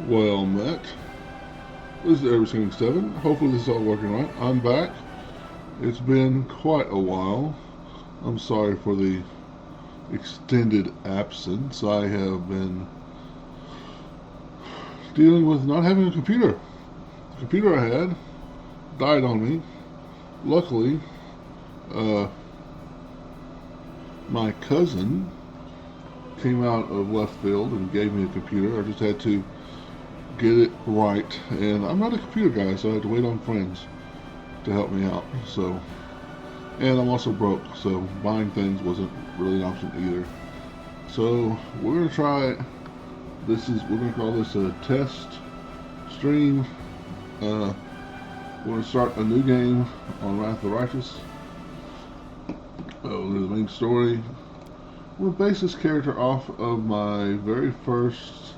Well met. This is Everything7. Hopefully this is all working right. I'm back. It's been quite a while. I'm sorry for the extended absence. I have been dealing with not having a computer. The computer I had died on me. Luckily, uh, my cousin came out of left field and gave me a computer. I just had to get it right. And I'm not a computer guy, so I had to wait on friends to help me out. And I'm also broke, so buying things wasn't really an option either. So we're gonna try. We're gonna call this a test stream. We're gonna start a new game on Wrath of the Righteous. The main story. We'll base this character off of my very first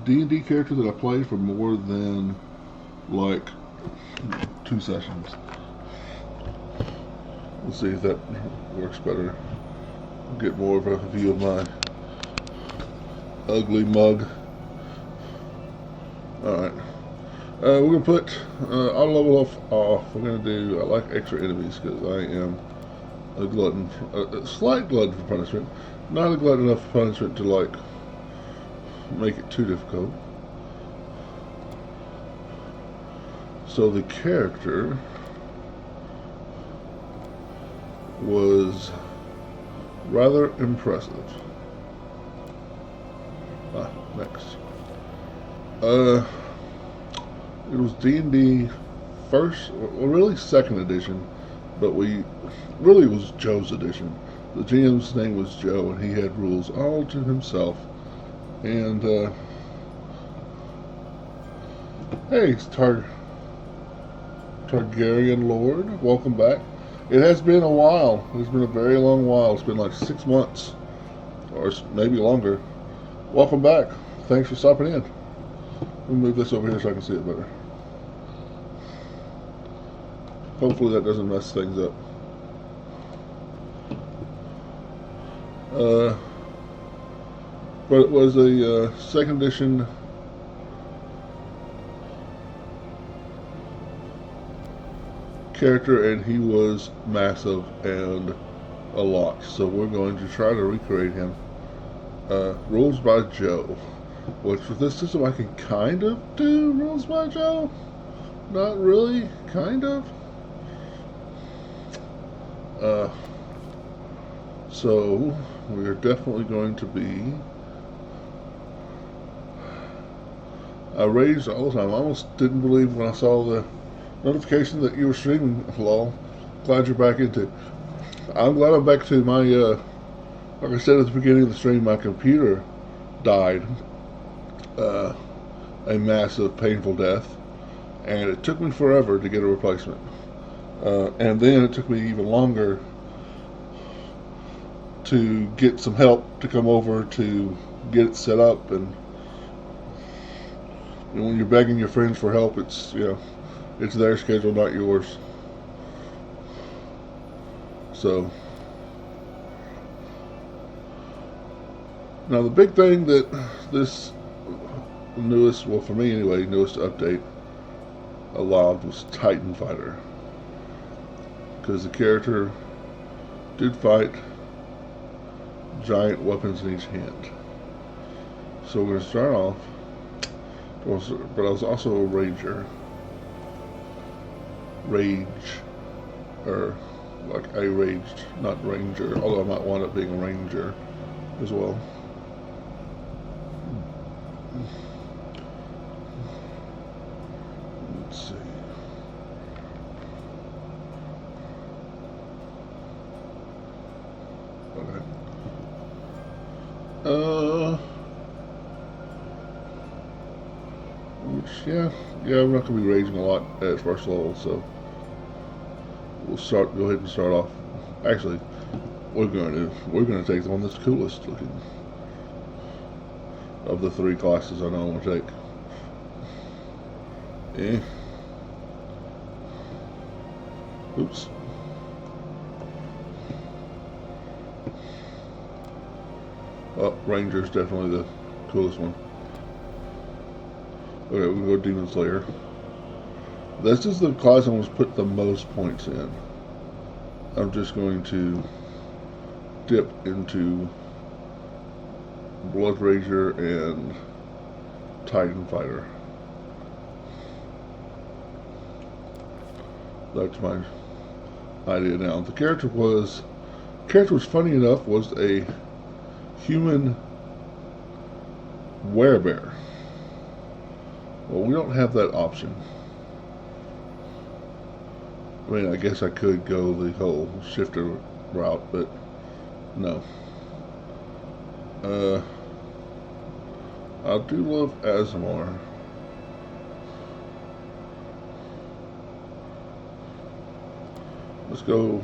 D&D character that I played for more than like 2 sessions. We'll see if that works better. We'll get more of a view of my ugly mug. Alright. We're going to put auto level off. We're going to do, I like extra enemies because I am a glutton. A slight glutton for punishment. Not a glutton enough for punishment to like make it too difficult. So the character was rather impressive. Next. It was D&D first, well really second edition, but really was Joe's edition. The GM's name was Joe and he had rules all to himself. And, hey, it's Targaryen Lord, welcome back. It has been a while. It's been a very long while. It's been like 6 months, or maybe longer. Welcome back. Thanks for stopping in. Let me move this over here so I can see it better. Hopefully that doesn't mess things up. But it was a second edition character, and he was massive and a lot. So we're going to try to recreate him. Rules by Joe, which with this system I can kind of do rules by Joe. Not really, kind of. So we're definitely going to be. I raged all the time. I almost didn't believe when I saw the notification that you were streaming, lol. Glad you're back into. I'm glad I'm back to my, like I said at the beginning of the stream, my computer died. A massive, painful death. And it took me forever to get a replacement. And then it took me even longer to get some help to come over to get it set up. And when you're begging your friends for help, it's it's their schedule, not yours. So now the big thing that this newest, well for me anyway, newest update allowed was Titan Fighter, because the character did fight giant weapons in each hand. So we're going to start off. But I was also a ranger. Or like a raged, not ranger, although I might wind up being a ranger as well. Let's see. Okay. Yeah, we're not going to be raging a lot at first level, so we'll go ahead and start off. Actually, we're going to take the one that's coolest looking of the 3 classes I know I'm going to take. Oops. Oh, Ranger's definitely the coolest one. Okay, we'll go Demon Slayer. This is the class I'm going to put the most points in. I'm just going to dip into Blood Rager and Titan Fighter. That's my idea now. The character was funny enough, was a human werebear. Well, we don't have that option. I mean, I guess I could go the whole shifter route, but no. I do love Aasimar. Let's go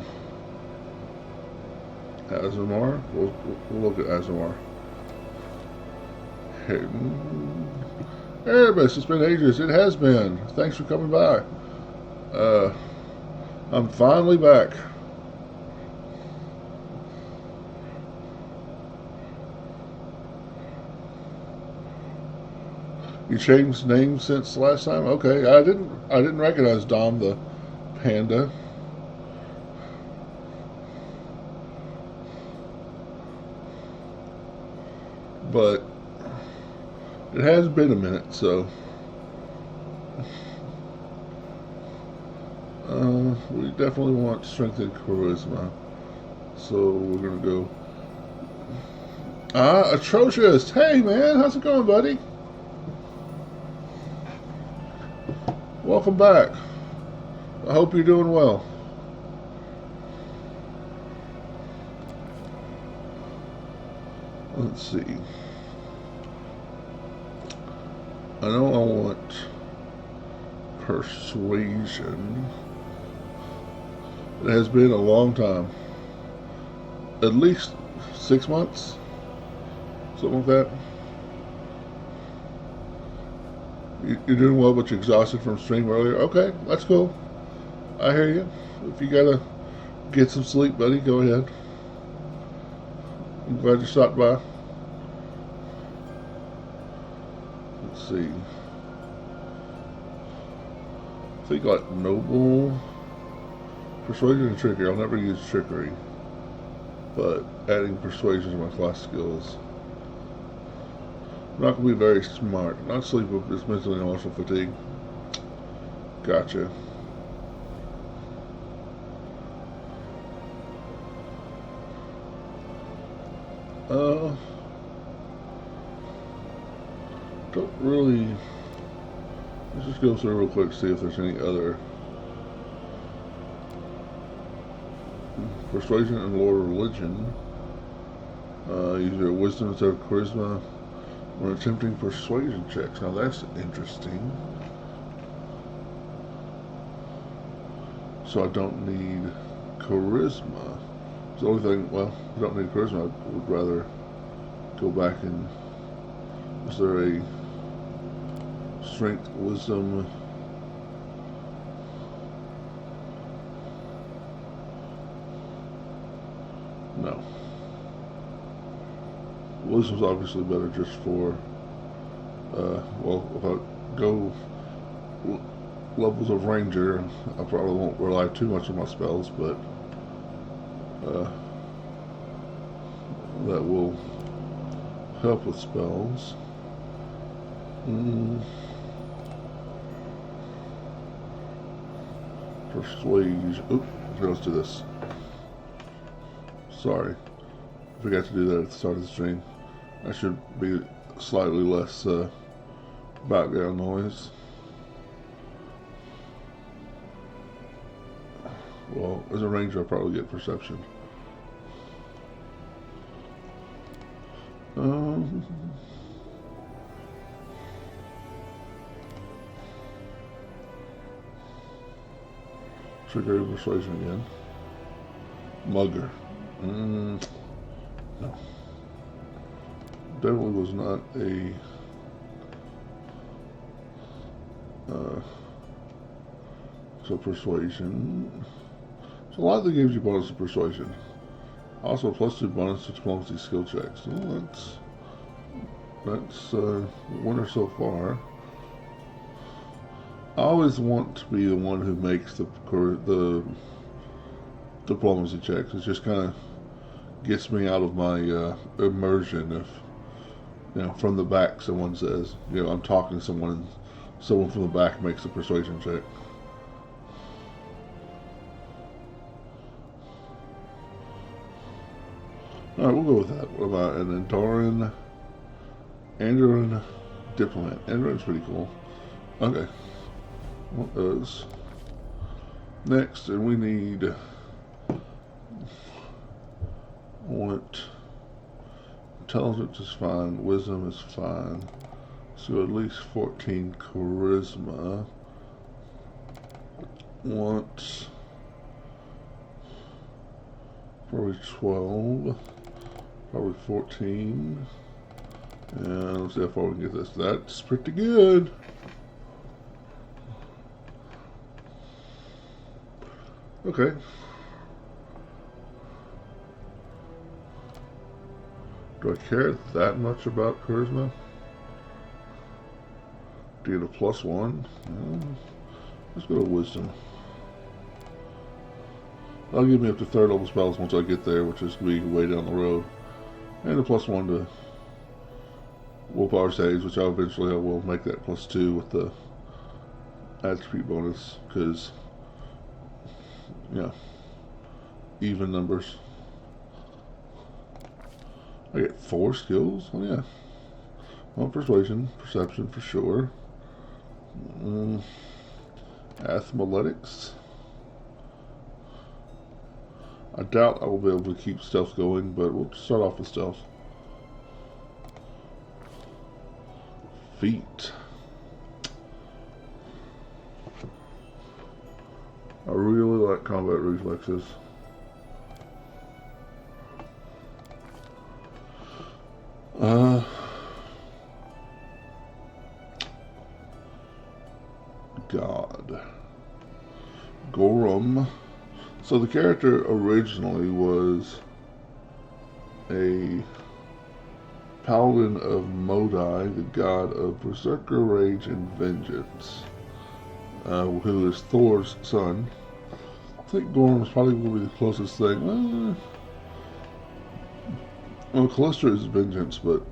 Aasimar. We'll look at Aasimar. Hey, Erebus, it's been ages. It has been. Thanks for coming by. I'm finally back. You changed names since last time? Okay, I didn't recognize Dom the panda. But it has been a minute, so we definitely want strength and charisma. So we're gonna go. Atrocious! Hey man, how's it going, buddy? Welcome back. I hope you're doing well. Let's see. I know I want persuasion. It has been a long time. At least 6 months? Something like that. You're doing well, but you're exhausted from stream earlier. Okay, that's cool. I hear you. If you gotta get some sleep, buddy, go ahead. I'm glad you stopped by. Let's see. I think like noble, persuasion, and trickery. I'll never use trickery, but adding persuasion to my class skills. I'm not gonna be very smart. Not sleep, but just mentally and emotional fatigue. Gotcha. Don't really. Let's just go through real quick, see if there's any other persuasion and lore religion. Use your wisdom instead of charisma when attempting persuasion checks. Now that's interesting. So I don't need charisma. It's the only thing. Well, I don't need charisma. I would rather go back and. Is there a strength, wisdom? No. Wisdom's obviously better just for, well, if I go levels of Ranger, I probably won't rely too much on my spells, but that will help with spells. Persuasion. Oops, let's do this. Sorry. I forgot to do that at the start of the stream. I should be slightly less background noise. Well, as a ranger, I'll probably get perception. Trigger persuasion again. Mugger. No. Definitely was not a so persuasion. So a lot of the games you bonus to persuasion. Also, +2 bonus to diplomacy skill checks. Well, that's a winner so far. I always want to be the one who makes the diplomacy checks. It just kind of gets me out of my immersion. If from the back someone says, I'm talking to someone, and someone from the back makes a persuasion check. All right, we'll go with that. What about an Andoran diplomat? Andoran's pretty cool. Okay. What does next? And we need intelligence is fine, wisdom is fine. So at least 14 charisma. Want probably 12. Probably 14. And let's see how far we can get this. That's pretty good. Okay. Do I care that much about charisma? Do you get a +1? Let's go to wisdom. That'll give me up to 3rd level spells once I get there, which is going to be way down the road. And a +1 to willpower saves, which I will make that +2 with the attribute bonus, because, even numbers. I get 4 skills? Oh yeah. Well, persuasion, perception for sure. Athletics. I doubt I will be able to keep stealth going, but we'll start off with stealth. Feet. I really like combat reflexes. God. Gorum. So the character originally was a paladin of Modai, the god of Berserker Rage and Vengeance, who is Thor's son. I think Gorum is probably going to be the closest thing. Well, Callisto is Vengeance, but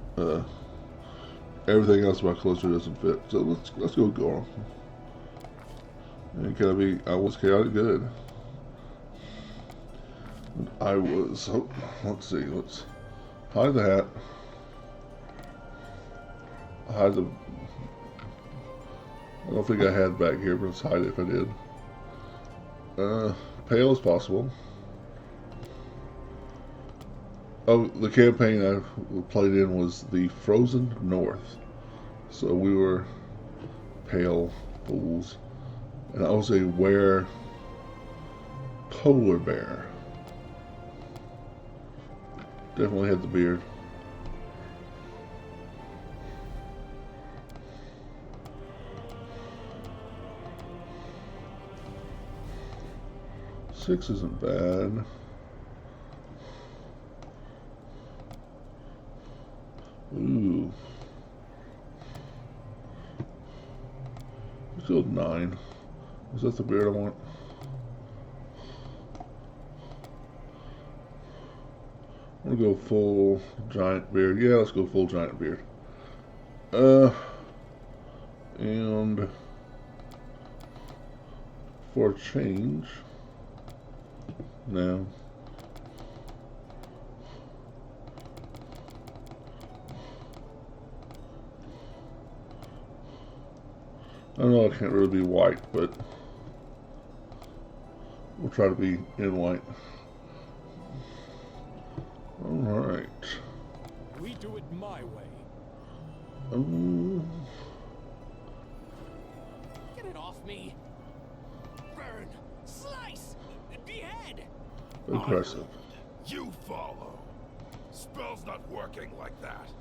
everything else about Callisto doesn't fit. So let's go with Gorum. And I was chaotic good. Let's see, let's hide the hat. I don't think I had back here, but let's hide it if I did. Pale as possible. Oh, the campaign I played in was the Frozen North. So we were pale fools. And I was a polar bear. Definitely had the beard. Six isn't bad. Ooh. Let's go with 9. Is that the beard I want? I'm gonna go full giant beard. Yeah, let's go full giant beard. And for a change, now. I know I can't really be white, but we'll try to be in white. Alright. We do it my way. Get it off me. Burn, slice, behead. Aggressive. You follow. Spell's not working like that.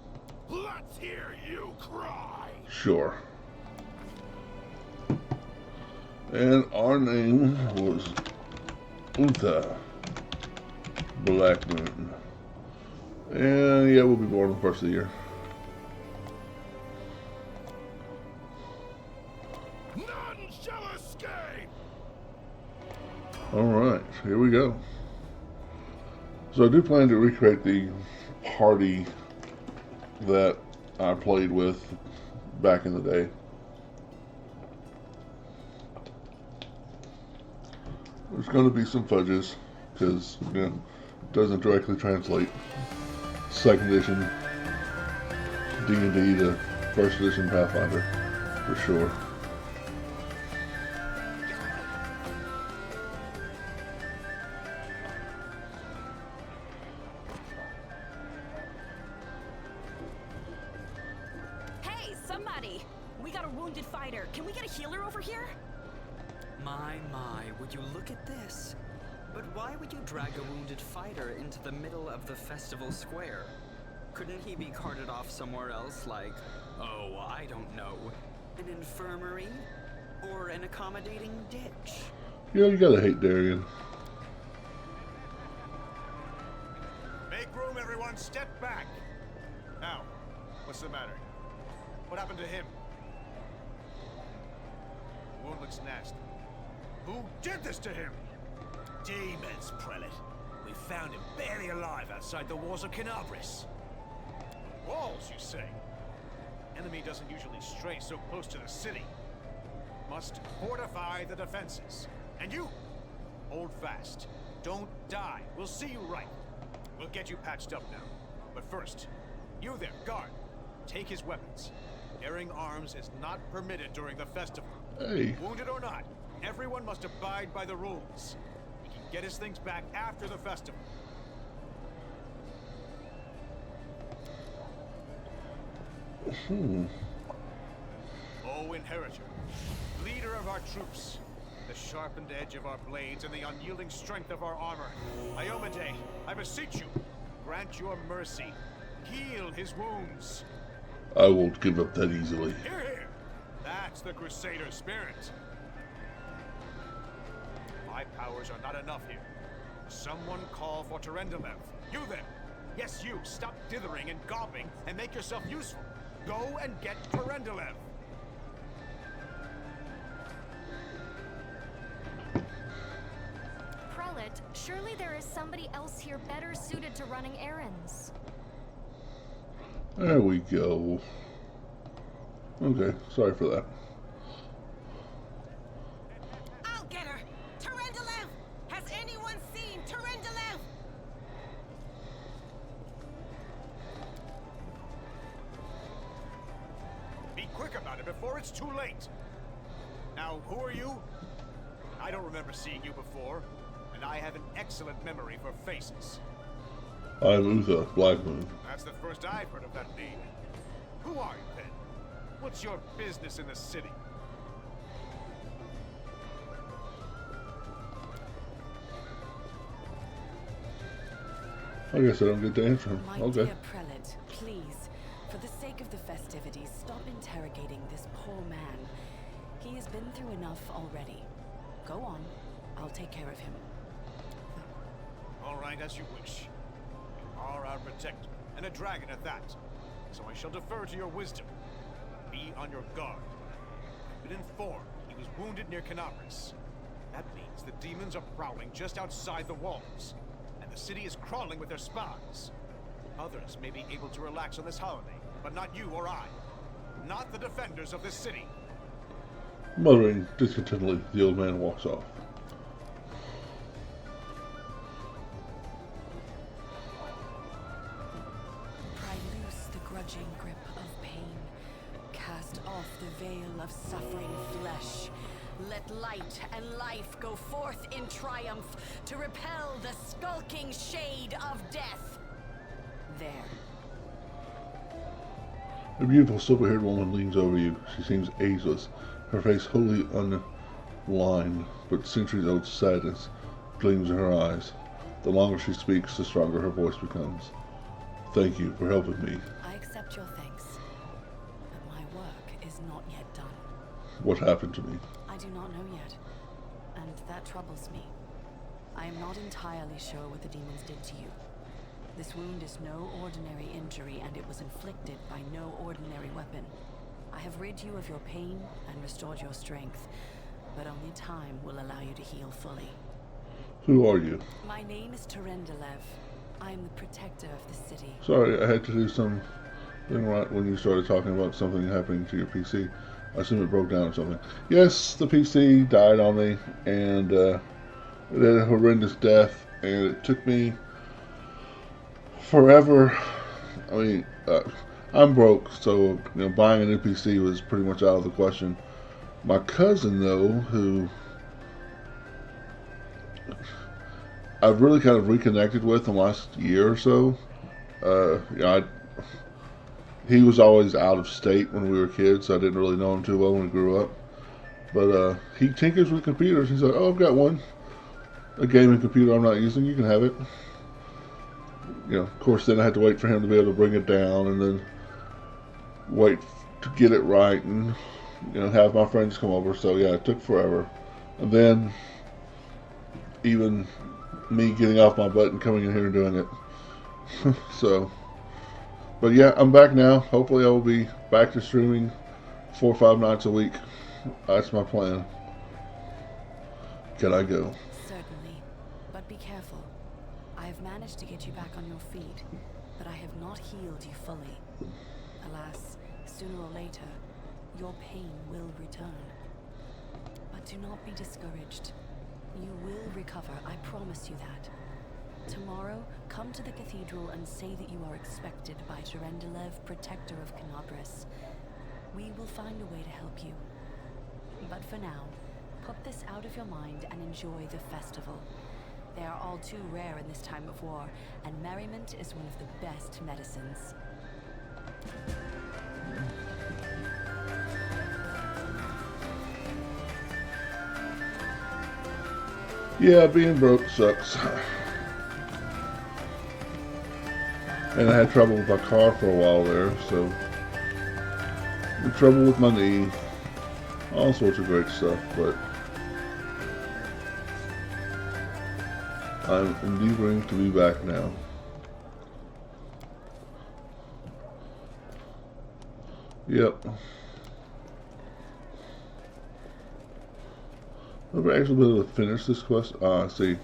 Let's hear you cry. Sure. And our name was Utha Black Moon. And yeah, we'll be born on the first of the year. None shall escape! Alright, here we go. So I do plan to recreate the party that I played with back in the day. There's going to be some fudges because, again, it doesn't directly translate second edition D&D to first edition Pathfinder for sure. Hey, somebody! We got a wounded fighter. Can we get a healer over here? My, would you look at this? But why would you drag a wounded fighter into the middle of the festival square? Couldn't he be carted off somewhere else, like, oh, I don't know, an infirmary? Or an accommodating ditch? Yeah, you gotta hate Darian. Make room, everyone. Step back. Now, what's the matter? What happened to him? The wound looks nasty. Who did this to him? Demons, Prelate. We found him barely alive outside the walls of Canabris. Walls, you say? Enemy doesn't usually stray so close to the city. Must fortify the defenses. And you, hold fast. Don't die. We'll see you right. We'll get you patched up now. But first, you there, guard. Take his weapons. Bearing arms is not permitted during the festival. Hey. Wounded or not, everyone must abide by the rules. He can get his things back after the festival. O Inheritor, leader of our troops, the sharpened edge of our blades and the unyielding strength of our armor, Iomedae, I beseech you, grant your mercy. Heal his wounds. I won't give up that easily. Hear, hear. That's the Crusader spirit. My powers are not enough here. Someone call for Terendelev. You there. Yes, you. Stop dithering and gawping and make yourself useful. Go and get Terendelev. Prelate, surely there is somebody else here better suited to running errands. There we go. Okay, sorry for that. I'll get her! Terendelev! Has anyone seen Terendelev? Be quick about it before it's too late. Now, who are you? I don't remember seeing you before, and I have an excellent memory for faces. I'm Uther, Black Moon. That's the first I've heard of that name. Who are you, then? What's your business in the city? I guess I don't get to answer him. My Okay. dear Prelate, please, for the sake of the festivities, stop interrogating this poor man. He has been through enough already. Go on. I'll take care of him. All right, as you wish. You are our protector, and a dragon at that. So I shall defer to your wisdom. Be on your guard. I've been informed he was wounded near Canabris. That means the demons are prowling just outside the walls, and the city is crawling with their spies. Others may be able to relax on this holiday, but not you or I. Not the defenders of this city. Muttering discontentedly, the old man walks off. Pry loose the grudging grip of pain. Cast off the veil of suffering flesh. Let light and life go forth in triumph to repel the skulking shade of death. There. A beautiful silver-haired woman leans over you. She seems ageless, her face wholly unlined, but centuries-old sadness gleams in her eyes. The longer she speaks, the stronger her voice becomes. Thank you for helping me. I accept your thanks, but my work is not yet done. What happened to me? I do not know yet, and that troubles me. I am not entirely sure what the demons did to you. This wound is no ordinary injury, and it was inflicted by no ordinary weapon. I have rid you of your pain and restored your strength, but only time will allow you to heal fully. Who are you? My name is Terendelev. I am the protector of the city. Sorry, I had to do something right when you started talking about something happening to your PC. I assume it broke down or something. Yes, the PC died on me, and it had a horrendous death, and it took me forever. I mean, I'm broke, so buying a new PC was pretty much out of the question. My cousin, though, who I've really kind of reconnected with in the last year or so. He was always out of state when we were kids, so I didn't really know him too well when we grew up. But he tinkers with computers. He's like, "Oh, I've got one, a gaming computer I'm not using. You can have it." Of course, then I had to wait for him to be able to bring it down, and then wait to get it right, and have my friends come over. So yeah, it took forever. And then even me getting off my butt and coming in here and doing it. So, but yeah, I'm back now. Hopefully I will be back to streaming 4 or 5 nights a week. That's my plan. Can I go? Certainly, but be careful. I have managed to get you back on your feet, but I have not healed you fully. Alas, sooner or later, your pain will return. But do not be discouraged. You will recover, I promise you that. Tomorrow, come to the cathedral and say that you are expected by Terendelev, protector of Canabris. We will find a way to help you. But for now, put this out of your mind and enjoy the festival. They are all too rare in this time of war, and merriment is one of the best medicines. Yeah, being broke sucks. And I had trouble with my car for a while there, so trouble with my knee, all sorts of great stuff, but I'm endeavoring to be back now. Yep. I've actually been able to finish this quest. See,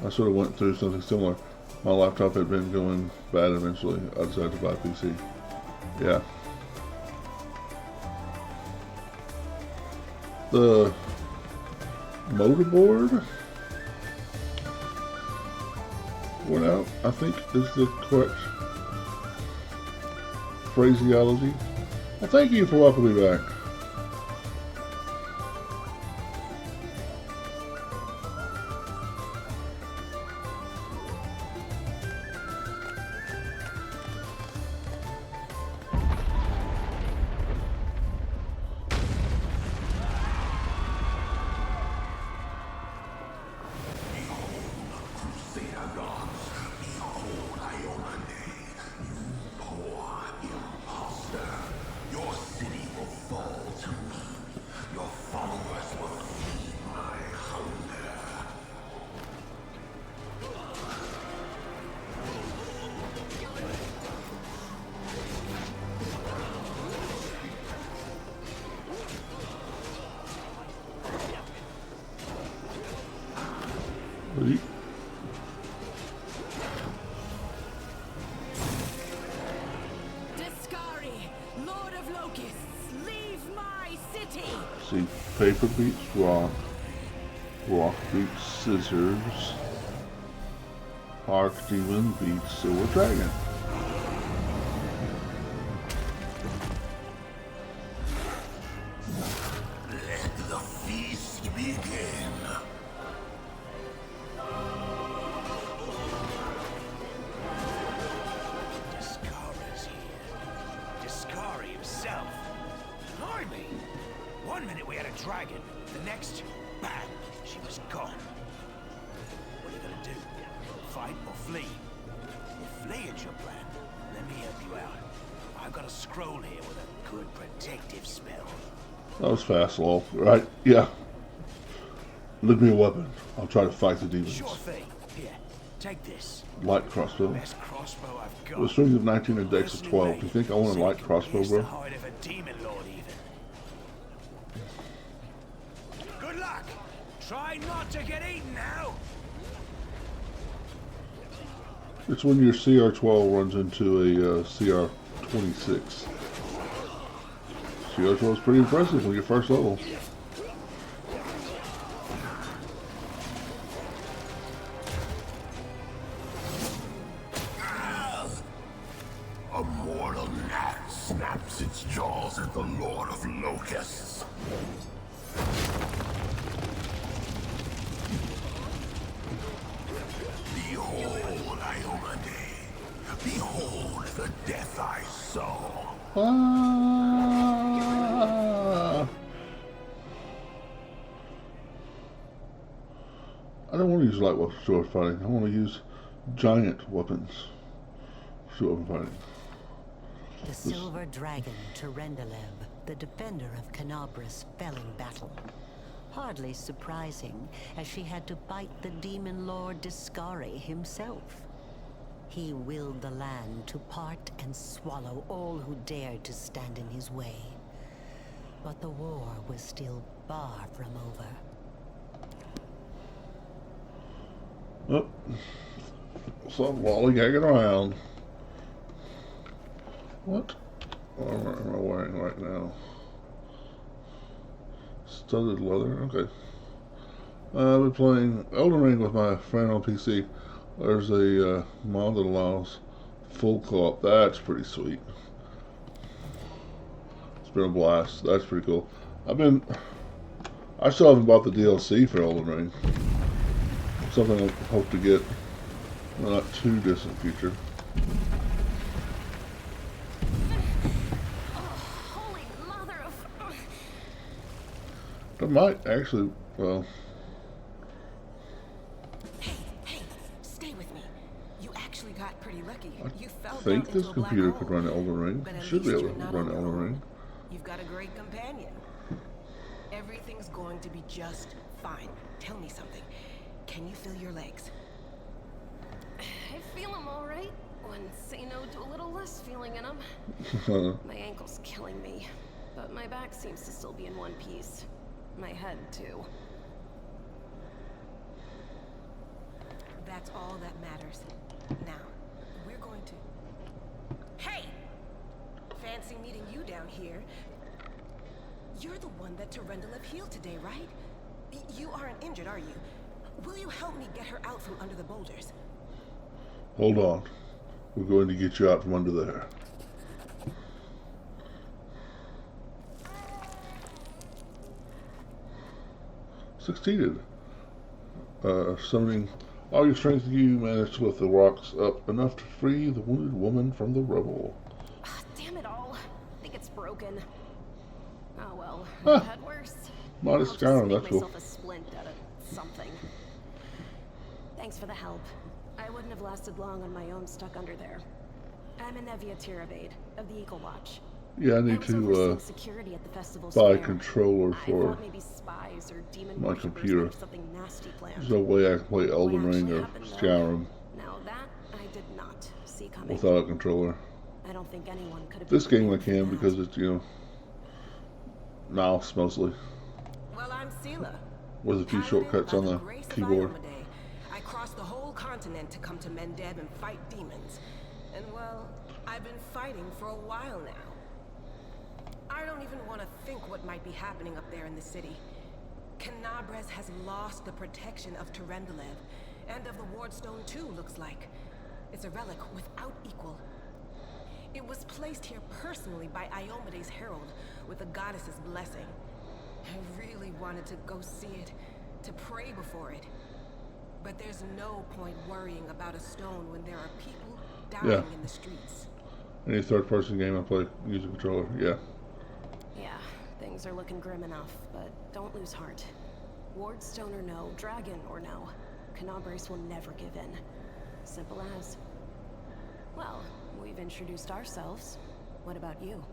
I sort of went through something similar. My laptop had been going bad eventually. I decided to buy a PC. Yeah. The motorboard went out, I think is the correct phraseology. Well, thank you for welcoming me back. Discari, Lord of Locusts, leave my city! See, paper beats rock, rock beats scissors, Archdemon beats silver dragon. Let the feast begin. Discari's here. Discari himself. Blimey! One minute we had a dragon, the next, bam, she was gone. What are you gonna do? Fight or flee? If fleeing's your plan, let me help you out. I've got a scroll here with a good protective spell. That was fast, lol. Right? Yeah. Look me a weapon. I'll try to fight the demons. Sure thing. Here, take this. Light crossbow. Best crossbow I've got. With strings of 19 and dex of 12. Do you think I want a light crossbow, Here's the bro? hide of a demon lord, even. Good luck. Try not to get eaten now. It's when your CR12 runs into a CR26. CR12 is pretty impressive when you're first level. A mortal gnat snaps its jaws at the Lord of Locusts. Behold, Iomade. Behold the death I saw. Ah. I don't want to use light sword fighting. I want to use giant weapons. Sword fighting. The silver dragon, Terendelev, the defender of Canabras, fell in battle. Hardly surprising, as she had to fight the demon lord Discari himself. He willed the land to part and swallow all who dared to stand in his way. But the war was still far from over. Oh. Some lollygagging around. What armor am I wearing right now? Studded leather, okay. I've been playing Elden Ring with my friend on PC. There's a mod that allows full co-op. That's pretty sweet. It's been a blast. That's pretty cool. I still haven't bought the DLC for Elden Ring. Something I hope to get in the not too distant future. I might actually, well... Hey, stay with me. You actually got pretty lucky. You fell I think down this into a black computer hole. could run Elden Ring. But at Should be least able to you're not run on your Elden own. Ring. You've got a great companion. Everything's going to be just fine. Tell me something. Can you feel your legs? I feel them all right. When say no to a little less feeling in them. My ankle's killing me, but my back seems to still be in one piece. My head, too. That's all that matters. Now, we're going to... Hey! Fancy meeting you down here. You're the one that Terendelev healed today, right? You aren't injured, are you? Will you help me get her out from under the boulders? Hold on. We're going to get you out from under there. Succeeded. Summoning all your strength, you managed to lift the rocks up enough to free the wounded woman from the rubble. Damn it all. I think it's broken. Oh well, Huh. I've had worse. Modest I'll just Skyrim, make that's cool. myself a splint out of something. Thanks for the help. I wouldn't have lasted long on my own stuck under there. I'm Anevia Tirabade of the Eagle Watch. Yeah, I I need was to overseeing security at the festival buy a square. controller I for thought maybe spies or demon my worshippers computer. might have something nasty planned. There's no way I can play Elden What Ring actually or happened, though? Skyrim Now that I did not see coming. without a controller. I don't think anyone could have. This been game I prepared can for because that. it's, mouse mostly, Well, I'm Sela. with a few Paladin shortcuts by on the the grace of keyboard. Iomade. I crossed the whole continent to come to Mendeb and fight demons. And well, I've been fighting for a while now. I don't even want to think what might be happening up there in the city. Canabras has lost the protection of Terendelev, and of the Wardstone too, looks like. It's a relic without equal. It was placed here personally by Iomade's herald, with the goddess's blessing. I really wanted to go see it, to pray before it. But there's no point worrying about a stone when there are people dying in the streets. Any third-person game I play using a controller, yeah. Yeah, things are looking grim enough, but don't lose heart. Wardstone or no, dragon or no, Canabras will never give in. Simple as. Well, we've introduced ourselves. What about you?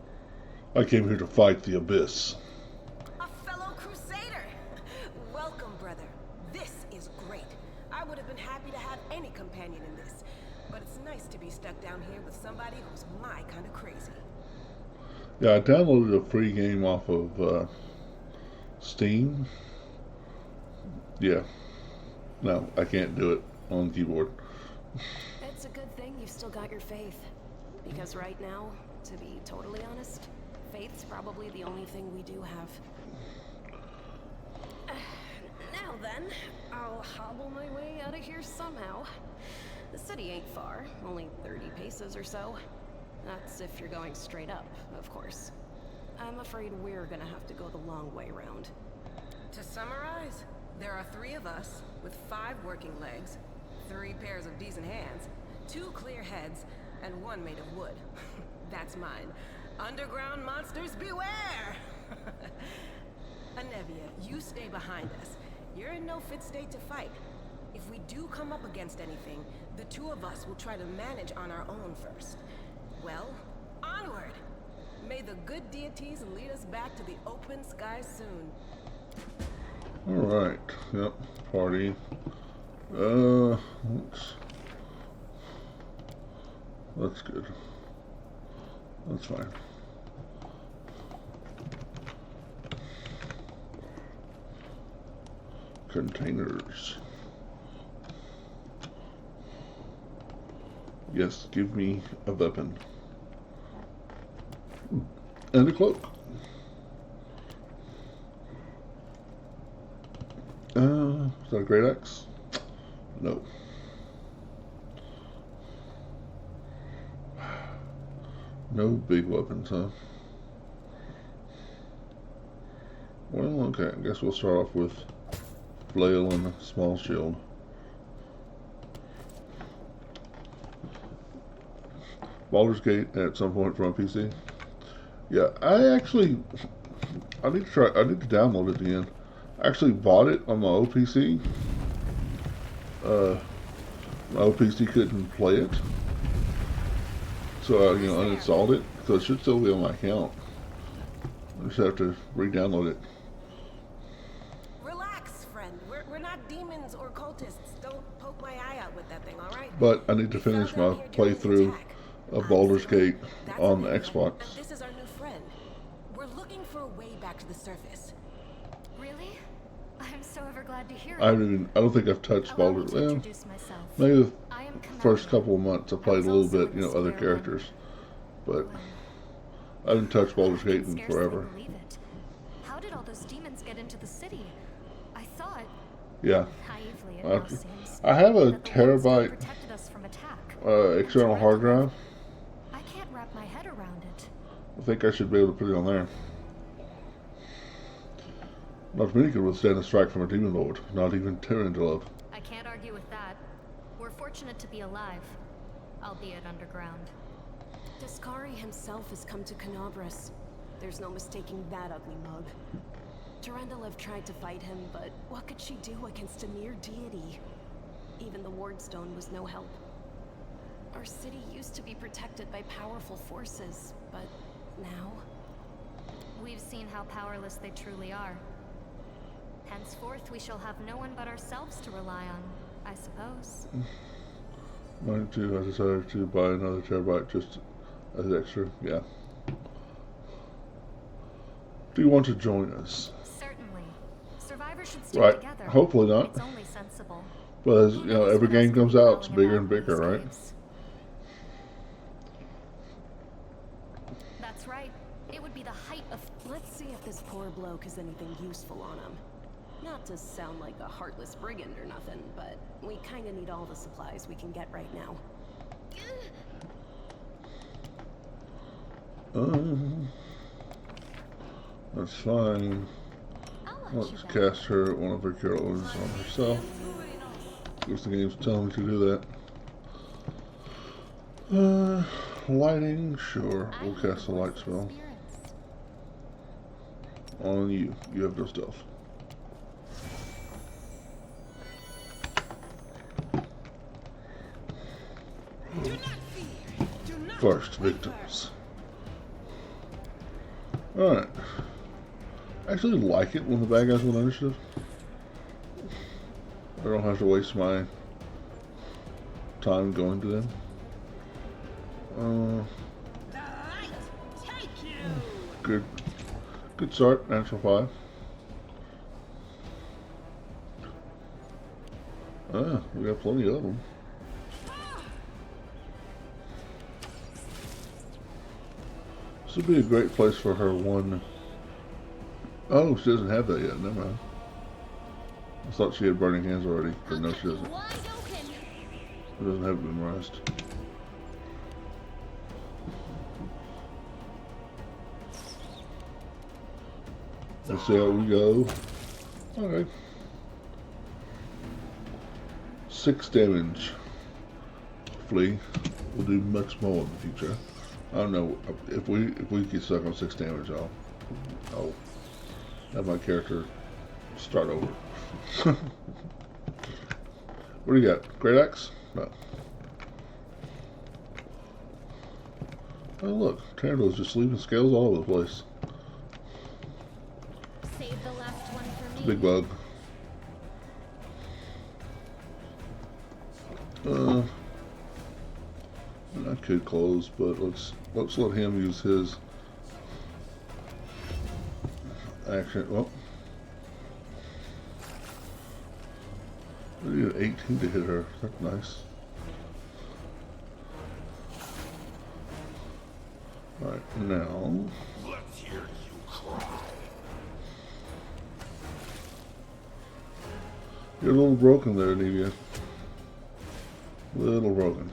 I came here to fight the Abyss. A fellow crusader! Welcome, brother. is great. I would have been happy to have any companion in this. But it's nice to be stuck down here with somebody who's my kind of crazy. Yeah, I downloaded a free game off of Steam. Yeah. No, I can't do it on keyboard. It's a good thing you've still got your faith. Because right now, to be totally honest, faith's probably the only thing we do have. Now then, I'll hobble my way out of here somehow. The city ain't far, only 30 paces or so. That's if you're going straight up, of course. I'm afraid we're gonna have to go the long way round. To summarize, there are 3 of us with 5 working legs, 3 pairs of decent hands, 2 clear heads, and 1 made of wood. That's mine. Underground monsters beware! Anevia, you stay behind us. You're in no fit state to fight. If we do come up against anything, the 2 of us will try to manage on our own first. Well, onward! May the good deities lead us back to the open sky soon. Alright, yep, party. That's good. That's fine. Containers. Yes, give me a weapon. And a cloak. Is that a great axe? No. No big weapons, huh? Well, okay, I guess we'll start off with flail and a small shield. Baldur's Gate at some point for my PC. Yeah, I need to download it again. I actually bought it on my OPC. My OPC couldn't play it, so I uninstalled it. So it should still be on my account. I just have to re-download it. Relax, friend. We're not demons or cultists. Don't poke my eye out with that thing, all right? But I need to finish my playthrough of Baldur's Gate on the Xbox. And this is our new friend. We're looking for a way back to the surface. Really? I'm so ever glad to hear it. I don't think I've touched Baldur's. Well, maybe the first couple of months I played a little bit, other characters, but I haven't touched Baldur's Gate in forever. How did all those demons get into the city? I thought. Yeah. Naively, it now seems. I have a that the terabyte protected us from attack. external hard drive. I can't wrap my head around it. I think I should be able to put it on there. Not many could withstand a strike from a demon lord, not even Tyrandilov. I can't argue with that. We're fortunate to be alive, albeit underground. Discari himself has come to Canabras. There's no mistaking that ugly mug. Tyrandilov tried to fight him, but what could she do against a mere deity? Even the Wardstone was no help. Our city used to be protected by powerful forces, but now... We've seen how powerless they truly are. Henceforth, we shall have no one but ourselves to rely on, I suppose. Mine too. I decided to buy another terabyte just as extra. Yeah. Do you want to join us? Certainly. Survivors should stay Right. together. Hopefully not. It's only sensible. But as every game comes out, it's bigger and bigger, right? That's right. It would be the height of... Let's see if this poor bloke has anything useful on him. Not to sound like a heartless brigand or nothing, but we kinda need all the supplies we can get right now. That's fine. Let's cast her one of her cure wounds on herself. Because the game's telling me to do that. Lighting, sure. We'll cast a light spell. On you. You have no stealth. First victims. Alright. I actually like it when the bad guys win initiative. I don't have to waste my time going to them. Good start, natural 5. Ah, we got plenty of them. This would be a great place for her one. Oh, she doesn't have that yet. Never mind. I thought she had burning hands already, but no, she doesn't. It doesn't have it memorized. Let's see how we go. Okay. 6 damage. Hopefully, we'll do much more in the future. I don't know if we get stuck on 6 damage. I'll have my character start over. What do you got? Great axe? No. Oh look, Pterodactyl's just leaving scales all over the place. Save the last one for me. Big bug. I could close, but let's let him use his action. Well, we need 18 to hit her. That's nice. All right, now. Let's hear you cry. You're a little broken there, Nevia. Little broken.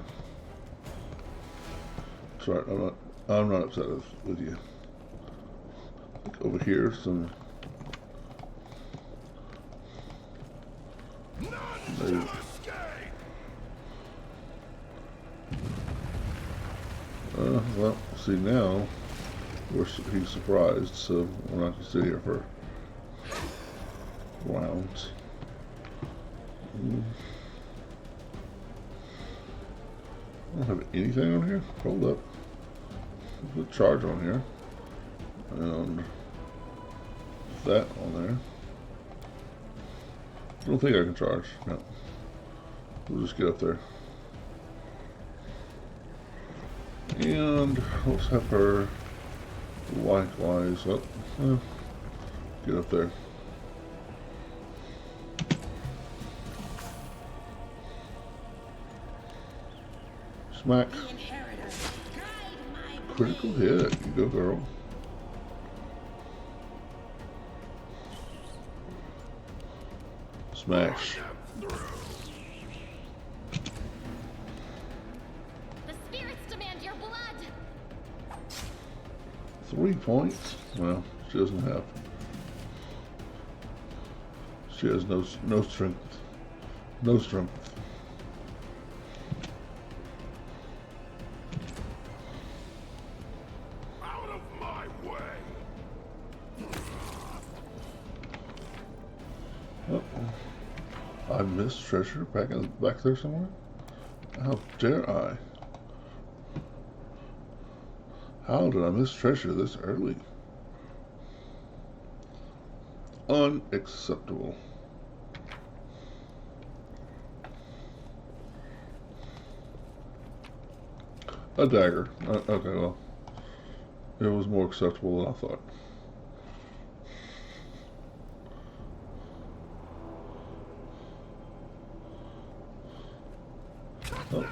Sorry, I'm not upset with you. Like over here, some. Maybe. Well, see now, he's surprised, so we're not gonna sit here for rounds. I don't have anything on here. Hold up. There's a charge on here. And that on there. I don't think I can charge. No. We'll just get up there. And let's have her likewise up. Get up there. Smack. Critical hit. You go, girl. Smash. The spirits demand your blood. 3 points. Well, she doesn't have. She has no strength. No strength. Out of my way. I missed treasure back there somewhere. How dare I? How did I miss treasure this early? Unacceptable. A dagger. Okay, well, it was more acceptable than I thought. Oh.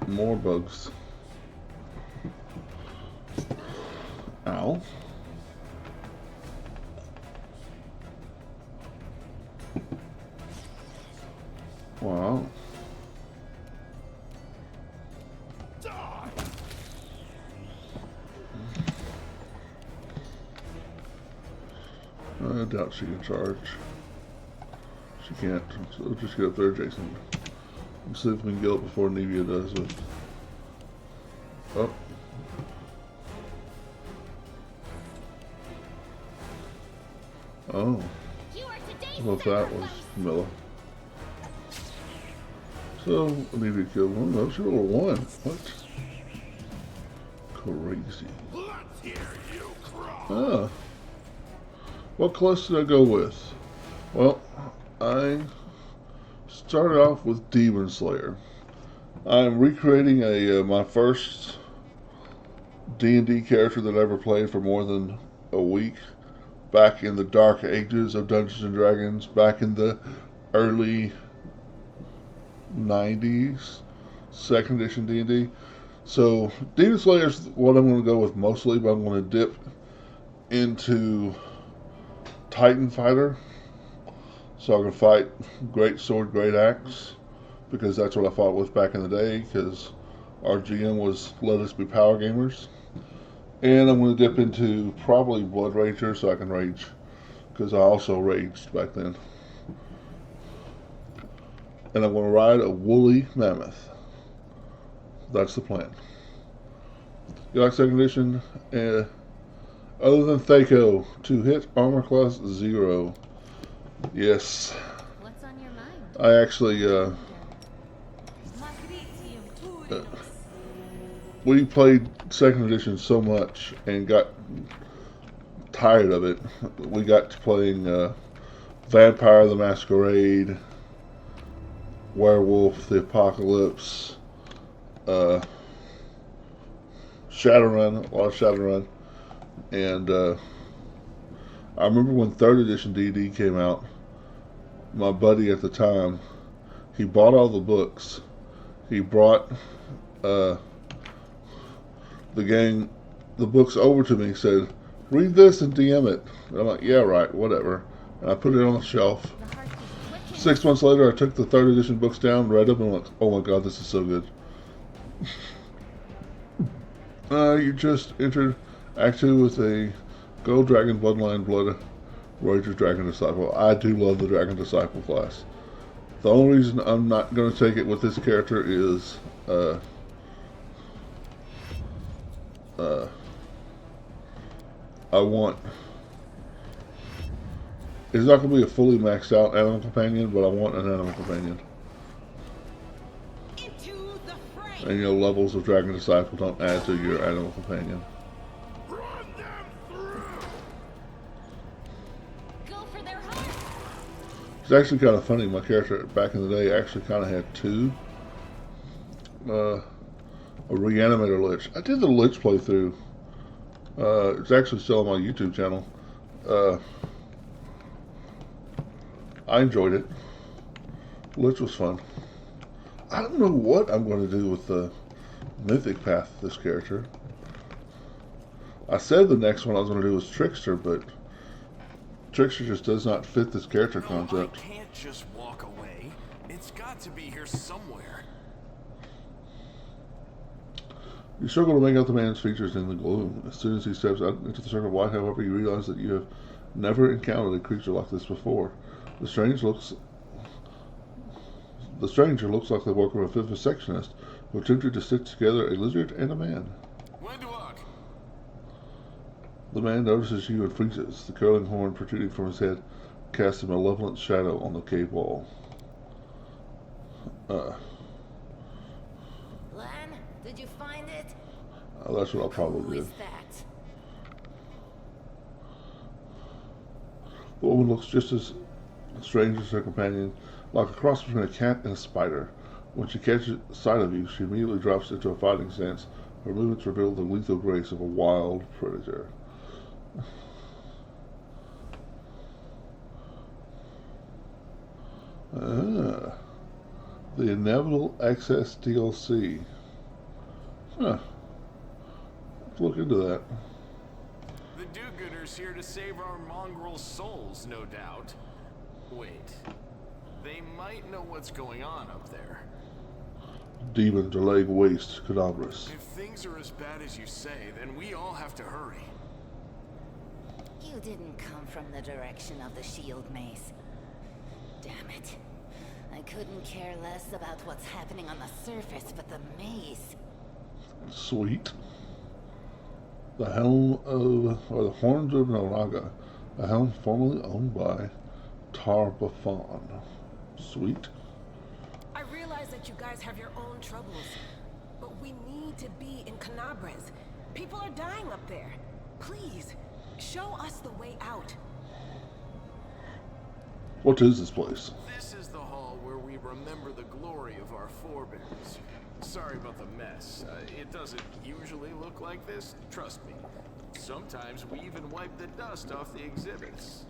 More bugs. Ow. Wow. I doubt she can charge. She can't, so just get up there, Jason. Let's see if we can get up before Nevia does it. Oh. Oh. Well, that was Milla. So, Nevia killed one. No, she rolled a 1. What? Crazy. Let's hear you cry. Ah. What class did I go with? Well, I started off with Demon Slayer. I'm recreating my first D&D character that I ever played for more than a week. Back in the dark ages of Dungeons and Dragons, back in the early 90s, 2nd edition D&D. So, Demon Slayer is what I'm going to go with mostly, but I'm going to dip into Titan Fighter. So I can fight Great Sword, Great Axe, because that's what I fought with back in the day, because our GM was let us be power gamers. And I'm going to dip into probably Blood Ranger so I can rage, because I also raged back then. And I'm going to ride a woolly mammoth. That's the plan. You like 2nd edition? Other than Thaco, to hit armor class 0. Yes. What's on your mind? I actually, we played 2nd edition so much and got tired of it. We got to playing Vampire the Masquerade, Werewolf the Apocalypse, Shadowrun, a lot of Shadowrun, and I remember when 3rd edition D&D came out, my buddy at the time, he bought all the books. He brought the books over to me, said, read this and DM it. And I'm like, yeah, right, whatever. And I put it on the shelf. 6 months later, I took the 3rd edition books down, read them, and went, oh my god, this is so good. You just entered Act 2 with a Gold Dragon Bloodline Blood Ranger Dragon Disciple. I do love the Dragon Disciple class. The only reason I'm not going to take it with this character is it's not going to be a fully maxed out animal companion, but I want an animal companion. And you know, levels of Dragon Disciple don't add to your animal companion. It's actually kind of funny. My character back in the day actually kind of had 2. A Reanimator Lich. I did the Lich playthrough. It's actually still on my YouTube channel. I enjoyed it. Lich was fun. I don't know what I'm going to do with the Mythic Path of this character. I said the next one I was going to do was Trickster, but Trickster just does not fit this character concept. I can't just walk away. It's got to be here somewhere. You struggle to make out the man's features in the gloom. As soon as he steps out into the circle of light, however, you realize that you have never encountered a creature like this before. The stranger looks like the work of a vivisectionist who attempted to stitch together a lizard and a man. The man notices you and freezes. The curling horn protruding from his head casts a malevolent shadow on the cave wall. Lan, did you find it? That's what I'll probably Who do. is that? The woman looks just as strange as her companion, like a cross between a cat and a spider. When she catches sight of you, she immediately drops into a fighting stance. Her movements reveal the lethal grace of a wild predator. The Inevitable Access DLC. Huh. Let's look into that. The do-gooders here to save our mongrel souls, no doubt. Wait. They might know what's going on up there. Demons are laying waste Canobras. If things are as bad as you say, then we all have to hurry. You didn't come from the direction of the shield maze. Damn it. I couldn't care less about what's happening on the surface, but the maze. Sweet. The helm of, or the horns of Noraga, a helm formerly owned by Tar-Baphon. Sweet. I realize that you guys have your own troubles, but we need to be in Canobras. People are dying up there. Please, show us the way out. What is this place? This is the hall where we remember the glory of our forebears. Sorry about the mess. It doesn't usually look like this, trust me. Sometimes we even wipe the dust off the exhibits.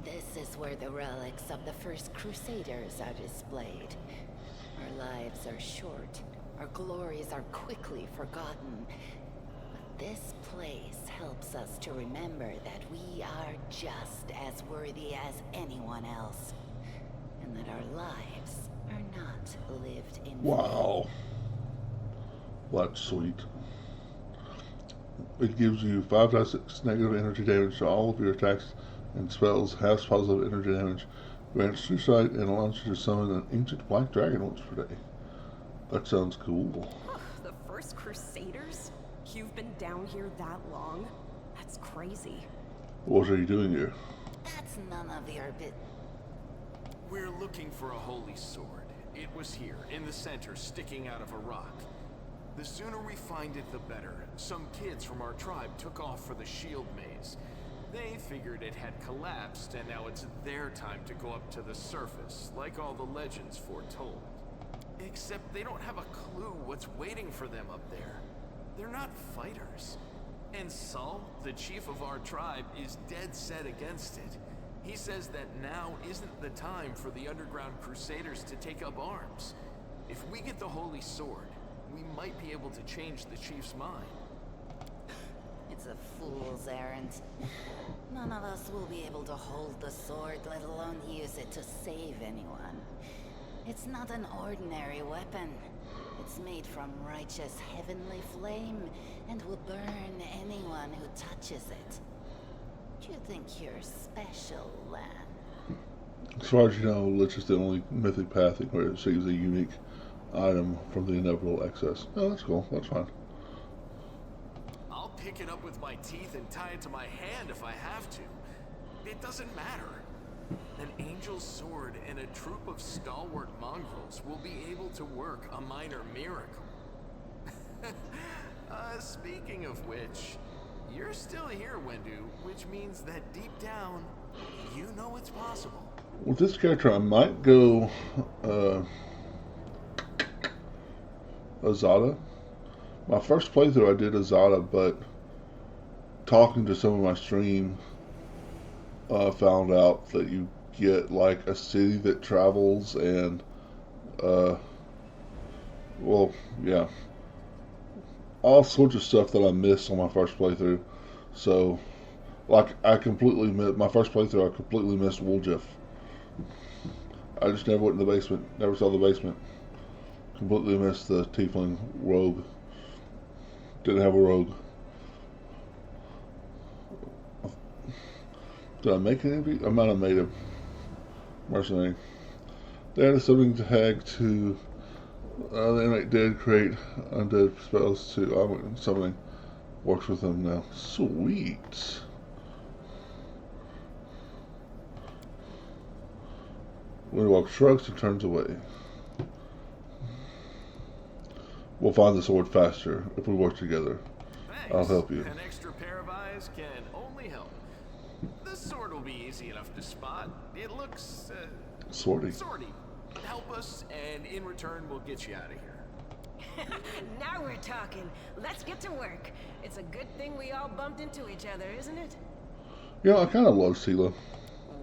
This is where the relics of the first Crusaders are displayed. Our lives are short. Our glories are quickly forgotten. But this place helps us to remember that we are just as worthy as anyone else. And that our lives are not lived in vain. Wow. That's sweet. It gives you 5d6 negative energy damage to all of your attacks and spells, half positive energy damage, grants true sight, and allows you to summon an ancient black dragon once per day. That sounds cool. The first Crusaders? You've been down here that long? That's crazy. What are you doing here? That's none of your bit. We're looking for a holy sword. It was here, in the center, sticking out of a rock. The sooner we find it, the better. Some kids from our tribe took off for the shield maze. They figured it had collapsed, and now it's their time to go up to the surface, like all the legends foretold. Except they don't have a clue what's waiting for them up there. They're not fighters. And Saul, the chief of our tribe, is dead set against it. He says that now isn't the time for the underground crusaders to take up arms. If we get the holy sword, we might be able to change the chief's mind. It's a fool's errand. None of us will be able to hold the sword, let alone use it to save anyone. It's not an ordinary weapon. It's made from righteous heavenly flame and will burn anyone who touches it. Do you think you're special, Lan? As far as you know, Lich is the only mythic path where it receives a unique item from the inevitable excess. Oh, that's cool. That's fine. I'll pick it up with my teeth and tie it to my hand if I have to. It doesn't matter. An angel's sword and a troop of stalwart mongrels will be able to work a minor miracle. Speaking of which, you're still here, Wendu, which means that deep down, you know it's possible. With this character, I might go Azada. My first playthrough I did Azada, but talking to some of my stream, found out that you get like a city that travels and well, yeah, all sorts of stuff that I missed on my first playthrough. So like I completely missed my first playthrough. I completely missed Wooljeff. I just never went in the basement, never saw the basement. Completely missed the tiefling rogue. Didn't have a rogue. Did I make an enemy? I might have made a mercenary. They had a summoning tag to they make dead create undead spells to summoning. Works with them now. Sweet. Windwalk shrugs and turns away. We'll find the sword faster if we work together. Thanks. I'll help you. An extra pair of eyes can only help. The sword will be easy enough to spot. It looks Swordy. Help us, and in return, we'll get you out of here. Now we're talking. Let's get to work. It's a good thing we all bumped into each other, isn't it? Yeah, I kind of love Sela.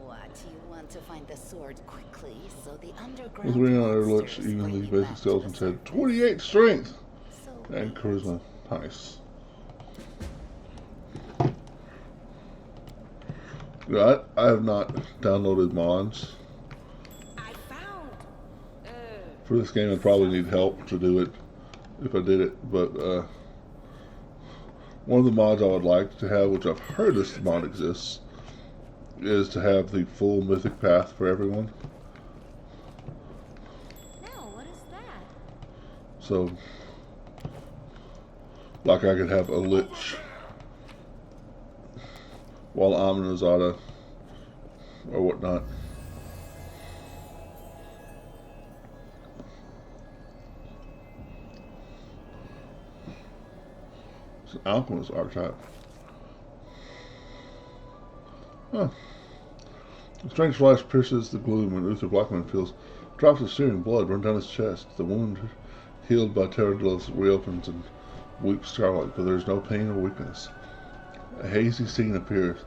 What? You want to find the sword quickly, so the underground With reading on her lips, monsters even bring these you basic back to skeletons the had surface. 28 strength So and charisma. Nice. Yeah, I have not downloaded mods I found for this game. I'd probably need help to do it if I did it, but one of the mods I would like to have, which I've heard this mod exists, is to have the full mythic path for everyone. No, what is that? So, like I could have a Lich while I'm an Azada or whatnot. So alchemist archetype. Huh. A strange flash pierces the gloom and Uther Blackman feels drops of searing blood run down his chest. The wound healed by Terradillas reopens and weeps scarlet, but there is no pain or weakness. A hazy scene appears,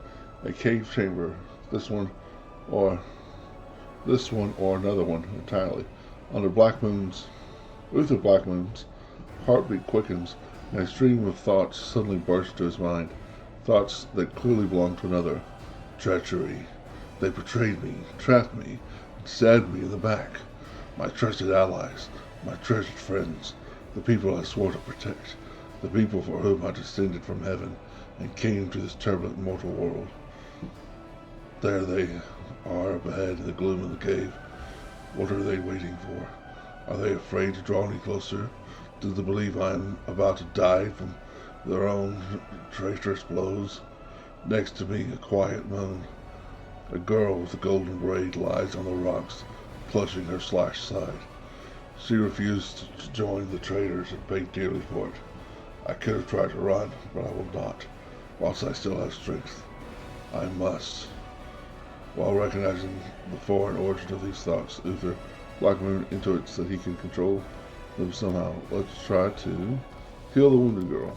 a cave chamber, this one or another one entirely. Under Uther Blackman's heartbeat quickens, and a stream of thoughts suddenly bursts to his mind. Thoughts that clearly belong to another. Treachery. They betrayed me, trapped me, and stabbed me in the back. My trusted allies, my treasured friends, the people I swore to protect, the people for whom I descended from heaven and came to this turbulent mortal world. There they are up ahead in the gloom of the cave. What are they waiting for? Are they afraid to draw any closer? Do they believe I am about to die from their own traitorous blows? Next to me, a quiet moan. A girl with a golden braid lies on the rocks, clutching her slashed side. She refused to join the traitors and paid dearly for it. I could have tried to run, but I will not. Whilst I still have strength, I must. While recognizing the foreign origin of these thoughts, Uther Blackman intuits that he can control them somehow. Let's try to heal the wounded girl.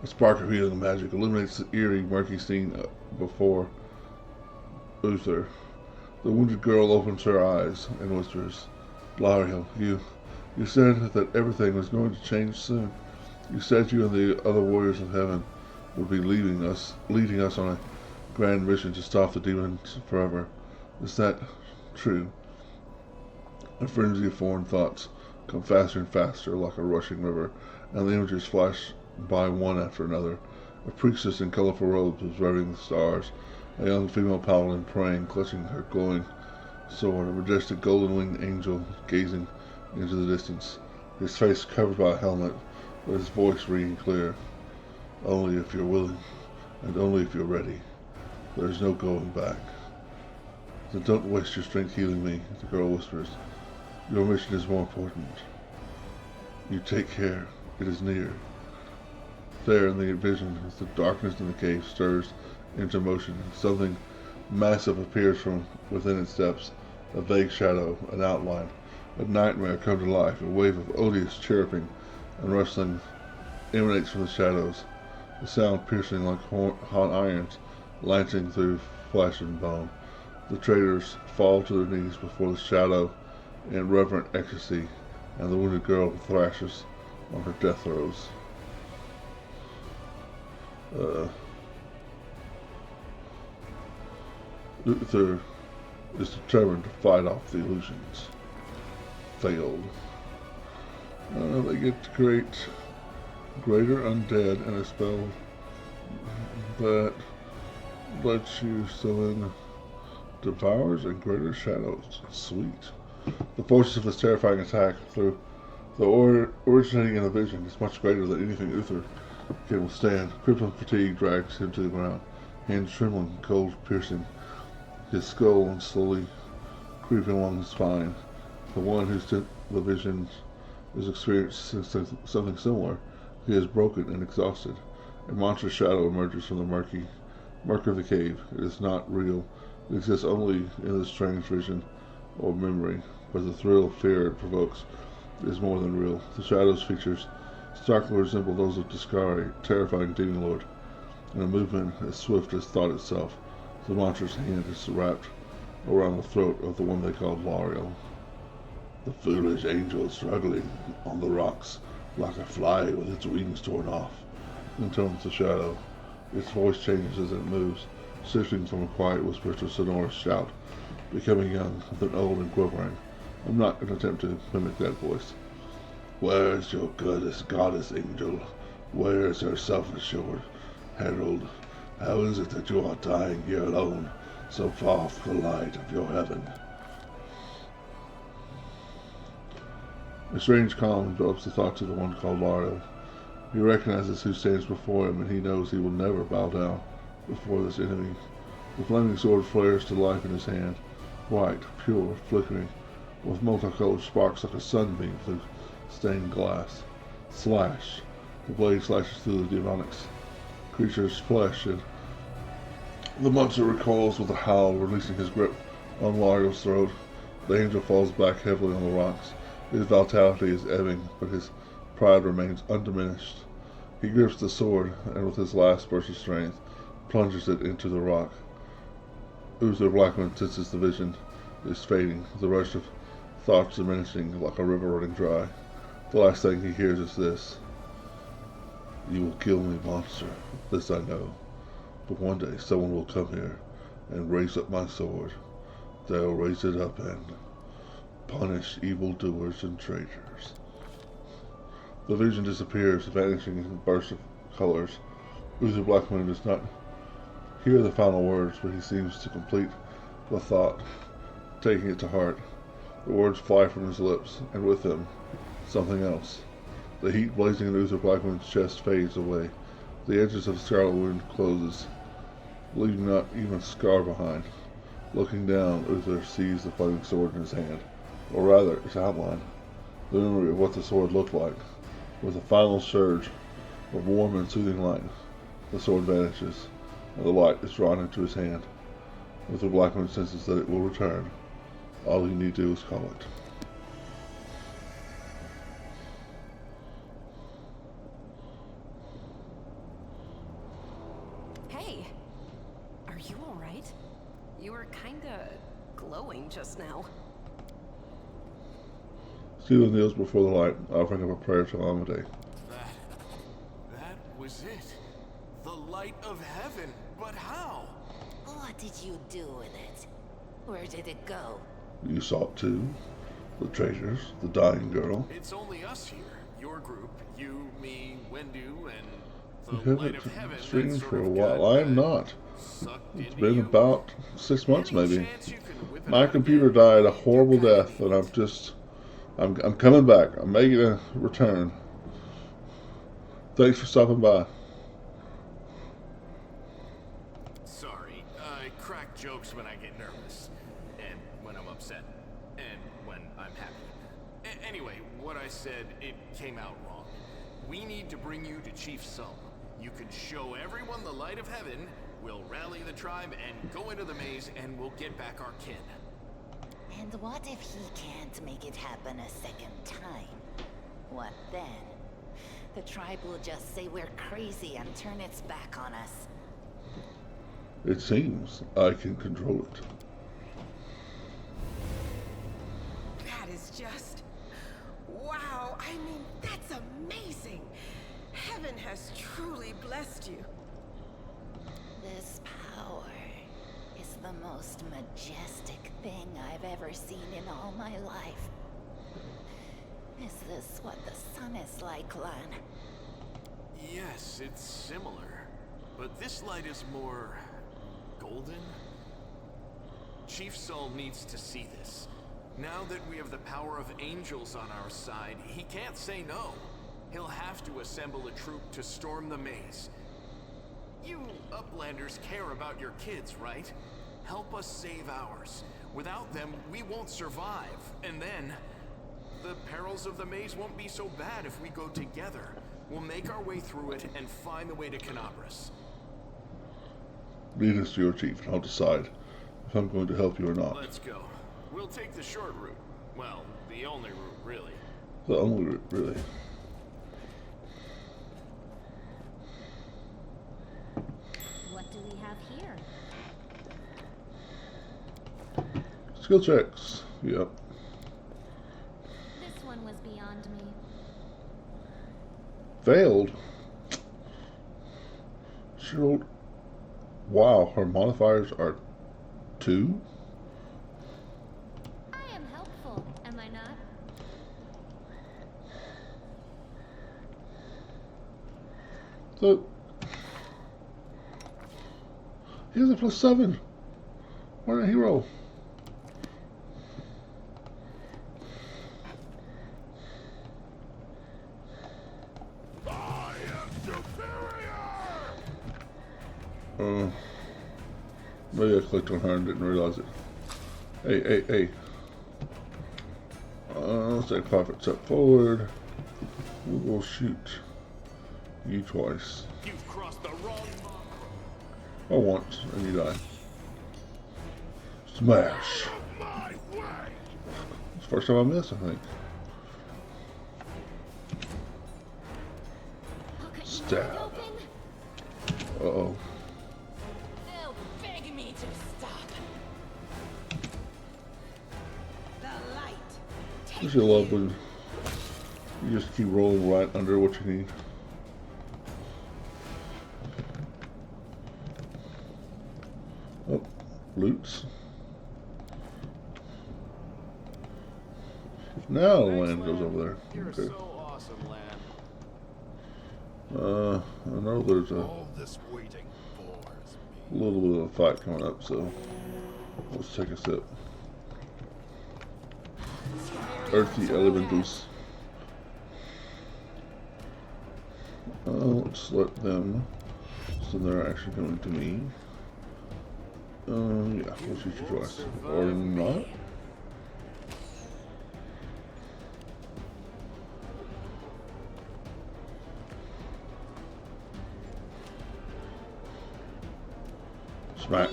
A spark of healing magic illuminates the eerie, murky scene before Uther. The wounded girl opens her eyes and whispers, "Lariel, you said that everything was going to change soon. You said you and the other warriors of heaven would be leading us on a grand mission to stop the demons forever. Is that true?" A frenzy of foreign thoughts come faster and faster like a rushing river, and the images flash by one after another. A priestess in colorful robes observing the stars, a young female paladin praying, clutching her glowing sword, a majestic golden-winged angel gazing into the distance, his face covered by a helmet, but his voice ringing clear. "Only if you're willing, and only if you're ready. There's no going back." "Then don't waste your strength healing me," the girl whispers. "Your mission is more important. You take care. It is near." There in the vision, as the darkness in the cave stirs into motion, something massive appears from within its depths, a vague shadow, an outline, a nightmare come to life. A wave of odious chirruping and rustling emanates from the shadows, the sound piercing like hot irons, lancing through flesh and bone. The traitors fall to their knees before the shadow in reverent ecstasy, and the wounded girl thrashes on her death throes. Uther is determined to fight off the illusions. Failed. They get to create greater undead and a spell that lets you summon devours and greater shadows. Sweet. The forces of this terrifying attack, through the originating in a vision, is much greater than anything Uther can withstand. Crippling fatigue drags him to the ground, hands trembling, cold piercing his skull and slowly creeping along his spine. The one whose the vision is experiencing something similar. He is broken and exhausted. A monstrous shadow emerges from the murk of the cave. It is not real. It exists only in this strange vision or memory, but the thrill of fear it provokes is more than real. The shadow's features starkly resemble those of Discari, terrifying demon lord. In a movement as swift as thought itself, the monstrous hand is wrapped around the throat of the one they called Lariel. The foolish angel struggling on the rocks like a fly with its wings torn off, intones the shadow. Its voice changes as it moves, shifting from a quiet whisper to a sonorous shout, becoming young, then old and quivering. I'm not going to attempt to mimic that voice. Where is your goddess angel? Where is her self-assured herald? How is it that you are dying here alone, so far from the light of your heaven? A strange calm envelops the thoughts of the one called Lariel. He recognizes who stands before him, and he knows he will never bow down before this enemy. The flaming sword flares to life in his hand, white, pure, flickering, with multicolored sparks like a sunbeam through stained glass. Slash! The blade slashes through the demonic creature's flesh, and the monster recoils with a howl, releasing his grip on Lario's throat. The angel falls back heavily on the rocks. His vitality is ebbing, but his pride remains undiminished. He grips the sword, and with his last burst of strength, plunges it into the rock. Uther Blackman senses the vision is fading, the rush of thoughts diminishing like a river running dry. The last thing he hears is this: "You will kill me, monster. This I know. But one day someone will come here and raise up my sword. They'll raise it up and punish evildoers and traitors." The vision disappears, vanishing in a burst of colors. Uther Blackman does not hear the final words, but he seems to complete the thought, taking it to heart. The words fly from his lips, and with them, something else. The heat blazing in Uther Blackman's chest fades away. The edges of the scarlet wound closes, leaving not even a scar behind. Looking down, Uther sees the flaming sword in his hand, or rather, its outline, the memory of what the sword looked like. With a final surge of warm and soothing light, the sword vanishes, and the light is drawn into his hand. Uther Blackman senses that it will return. All he need do is call it. Hey, are you all right? You were kinda glowing just now. Stephen kneels before the light, offering up a prayer to Alameda. That was it. The light of heaven. But how? What did you do with it? Where did it go? You saw it too. The traitors, the dying girl. It's only us here. Your group, you, me, Wendu, and You the light haven't of heaven. streamed for a while. I am not. It's been about 6 months maybe. My computer died a horrible death, and I'm coming back. I'm making a return. Thanks for stopping by. Sorry, I crack jokes when I get nervous, and when I'm upset, and when I'm happy. Anyway, what I said, it came out wrong. We need to bring you to Chief Sulm. You can show everyone the light of heaven, we'll rally the tribe and go into the maze, and we'll get back our kin. And what if he can't make it happen a second time? What then? The tribe will just say we're crazy and turn its back on us. It seems I can control it. That is just... wow, I mean, that's amazing! Heaven has truly blessed you. This power is the most majestic thing I've ever seen in all my life. Is this what the sun is like, Lan? Yes, it's similar, but this light is more golden. Chief Sulm needs to see this. Now that we have the power of angels on our side, he can't say no. He'll have to assemble a troop to storm the maze. You Uplanders care about your kids, right? Help us save ours. Without them, we won't survive. And then, the perils of the maze won't be so bad if we go together. We'll make our way through it and find the way to Kenabres. Lead us to your chief, and I'll decide if I'm going to help you or not. Let's go. We'll take the short route. Well, the only route, really. The only route, really. What do we have here? Skill checks. Yep. This one was beyond me. Failed. She rolled. Wow, her modifiers are 2? I am helpful, am I not? So he has a +7. Why didn't he roll? Maybe I clicked on her and didn't realize it. Hey. Let's take a 5-foot step forward. We will shoot You twice. You've crossed the wrong mark. Or once, and you die. Smash! It's the first time I miss, I think. Stab. Uh-oh. They'll beg me to stop. The light. I just love when you just keep rolling right under what you need. Oh, loots. Now the land goes over there. You're Okay. so awesome, Lan. I know there's a All this waiting bores me. little bit of a fight coming up, so let's take a sip. Earthy elementals. Let's let them, so they're actually coming to me. Yeah, we'll shoot you twice. Or not. Smack.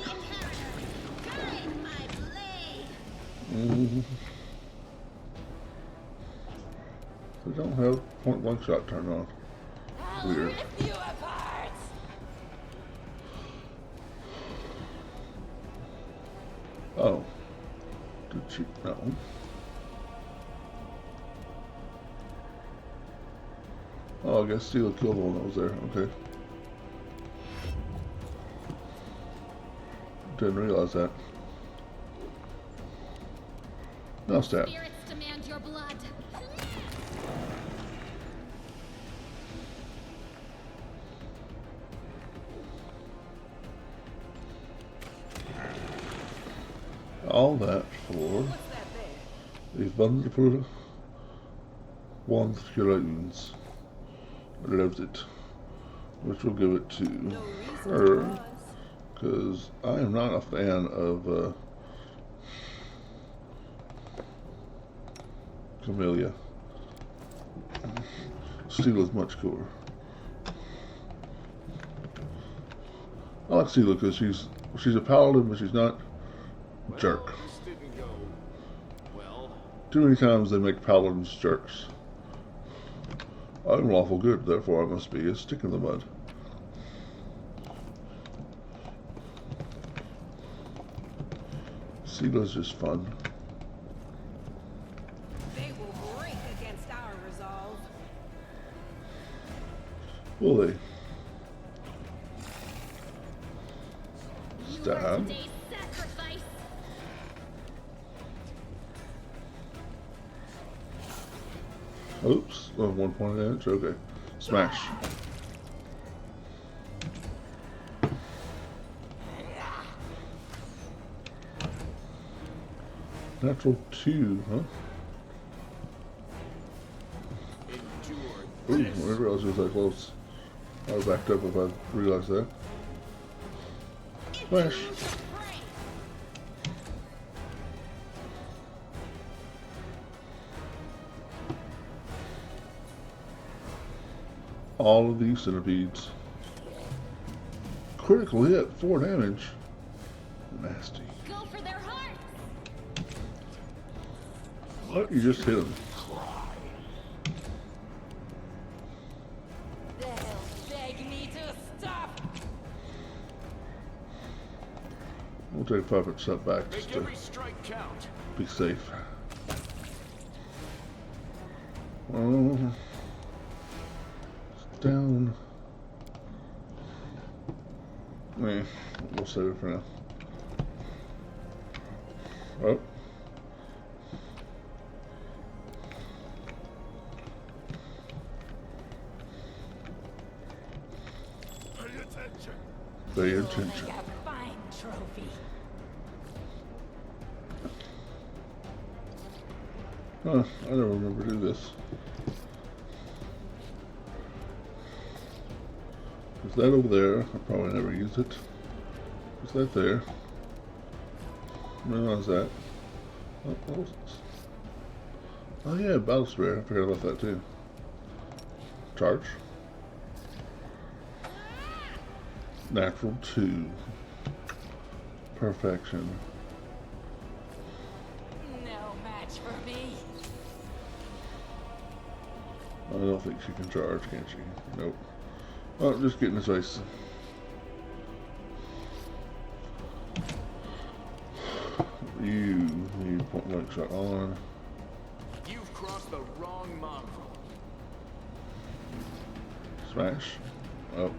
They don't have point blank shot turned on. Weird. Oh. Did she? No. Oh, I guess Steel killed the one that was there. Okay. Didn't realize that. Now stab. Spirits demand your blood. All that for these wonderful one skeletons. Loves it. Which will give it to her. Because I am not a fan of Camellia. Steel is much cooler. I like Steel because she's a paladin, but she's not a jerk. This didn't go well. Too many times they make paladins jerks. I'm lawful good, therefore I must be a stick in the mud. Sela's just fun. They will break against our resolve. Will they? You are Stab. today's sacrifice. Oops. Oh, 1 point damage. Okay. Smash. Natural 2, huh? Ooh, I didn't realize it was that close. I would have backed up if I realized that. Smash. All of these centipedes. Critical hit, 4 damage. Nasty. Go for their hearts. What? You just hit him. They'll beg me to stop. We'll take 5% back just Make to every strike count. be safe. Oh. Down. We'll save it for now. Oh. Pay attention. Pay attention. Like a fine trophy. Huh, I don't remember to do this. Is that over there? I probably never use it. Is that there? Realize that. Oh, what was this? Oh yeah, battle spray. I forgot about that too. Charge. Natural 2. Perfection. No match for me. I don't think she can charge, can she? Nope. Oh, just get in his face. You need point blank shot on. You've crossed the wrong mongrel. Smash. Oh.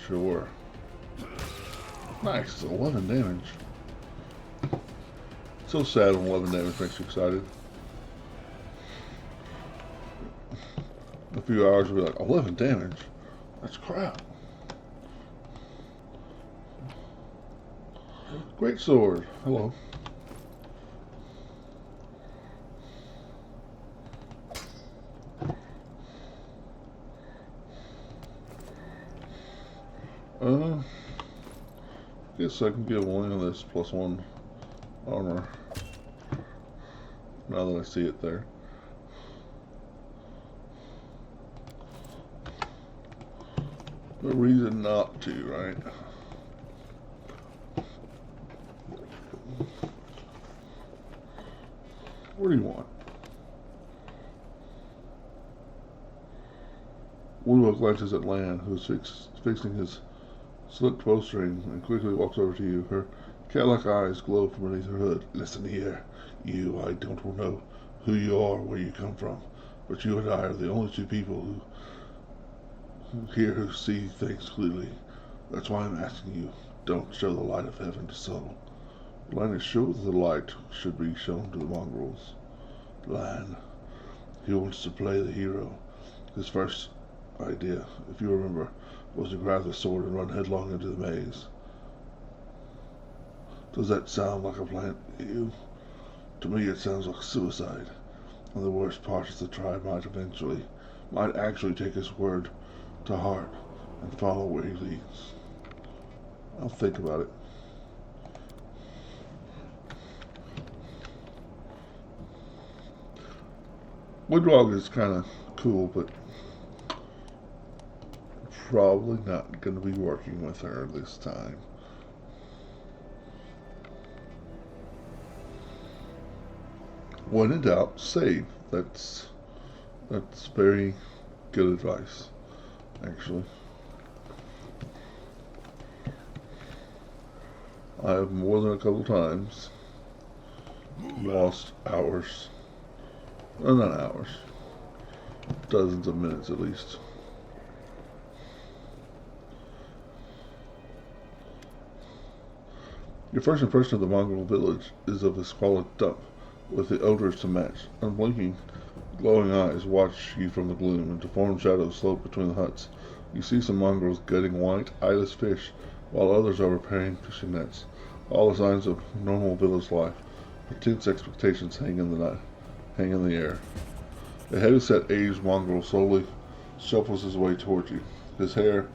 Sure. Nice. 11 damage. So sad when 11 damage makes you excited. A few hours will be like, 11 damage? That's crap. Great sword. Hello. Guess I can give one of this +1 armor. Now that I see it there. No reason not to, right? What do you want? Woodwell glances at Lan, who is fixing his slick bowstring, and quickly walks over to you. Her cat-like eyes glow from beneath her hood. Listen here, you. I don't know who you are or where you come from, but you and I are the only two people who see things clearly. That's why I'm asking you, don't show the light of heaven to Sol. Lan is sure that the light should be shown to the mongrels. Lan, he wants to play the hero. His first idea, if you remember, was to grab the sword and run headlong into the maze. Does that sound like a plan to you? To me it sounds like suicide. And the worst part is the tribe might actually take his word to heart and follow where he leads. I'll think about it. Woodwog is kind of cool, but probably not going to be working with her this time. When in doubt, save. That's very good advice, actually. I have more than a couple times lost hours. Well, not hours. Dozens of minutes at least. Your first impression of the mongrel village is of a squalid dump, with the odors to match. Unblinking, glowing eyes watch you from the gloom, and deformed shadows slope between the huts. You see some mongrels gutting white, eyeless fish, while others are repairing fishing nets. All the signs of normal village life, but tense expectations hang in the air. A heavy-set aged mongrel slowly shuffles his way toward you. The hair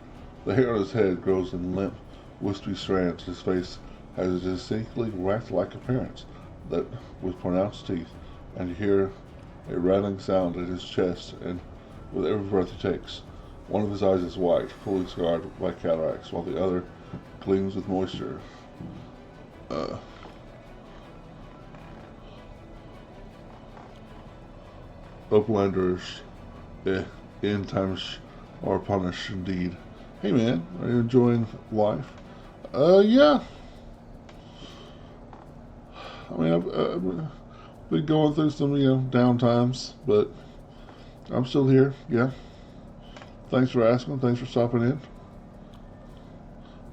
on his head grows in limp, wispy strands. His face has a distinctly rat-like appearance, that with pronounced teeth, and you hear a rattling sound at his chest, and with every breath he takes. One of his eyes is white, fully scarred by cataracts, while the other gleams with moisture. Uplanders, end times are upon us indeed. Hey man, are you enjoying life? Yeah. I mean, I've been going through some, down times, but I'm still here, yeah. Thanks for asking, thanks for stopping in.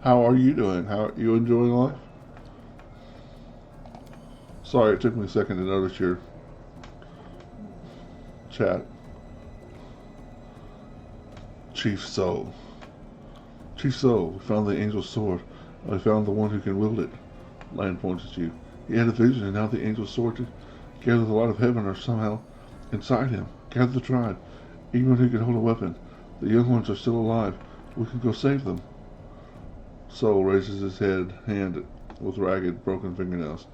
How are you doing? How are you enjoying life? Sorry, it took me a second to notice your chat. Chief Soul. Chief Soul, we found the angel's sword. I found the one who can wield it. Lan points at you. He had a vision, and now the angel's sword to gather the light of heaven are somehow inside him. Gather the tribe. Anyone who can hold a weapon. The young ones are still alive. We can go save them. Soul raises his hand with ragged, broken fingernails.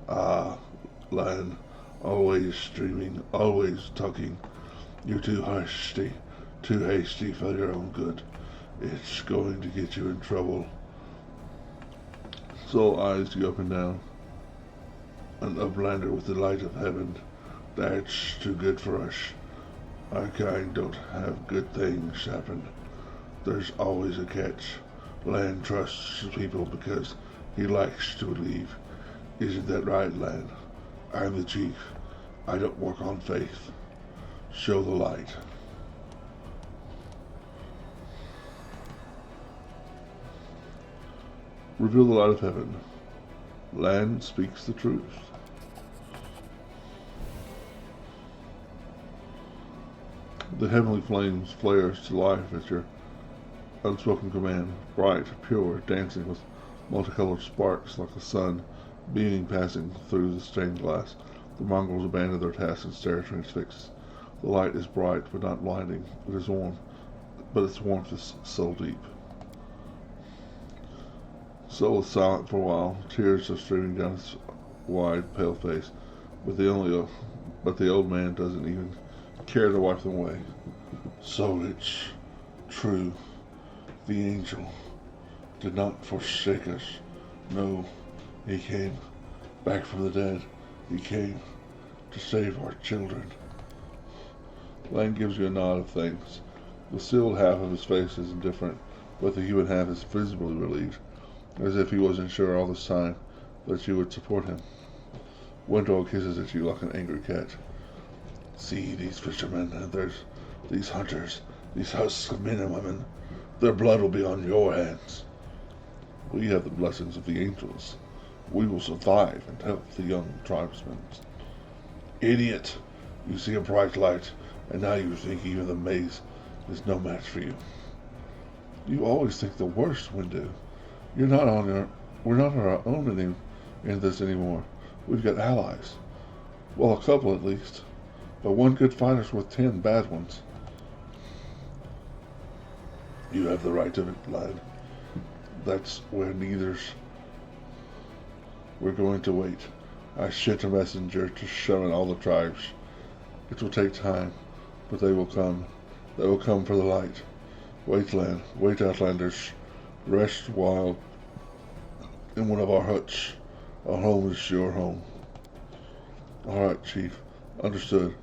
Ah, Lan, always streaming, always talking. You're too hasty. too hasty for your own good. It's going to get you in trouble. Soul eyes you up and down. An uplander with the light of heaven. That's too good for us. Our kind don't have good things happen. There's always a catch. Lan trusts people because he likes to leave. Isn't that right, Lan? I'm the chief. I don't work on faith. Show the light. Reveal the light of heaven. Lan speaks the truth. The heavenly flames flares to life at your unspoken command, bright, pure, dancing with multicolored sparks like the sun beaming passing through the stained glass. The Mongols abandon their task and stare transfixed. The light is bright but not blinding. It is warm, but its warmth is so deep. Soul is silent for a while. Tears are streaming down his wide, pale face, but the old man doesn't even care to wipe them away. So it's true. The angel did not forsake us. No, he came back from the dead. He came to save our children. Lan gives you a nod of thanks. The sealed half of his face is indifferent, but the human half is visibly relieved, as if he wasn't sure all this time that you would support him. Windog hisses at you like an angry cat. See these fishermen, and there's these hunters, these husks of men and women. Their blood will be on your hands. We have the blessings of the angels. We will survive and help the young tribesmen. Idiot! You see a bright light, and now you think even the maze is no match for you. You always think the worst, Windu. We're not on our own in this anymore. We've got allies. Well, a couple at least. But one good fighter's worth 10 bad ones. You have the right of it, lad. That's where neither's. We're going to wait. I sent a messenger to summon all the tribes. It will take time, but they will come. They will come for the light. Wait, Lan. Wait, Outlanders. Rest while in one of our huts. Our home is your home. All right, Chief. Understood.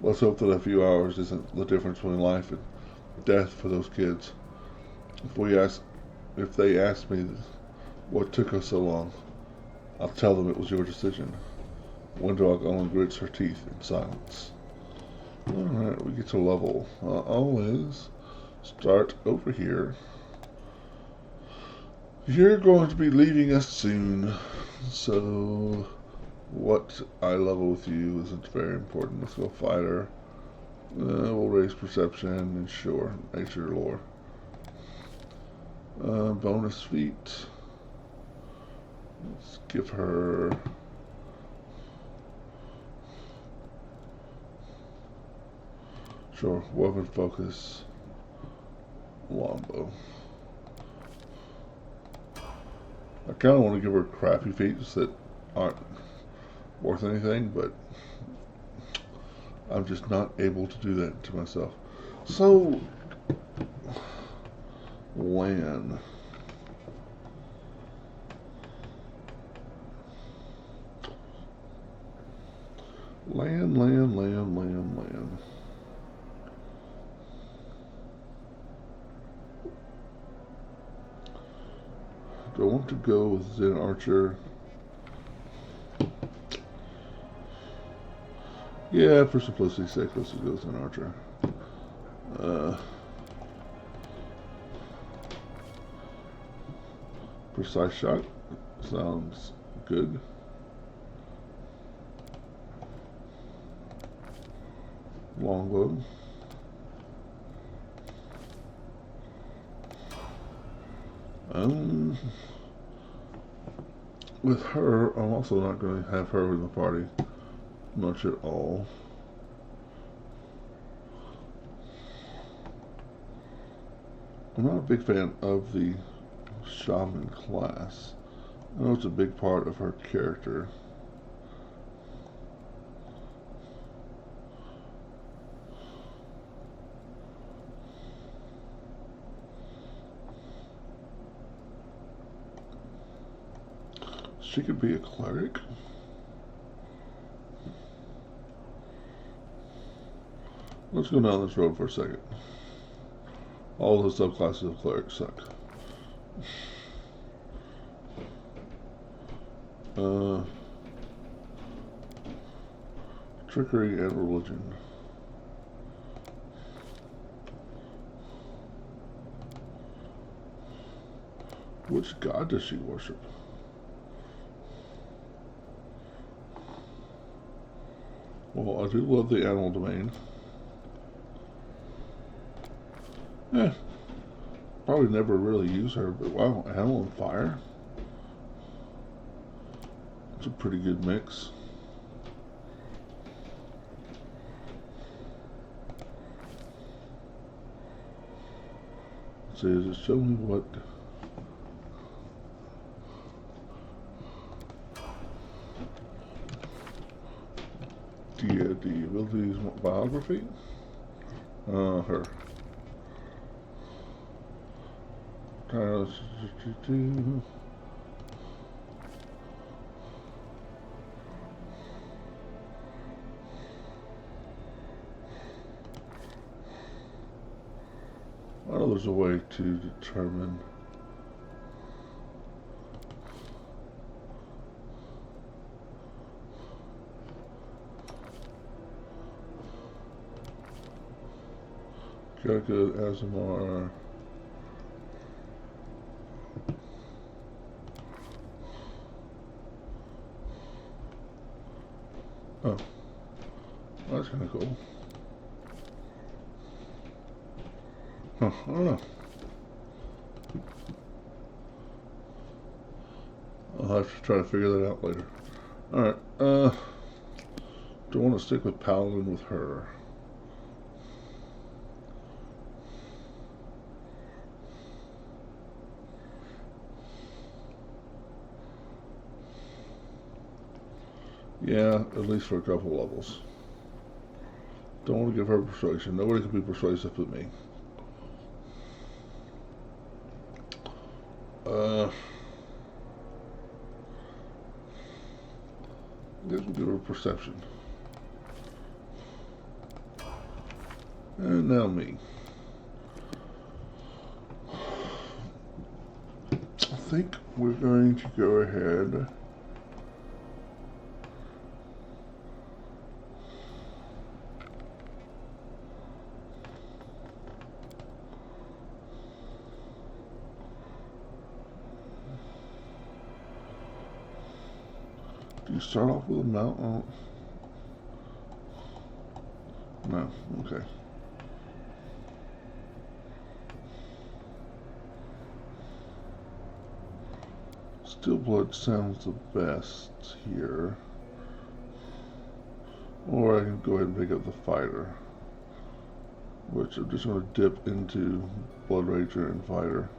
Let's hope that a few hours isn't the difference between life and death for those kids. If they ask me what took us so long, I'll tell them it was your decision. Windog only grits her teeth in silence. Alright, we get to level. Always start over here. You're going to be leaving us soon, so what I level with you isn't very important. Let's go fighter. We'll raise perception and sure, nature lore. Bonus feat. Let's give her sure, weapon focus, longbow. I kind of want to give her crappy feats that aren't worth anything, but I'm just not able to do that to myself. So, Lan. Lan. Do I want to go with Zen Archer? Yeah, for simplicity's sake, let's just go with Zen Archer. Precise shot sounds good. Longbow. With her, I'm also not going to have her in the party much at all. I'm not a big fan of the shaman class. I know it's a big part of her character. She could be a cleric. Let's go down this road for a second. All the subclasses of clerics suck. Trickery and religion. Which god does she worship? Well, I do love the animal domain. Probably never really use her, but wow, animal and fire? It's a pretty good mix. Let's see, does it show me what... the abilities biography? Her. Well, there's a way to determine Kaka Azamar. Oh, that's kind of cool. Huh, I don't know. I'll have to try to figure that out later. Alright, do I want to stick with Paladin with her? Yeah, at least for a couple levels. Don't want to give her persuasion. Nobody can be persuasive but me. I guess we'll give her perception. And now me. I think we're going to go ahead . Do you start off with a mount? Oh. No, okay. Steelblood sounds the best here. Or I can go ahead and pick up the fighter, which I'm just going to dip into Blood Rager and fighter.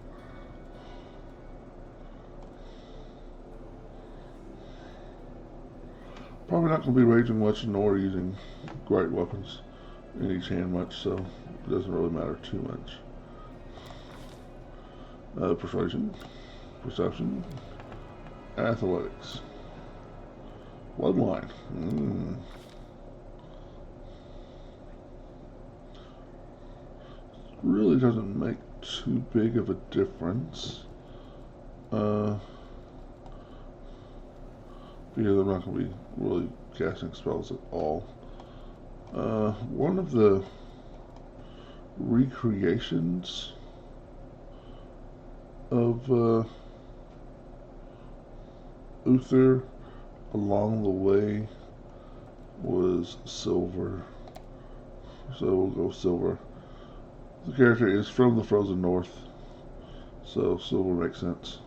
Probably not going to be raging much nor using great weapons in each hand much, so it doesn't really matter too much. Persuasion, perception, athletics, bloodline. Really doesn't make too big of a difference. Because I'm not going to be really casting spells at all. One of the recreations of Uther along the way was silver. So we'll go silver. The character is from the Frozen North, so silver makes sense.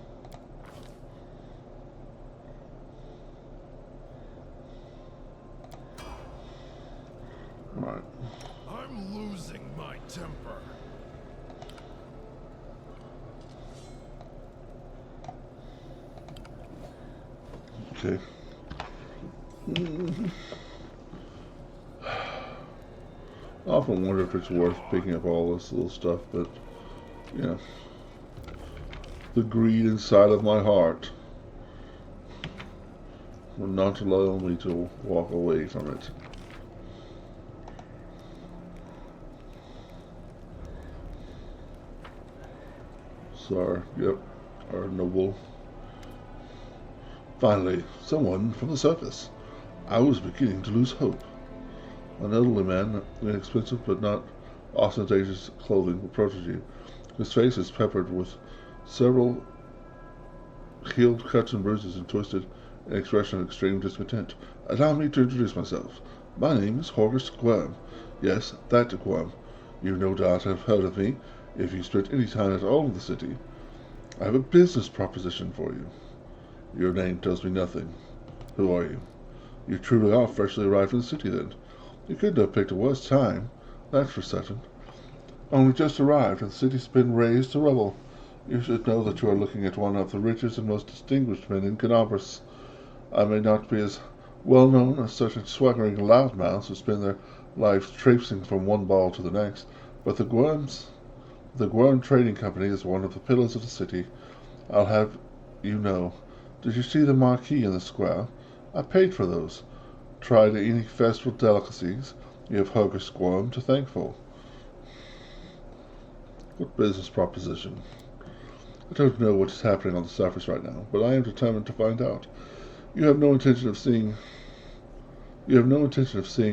Alright. I'm losing my temper. Okay. I often wonder if it's worth picking up all this little stuff, but, you know, the greed inside of my heart. will not allow me to walk away from it. Sorry, yep, our noble. Finally, someone from the surface. I was beginning to lose hope. An elderly man, in inexpensive but not ostentatious clothing, approaches you. His face is peppered with several healed cuts and bruises and twisted an expression of extreme discontent. Allow me to introduce myself. My name is Horgus Gwyrm. Yes, that Gwyrm. You no doubt have heard of me, if you spent any time at all in the city. I have a business proposition for you. Your name tells me nothing. Who are you? You truly are freshly arrived in the city, then. You couldn't have picked a worse time, that's for certain. Only just arrived, and the city's been razed to rubble. You should know that you are looking at one of the richest and most distinguished men in Kenabres. I may not be as well known as certain swaggering loudmouths who spend their lives traipsing from one ball to the next, but the Gwyrm Trading Company is one of the pillars of the city. I'll have you know. Did you see the marquee in the square? I paid for those. Tried any festival delicacies. You have Horgus Gwyrm to thank for. What business proposition? I don't know what is happening on the surface right now, but I am determined to find out. You have no intention of seeing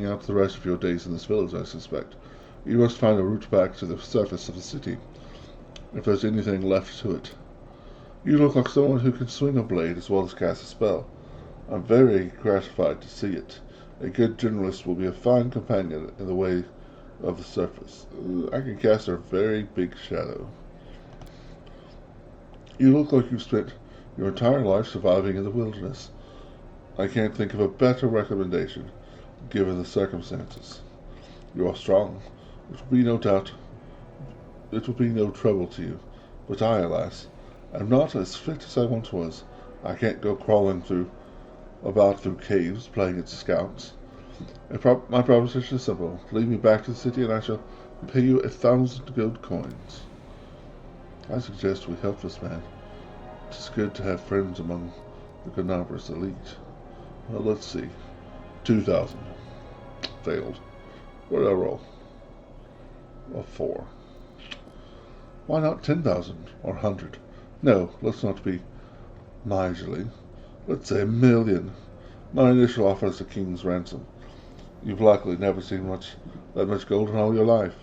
out the rest of your days in this village, I suspect. You must find a route back to the surface of the city, if there's anything left to it. You look like someone who can swing a blade as well as cast a spell. I'm very gratified to see it. A good generalist will be a fine companion in the way of the surface. I can cast a very big shadow. You look like you've spent your entire life surviving in the wilderness. I can't think of a better recommendation, given the circumstances. You are strong. It will be no trouble to you. But I, alas, am not as fit as I once was. I can't go crawling about through caves, playing at scouts. My proposition is simple. Lead me back to the city and I shall pay you 1,000 gold coins. I suggest we help this man. It is good to have friends among the Kenabres elite. Well, let's see. 2,000. Failed. What did I roll? A 4. Why not 10,000 or 100? No, let's not be miserly. Let's say 1,000,000. My initial offer is the king's ransom. You've likely never seen that much gold in all your life.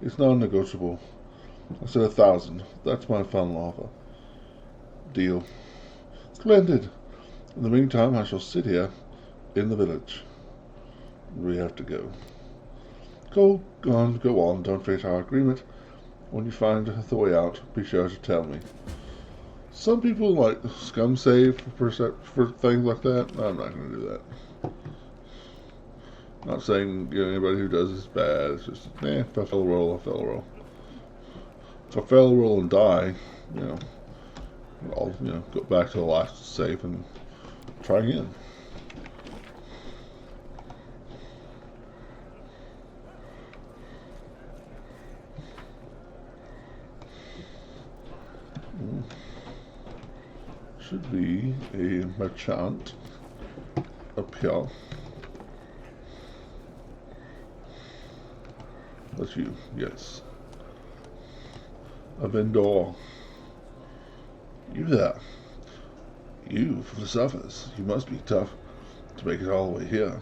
It's non-negotiable. I said 1,000. That's my final offer. Deal. Splendid. In the meantime, I shall sit here in the village. We have to go. Go on. Don't forget our agreement. When you find the way out, be sure to tell me. Some people like scum save for things like that. I'm not going to do that. Not saying anybody who does is bad. It's just, if I fail a roll, I fail a roll. If I fail a roll and die, I'll go back to the last save and try again. Should be a merchant up here. That's you, yes. A vendor. You there. You from the surface. You must be tough to make it all the way here.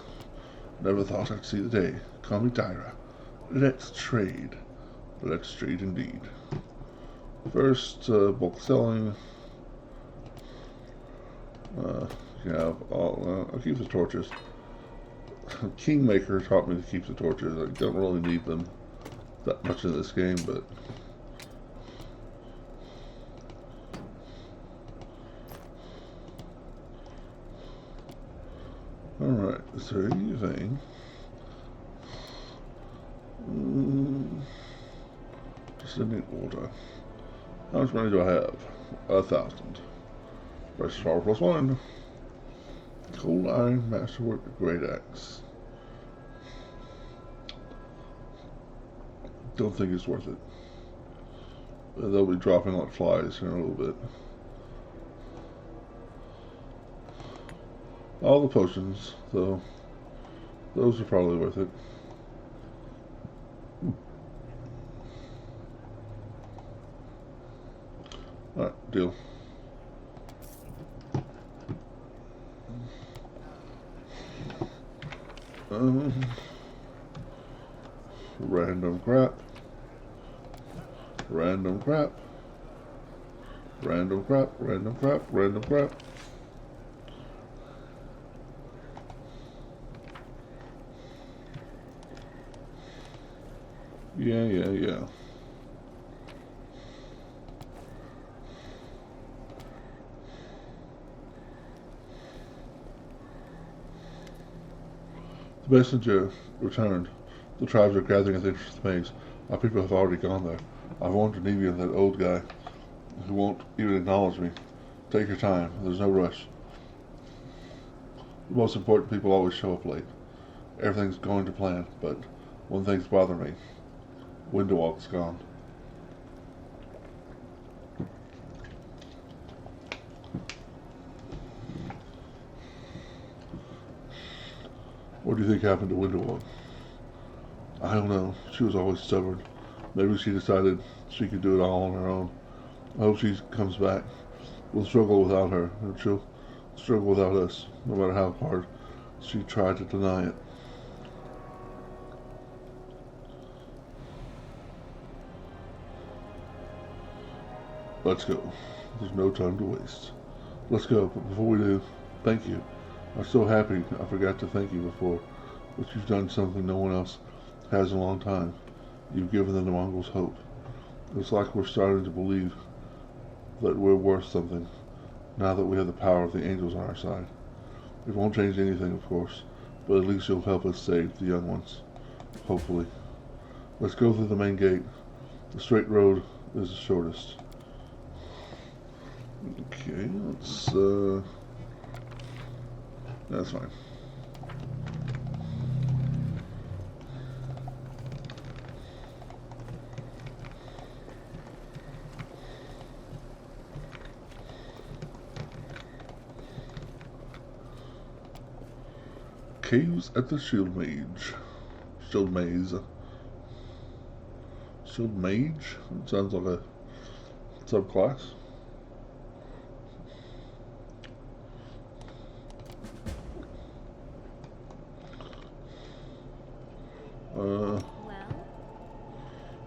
Never thought I'd see the day. Call me Tyra. Let's trade. Let's trade indeed. First, bulk selling. I'll keep the torches. Kingmaker taught me to keep the torches. I don't really need them that much in this game, but alright, is there anything? Just in order. How much money do I have? 1,000. Press power +1. Cold iron, masterwork, great axe. Don't think it's worth it. They'll be dropping like flies here in a little bit. All the potions, though, those are probably worth it. Alright, deal. Random crap. Random crap. Random crap. Random crap. Random crap. Yeah. The messenger returned. The tribes are gathering at the entrance of the maze. Our people have already gone there. I've warned Nevian, that old guy, who won't even acknowledge me. Take your time. There's no rush. The most important people always show up late. Everything's going to plan, but one thing's bothering me. Windowalk's gone. What do you think happened to Windowalk? I don't know. She was always stubborn. Maybe she decided she could do it all on her own. I hope she comes back. We'll struggle without her, and she'll struggle without us, no matter how hard she tried to deny it. Let's go. There's no time to waste. Let's go, but before we do, thank you. I'm so happy I forgot to thank you before, but you've done something no one else has in a long time. You've given the Mongols hope. It's like we're starting to believe that we're worth something, now that we have the power of the angels on our side. It won't change anything, of course, but at least you'll help us save the young ones. Hopefully. Let's go through the main gate. The straight road is the shortest. Okay, let's, that's fine. Caves at the Shield Mage. Shield Maze. Shield Mage? It sounds like a subclass.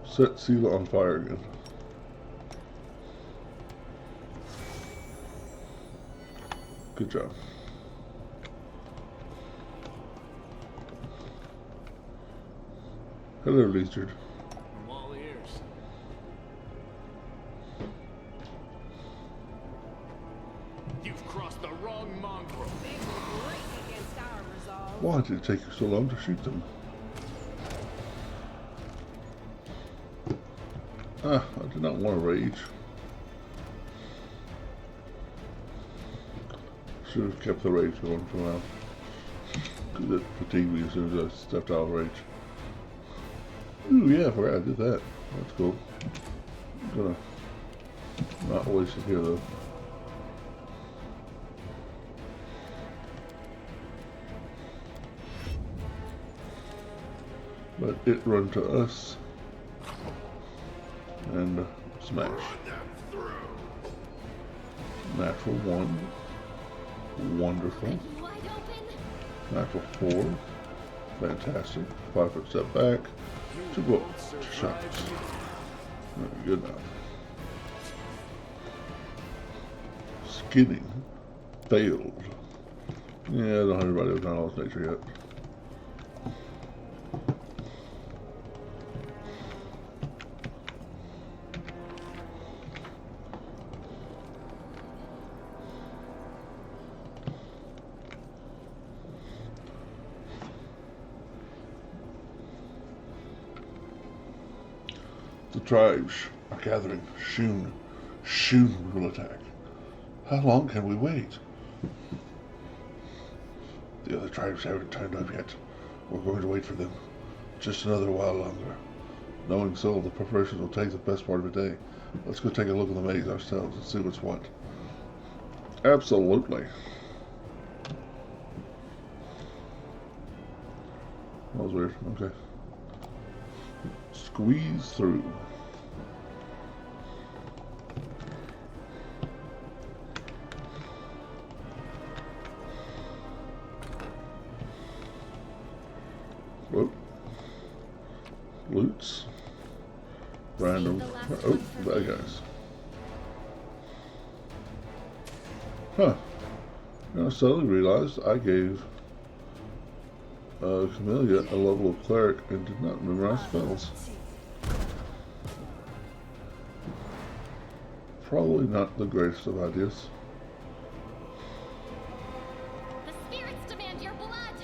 Set Sela on fire again. Good job. Hello, Lizard. I'm all ears. You've crossed the wrong mongrel. They will break against our resolve. Why did it take you so long to shoot them? I did not want to rage. Should have kept the rage going for now. Because it fatigued me as soon as I stepped out of rage. Ooh, yeah, I forgot I did that. That's cool. I'm gonna not waste it here though. Let it run to us. And smash. Natural 1. Wonderful. Natural 4. Fantastic. 5-foot step back. 2 shots. Good enough. Skinning. Failed. Yeah, I don't have anybody with Knowledge Nature yet. The tribes are gathering. Soon we will attack. How long can we wait? The other tribes haven't turned up yet. We're going to wait for them. Just another while longer. Knowing so, the preparations will take the best part of the day. Let's go take a look at the maze ourselves and see what's what. Absolutely. That was weird. Okay. Squeeze through. Whoop. Loots. Random. Oh, bad guys. Huh. I suddenly realized I gave Camellia a level of cleric and did not memorize spells. Probably not the greatest of ideas. The spirits demand your blood.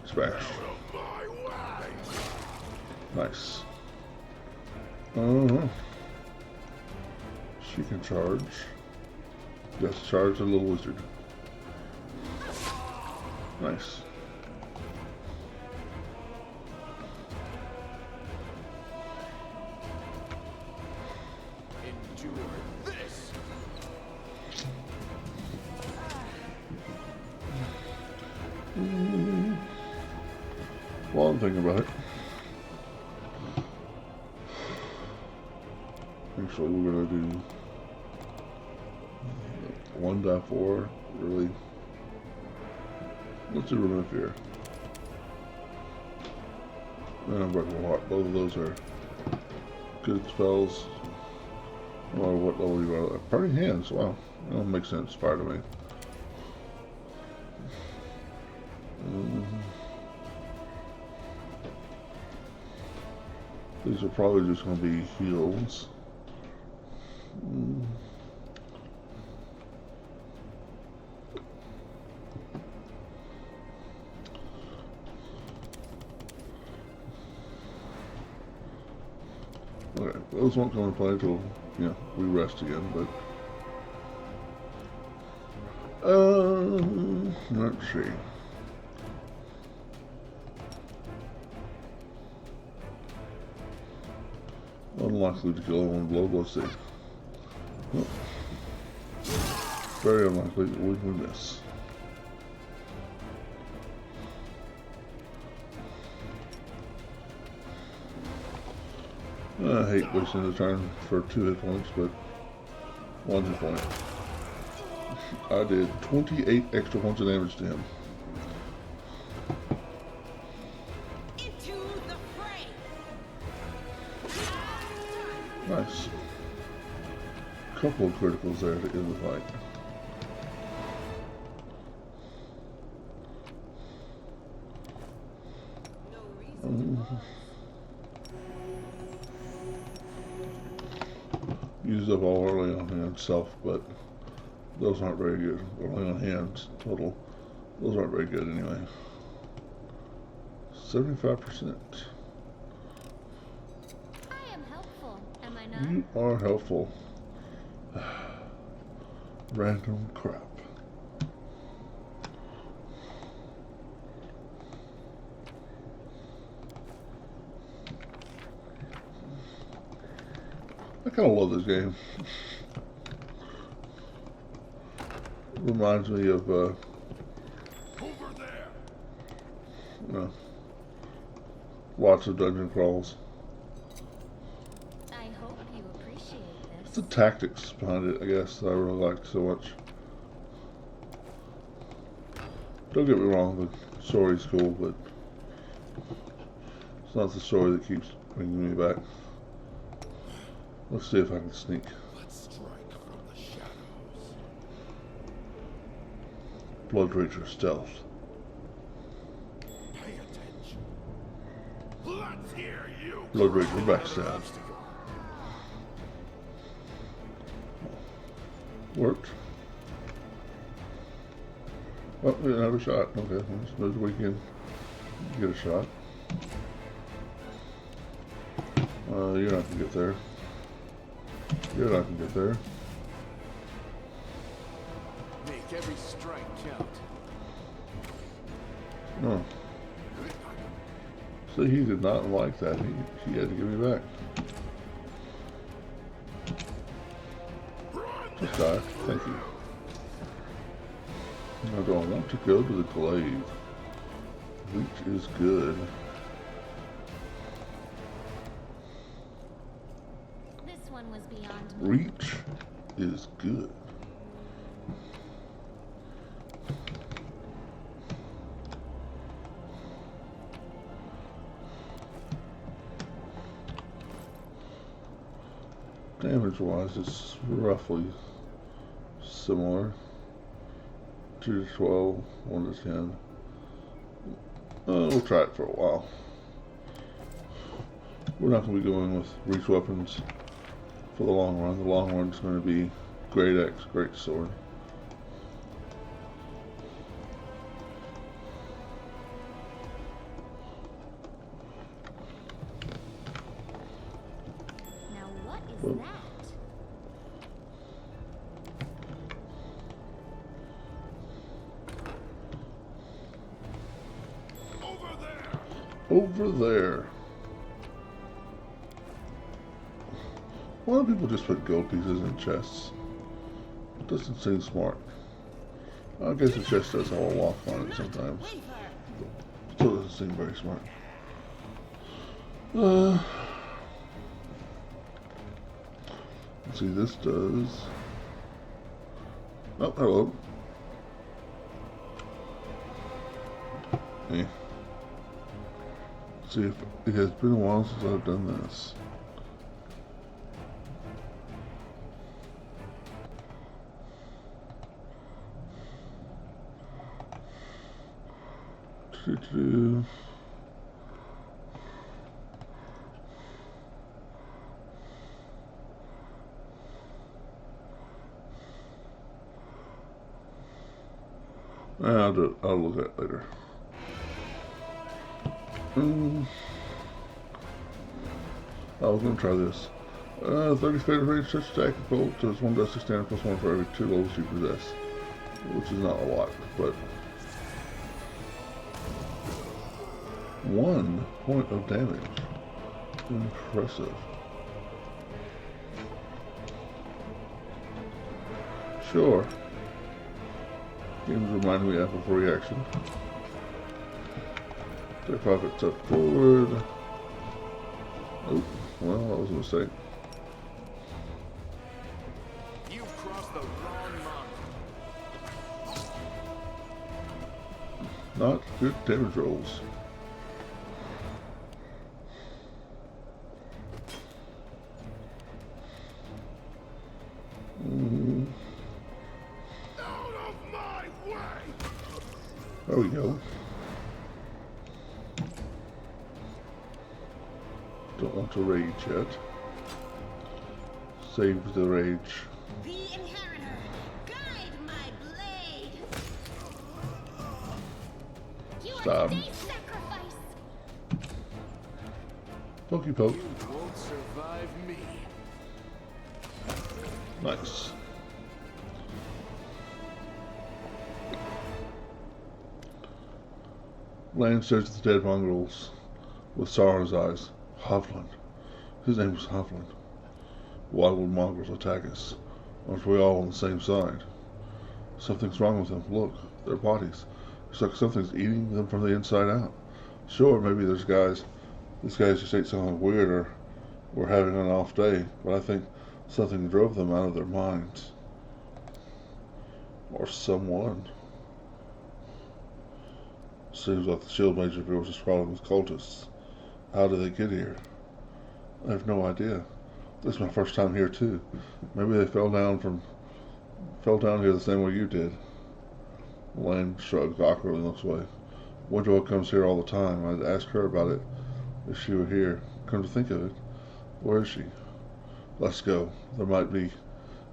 Smash. Nice. Uh-huh. She can charge. Yes, charge a little wizard. Nice. Endure this. Well, I'm thinking about it. Actually, we're gonna do 1-4. Really. Let's do Remove Fear. And Unbreakable Heart. Both of those are good spells. Or what level you are. Parting Hands. Wow. That makes sense. Fire to me. These are probably just going to be heals. Okay, those won't come into play until, we rest again, but... let's see. Unlikely to kill in one blow, let's see. Oh. Very unlikely that we can miss. I hate wasting the turn for 2 hit points, but 1 hit point. I did 28 extra points of damage to him. Into the fray. Nice. Couple of criticals there to end the fight. Used up all early on hand self, but those aren't very good. Early on hands total. Those aren't very good anyway. 75%. I am helpful, am I not? You are helpful. Random crap. I kind of love this game. Reminds me of Over there. Lots of dungeon crawls. I hope you appreciate It's this. the tactics behind it, I guess, that I really like so much. Don't get me wrong, the story's cool, but it's not the story that keeps bringing me back. Let's see if I can sneak. Let's strike from the shadows. Blood Rager stealth. Pay attention. Let's hear you. Blood Rager backstab. Worked. Oh, we didn't have a shot. Okay, let's move the weekend. Get a shot. You're not gonna get there. You're not gonna get there. Make every strike count. No. See, he did not like that. He had to give me back. Just die. Thank you. Now, do I want to go to the glaive? Reach is good. This one was beyond me. Reach is good. Damage-wise, it's roughly similar. 2 to 12, 1 to 10. We'll try it for a while. We're not going to be going with reach weapons for the long run. The long run is going to be Great Axe, Great Sword. Now what is that? Over there. Why do people just put gold pieces in chests? It doesn't seem smart. I guess the chest does have a lock on it sometimes. Still doesn't seem very smart. Let's see, this does. Oh, hello. Hey. See, if it has been a while since I've done this. I'll look at it later. I was going to try this. 30 fatal range touch attack and bolt does 1 dusty standard plus 1 for every 2 levels you possess. Which is not a lot, but 1 point of damage. Impressive. Sure. Games remind me of a reaction. Their pockets up forward. Oh, well, that was a mistake. You've crossed the wrong line. Not good damage rolls. There we go. Don't want to rage yet. Save the rage. The Inheritor, guide my blade. Stab. Sacrifice. Pokey poke. You won't survive me. Nice. Land stares at the dead mongrels with sorrow in his eyes. Hovland. His name was Hovland. Why would mongrels attack us? Aren't we all on the same side? Something's wrong with them. Look, their bodies. It's like something's eating them from the inside out. Sure, maybe these guys just ate something weird or were having an off day, but I think something drove them out of their minds. Or someone. Seems like the Shield Major Bureau's just problem with cultists. How did they get here? I have no idea. This is my first time here too. Maybe they fell down here the same way you did. Lane shrugged awkwardly and looks away. Windrow comes here all the time. I'd ask her about it if she were here. Come to think of it, where is she? Let's go. There might be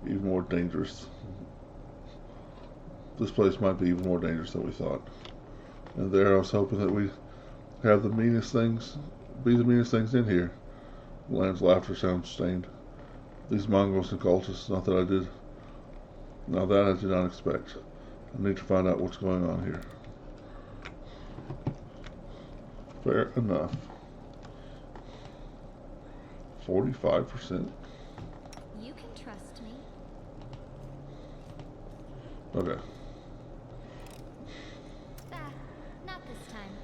even more dangerous. This place might be even more dangerous than we thought. And there I was hoping that we'd have the meanest things in here. Lan's laughter sounds stained. These mongrels and cultists, not that I did not expect. I need to find out what's going on here. Fair enough. 45%. You can trust me. Okay. Not this time.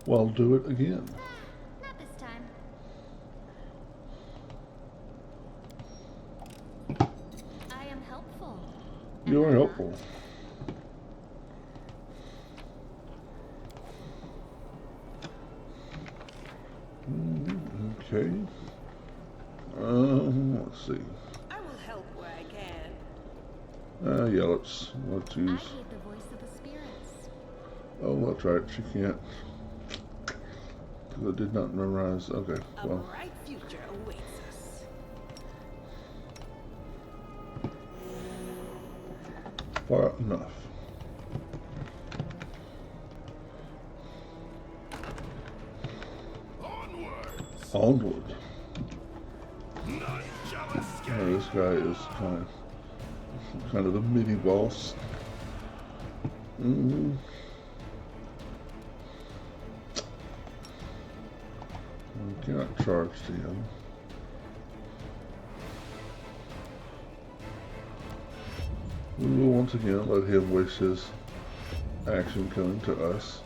Well, do it again. Not this time. I am helpful. You are helpful. Okay. Let's see. I will help where I can. Yeah, let's use. I heed the voice of the spirits. Oh, that's right. She can't. Because I did not memorize. Okay, A well. bright future awaits us. Far enough. Onward. Oh, this guy is kind of the mini boss. We cannot charge to him. We will once again let him waste his action coming to us.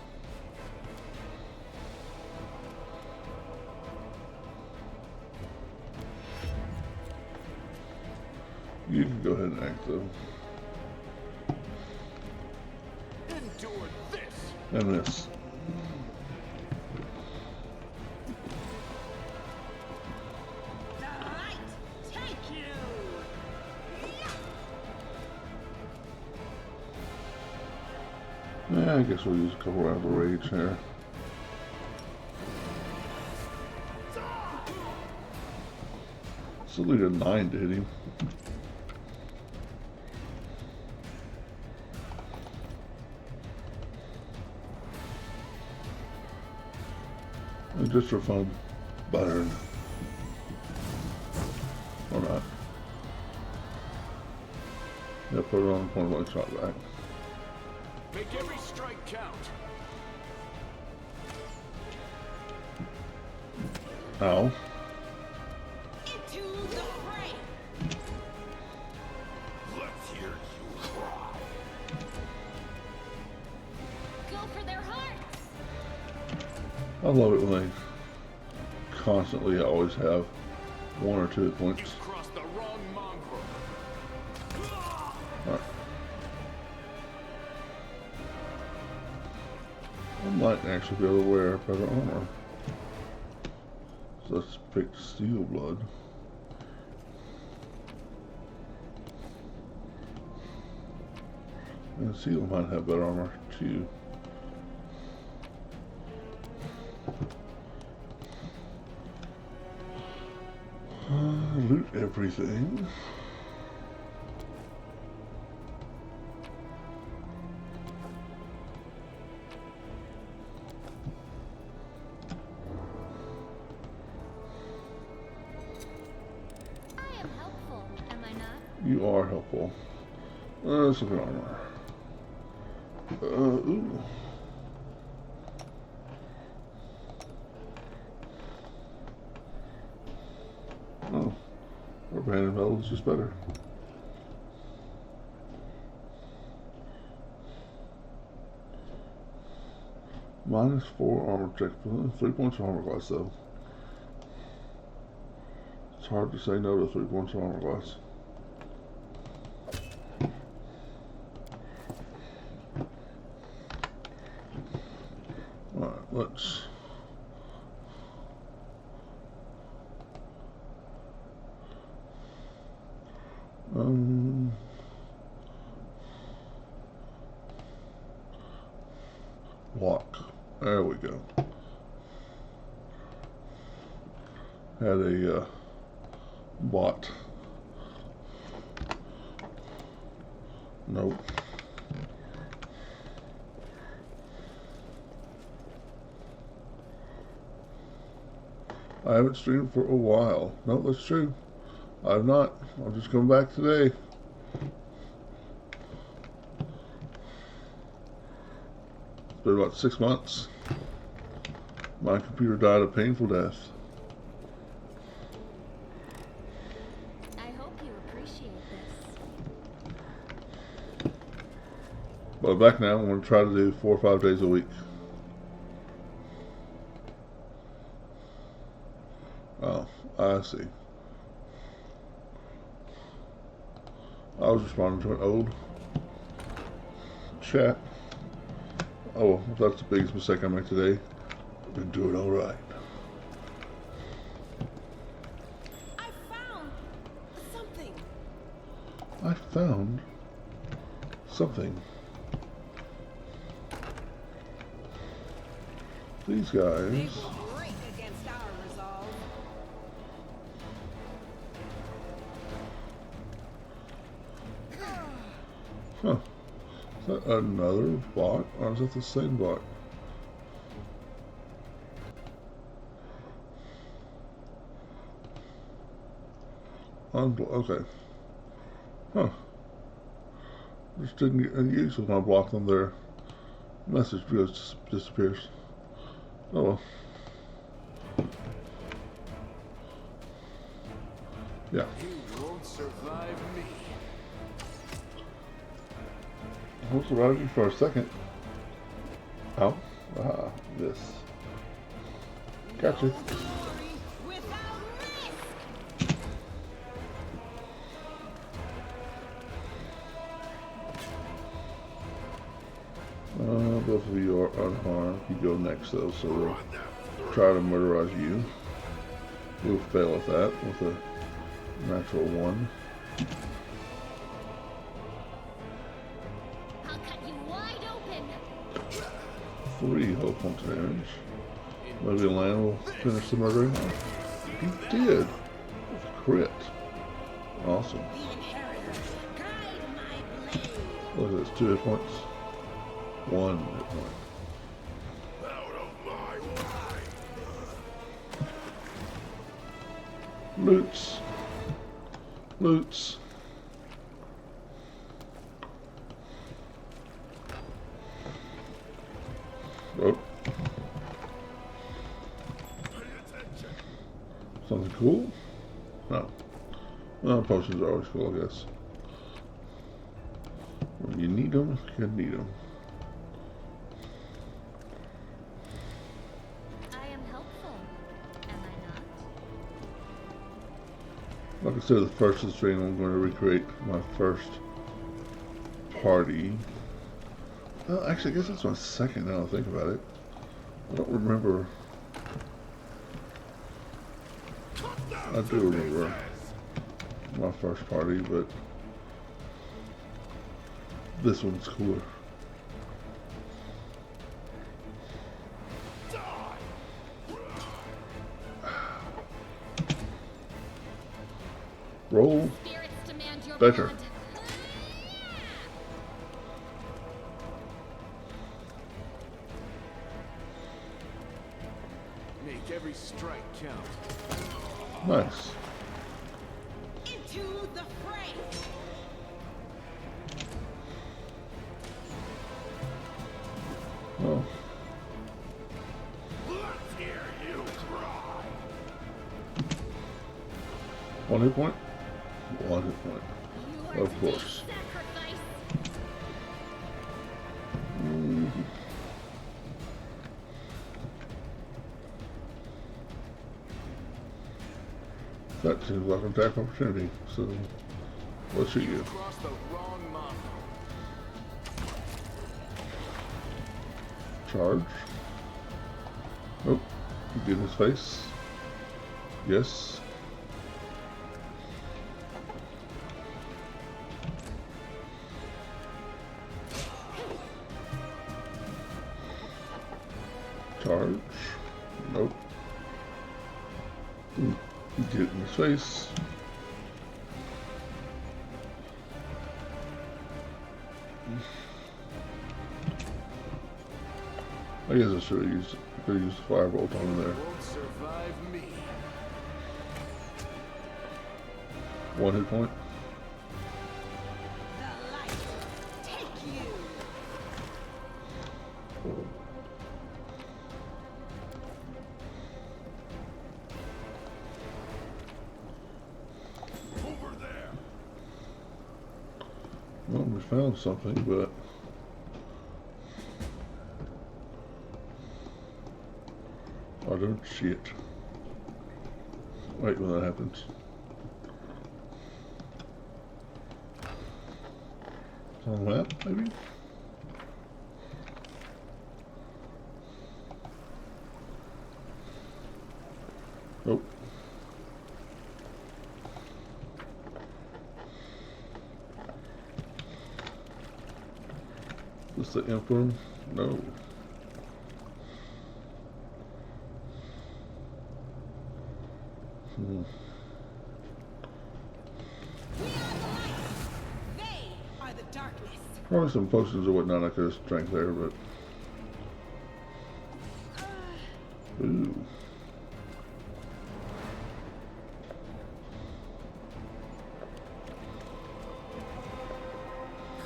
You can go ahead and act though. Endure this. And this. The light take you. Yeah, I guess we'll use a couple rounds of rage here. Still need a 9 to hit him. And just for fun, burn. Or not. Yeah, put it on point blank shot back. Make every strike count. Ow. Into the fray. Let's hear you cry. Go for their hearts. I love it when they constantly always have 1 or 2 hit points. You've crossed the wrong mongrel. Alright. I might actually be able to wear better armor. So let's pick Steel Blood. And Seal might have better armor too. Loot everything. I am helpful, am I not? You are helpful. Let's look at armor. Ooh. Oh, our banded metal is just better. -4 armor check, 3 points of armor class though. It's hard to say no to 3 points of armor class. Alright, let's walk. There we go. Had a bot. Nope. I haven't streamed for a while. No, that's true. I've not. I'll just come back today. It's been about 6 months. My computer died a painful death. I hope you appreciate this. Well, back now. I'm going to try to do 4 or 5 days a week. Oh, I see. I was responding to an old chat. Oh, if that's the biggest mistake I made today, I've been doing all right. I found something. I found something. These They guys. will break against our resolve. Huh. Is that another bot? Or is that the same bot? Okay. Huh. Just didn't get any use when I blocked them there. Message goes disappears. Oh well. Yeah. You won't survive me. I was surrounded you for a second. Oh. Ah, this. Gotcha. Both of you are unharmed. You go next though, so they'll try to murderize you. You'll fail at that with a natural 1. I'll cut you wide open. 3 health points of damage. Maybe Lan will finish the murdering. He did. Crit. Awesome. Look at this, 2 hit points. 1 hit point. Loots. Loots. Oh. Something cool? No. Well, potions are always cool, I guess. When you need them, you need them. I am helpful, am I not? Like I said, the first of the stream, I'm going to recreate my first party. Well, actually, I guess that's my second now I think about it. I don't remember. I do remember my first party, but this one's cooler. Roll better. Make every strike count. Nice. Into the fray. Oh. Let's hear you cry. 1 hit point? 1 hit point. Of course. That seems like an attack opportunity, so let's shoot you. Crossed the wrong mongrel. Charge. Oh, get in his face. Yes. Charge. Nope. Get in his face. I guess I should have used firebolt on him there. Won't survive me. 1 hit point. The light take you. Over there. Well, we found something, but Utter shit. Wait when that happens. On the map, maybe? Nope. Is this the imp room? No. They are the darkness. Probably some potions or whatnot I could have drank there, but... Ooh.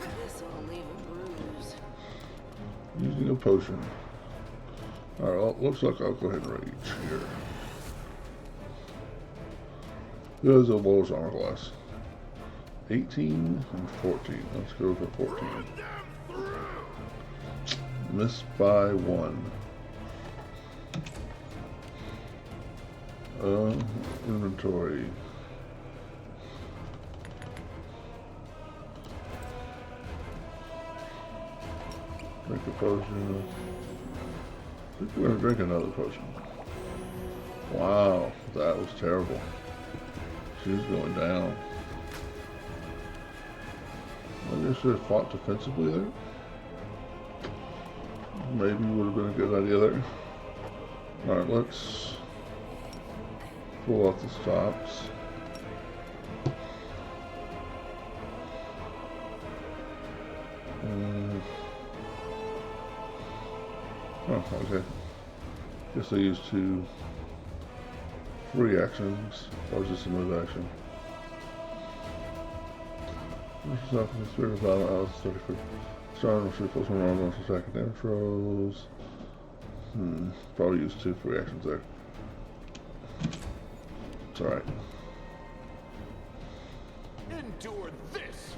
This'll leave a bruise. Using a potion. Alright, well, looks like I'll go ahead and rage here. There's a Lowell's Armor Class. 18 and 14. Let's go for 14. Missed by 1. Inventory. Drink a potion. I think we're gonna drink another potion. Wow, that was terrible. She's going down. Maybe I should have fought defensively there. Maybe would have been a good idea there. Alright, let's pull out the stops. Oh, okay. Guess I used 2 free actions. That was just a move action. This is off the spirit of battle. Alice 30 foot. Starting with 3 plus 1 round once attack damage rolls. Probably use 2 free actions there. It's alright. Endure this.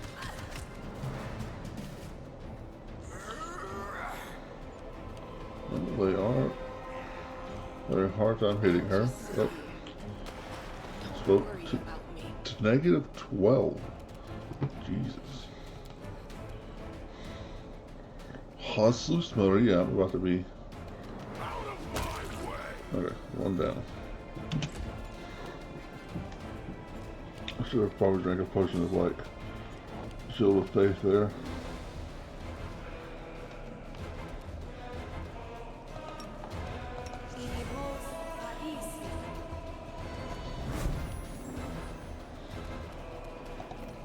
They are very hard time hitting her. Yep. Spoke to negative 12. Jesus. Hustlers Maria, I'm about to be. Okay, 1 down. I should have probably drank a potion of like Shield of Faith there.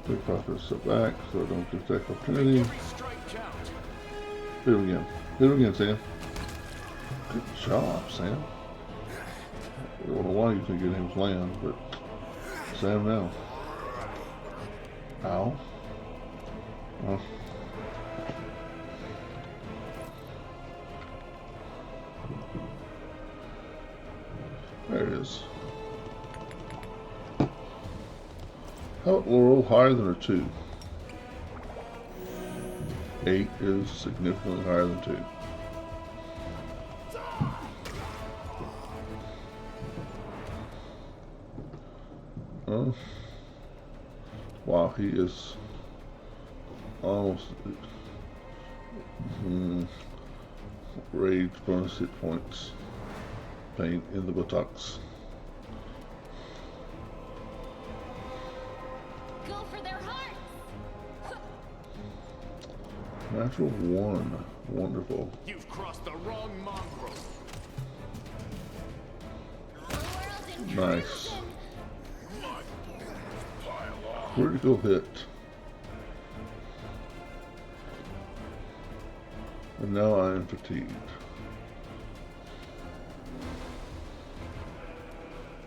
Big profit sit back so I don't get that opportunity. Hit him again. Hit him again, Sam. Good job, Sam. I don't know why you think your name's Land, but Sam now. Ow. Oh. There it is. How about Laurel higher than a 2? 8 is significantly higher than 2. Oh. Wow, he is almost rage bonus hit points. Pain in the buttocks. Go for their hearts. Natural 1. Wonderful. You've crossed the wrong mongrel. Nice. Critical hit. And now I am fatigued.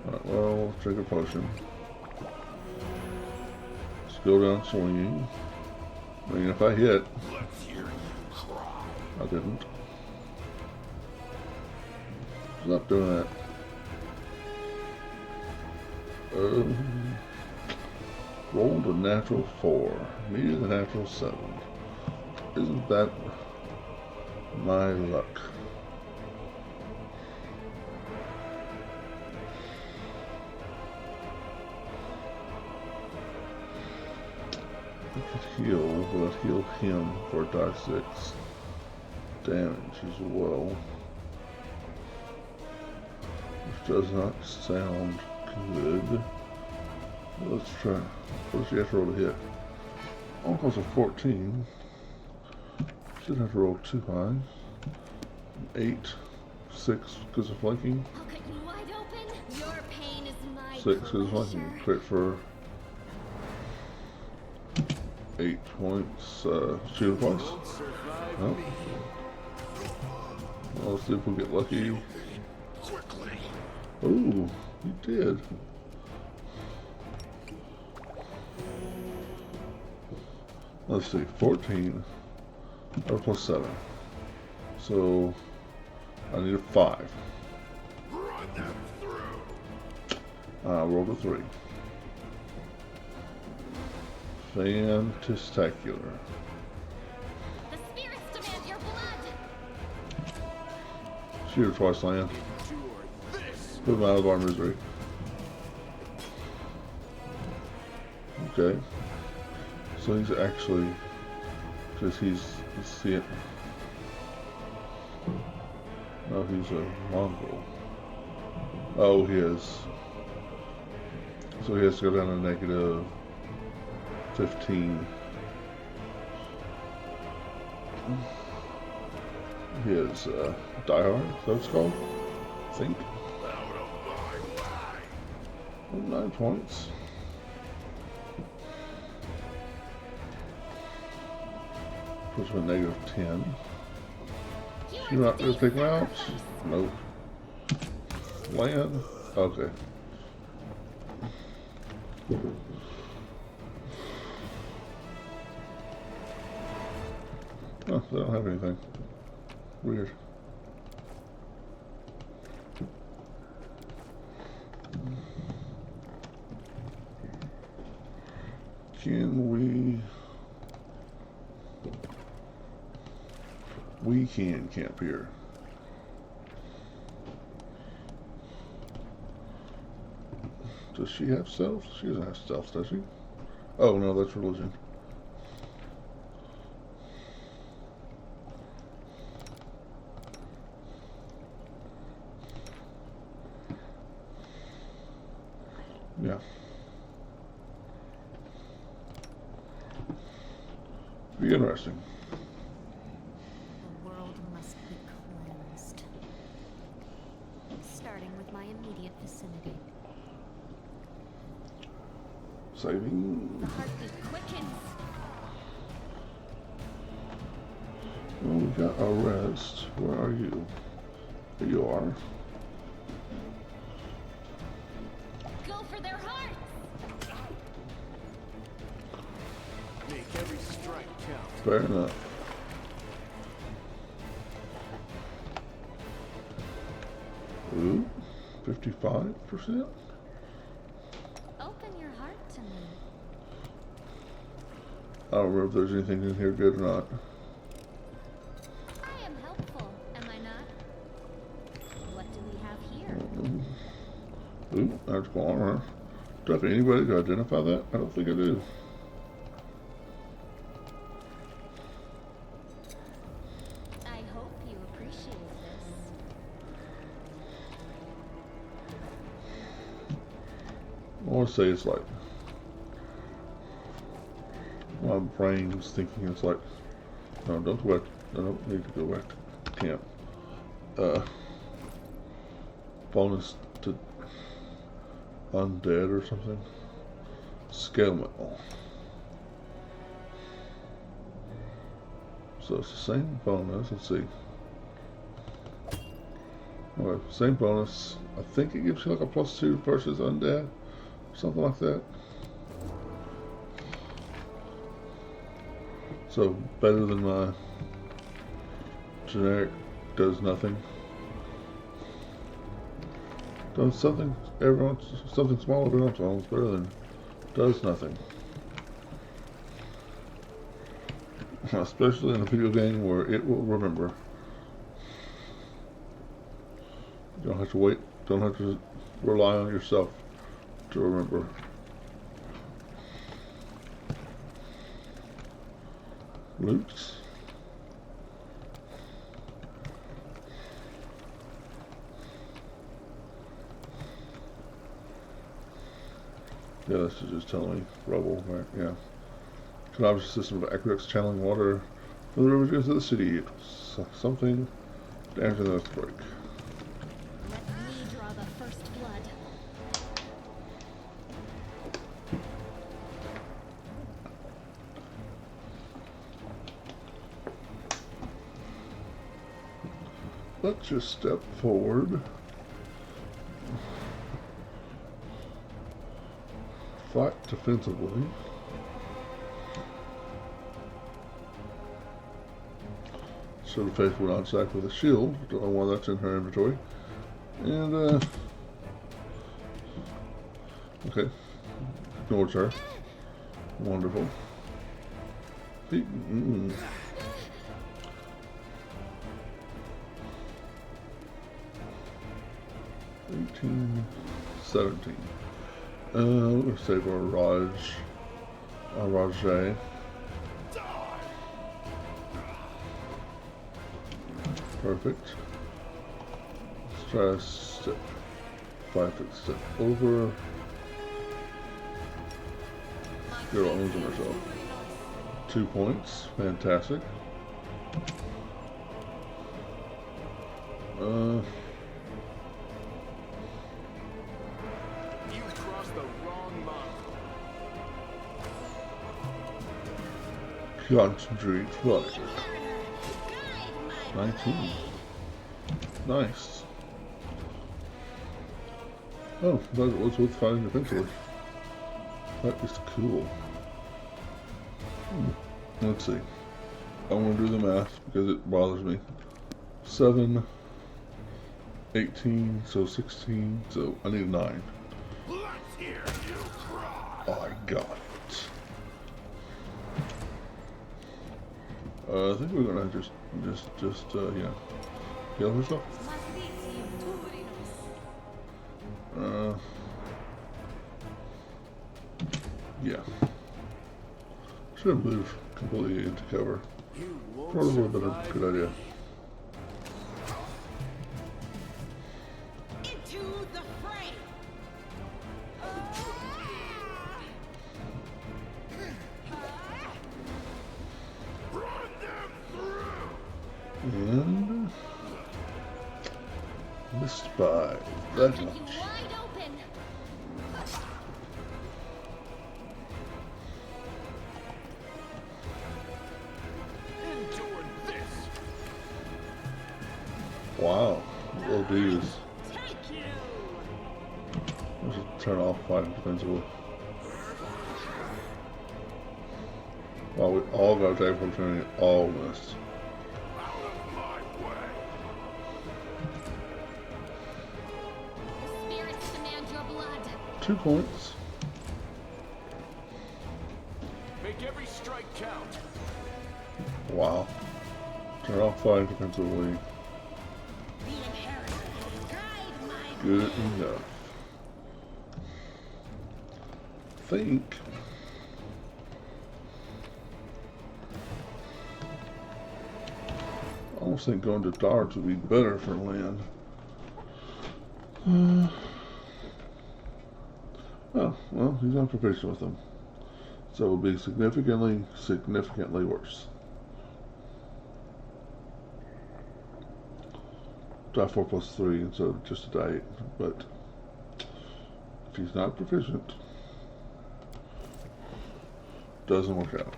Alright, well, take a potion. Let's go down swinging. I mean, if I hit, I didn't. Stop doing that. Rolled a natural 4. Needed a natural 7. Isn't that my luck? could heal, but I'd heal him for die 6 damage as well. Which does not sound good. Let's try. What does she have to roll to hit? Almost a 14. Should have to roll too high. 8, 6 because of flanking. I'll cut you wide open. Your pain is my 6 because of flanking. Crit for 8 points. Shoot twice. Nope. Well, let's see if we get lucky. Ooh, you did. Let's see, 14 or plus 7. So I need a 5. I rolled a 3. Fantasticular. The spirits demand your blood. Shoot her twice, land. Put him out of our misery. Okay. So he's actually, because he's, let's see it. No, he's a Mongol. Oh, he is. So he has to go down to negative 15. He is Die Hard, is that what it's called? I think. 9 points. Puts him at negative 10. You're not going to take him out? Nope. Land? Okay. Oh, they don't have anything. Weird. Can we... We can camp here. Does she have stealth? She doesn't have stealth, does she? Oh no, that's religion. Yeah. Be interesting. The world must be cleansed. Starting with my immediate vicinity. Saving. The heartbeat quickens. Well, we got our rest. Where are you? There you are. Go for their hearts. Make every strike count. Fair enough. Ooh, 55%? Open your heart to me. I don't remember if there's anything in here good or not. I am helpful, am I not? What do we have here? Ooh, that's armor. Do I have anybody to identify that? I don't think I do. I hope you appreciate this. I want to say it's like, my brain's thinking it's like, no, don't go back, I don't need to go back to camp. Bonus to undead or something. Scale metal. So it's the same bonus, let's see. Okay, same bonus. I think it gives you like a +2 versus undead. Something like that. So better than my generic does nothing. Does something something small every once in a while is better than does nothing. Especially in a video game where it will remember. You don't have to wait, don't have to rely on yourself to remember. Loops. Yeah, this is just telling me rubble, right? Yeah. Canobras system of aqueducts channeling water from the river into the city. Something damaging the earthquake. Let me draw the first blood. Let's just step forward. Fight defensively. Sort of faithful not sack with a shield. Don't know why that's in her inventory. And okay. Ignores her. Wonderful. 18, 17. We'll save our Rajay. Perfect. Let's try a step, 5-foot step over. Girl owns herself. 2 points, fantastic. You've crossed the wrong mongrel. Concentrate flight. 19. Nice. Oh, that was worth fighting eventually. That is cool. Let's see. I want to do the math because it bothers me. 7, 18, so 16, so I need a 9. Let's hear you cry. I got it. I think we're gonna just yeah, heal herself. Yeah. Should have moved completely into cover. Probably would have been a good idea. Into the fray. And missed by that much. Wide open. Endure this. Wow, ODs. Take you. Let's just turn off fighting defensively. Wow, we all got attack opportunity, all missed. Out of my way. The spirits demand your blood. 2 points. Make every strike count. Wow. Turn off fighting defensively. The inheritor. Guide my Good enough. Think. I almost think going to darts would be better for land. Oh, well, he's not proficient with them. So it will be significantly worse. Die 4 plus 3 instead of just a die 8. But if he's not proficient, doesn't work out.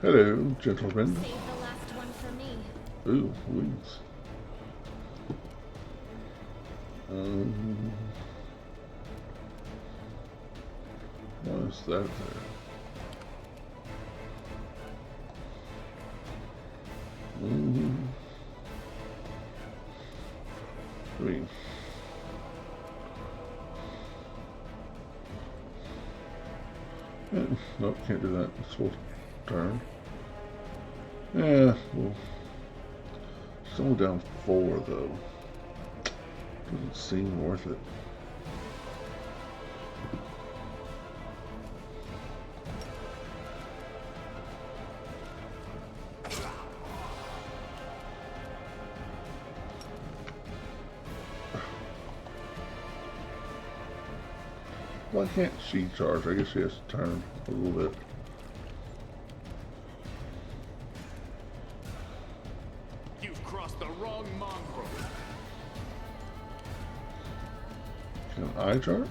Hello, gentlemen. Save the last one for me. Ooh, wings. What's that there? Green. Nope, can't do that. It's full turn. Yeah, well, it's only down 4 though. Doesn't seem worth it. Why can't she charge? I guess she has to turn a little bit. You've crossed the wrong mongrel. Can I charge?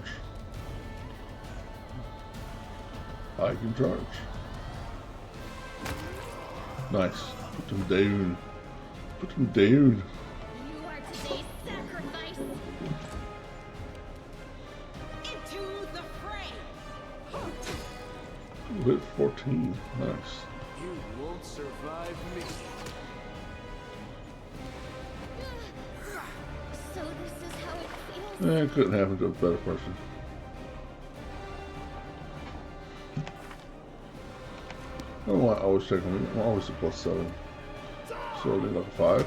I can charge. Nice. Put them down. Put them down. You are today's sacrifice. Into the fray. Hit 14. Nice. You won't survive me. So this is how it feels. It couldn't happen to a better person. I don't know why I always check on me. I'm always a +7. So I did like a 5.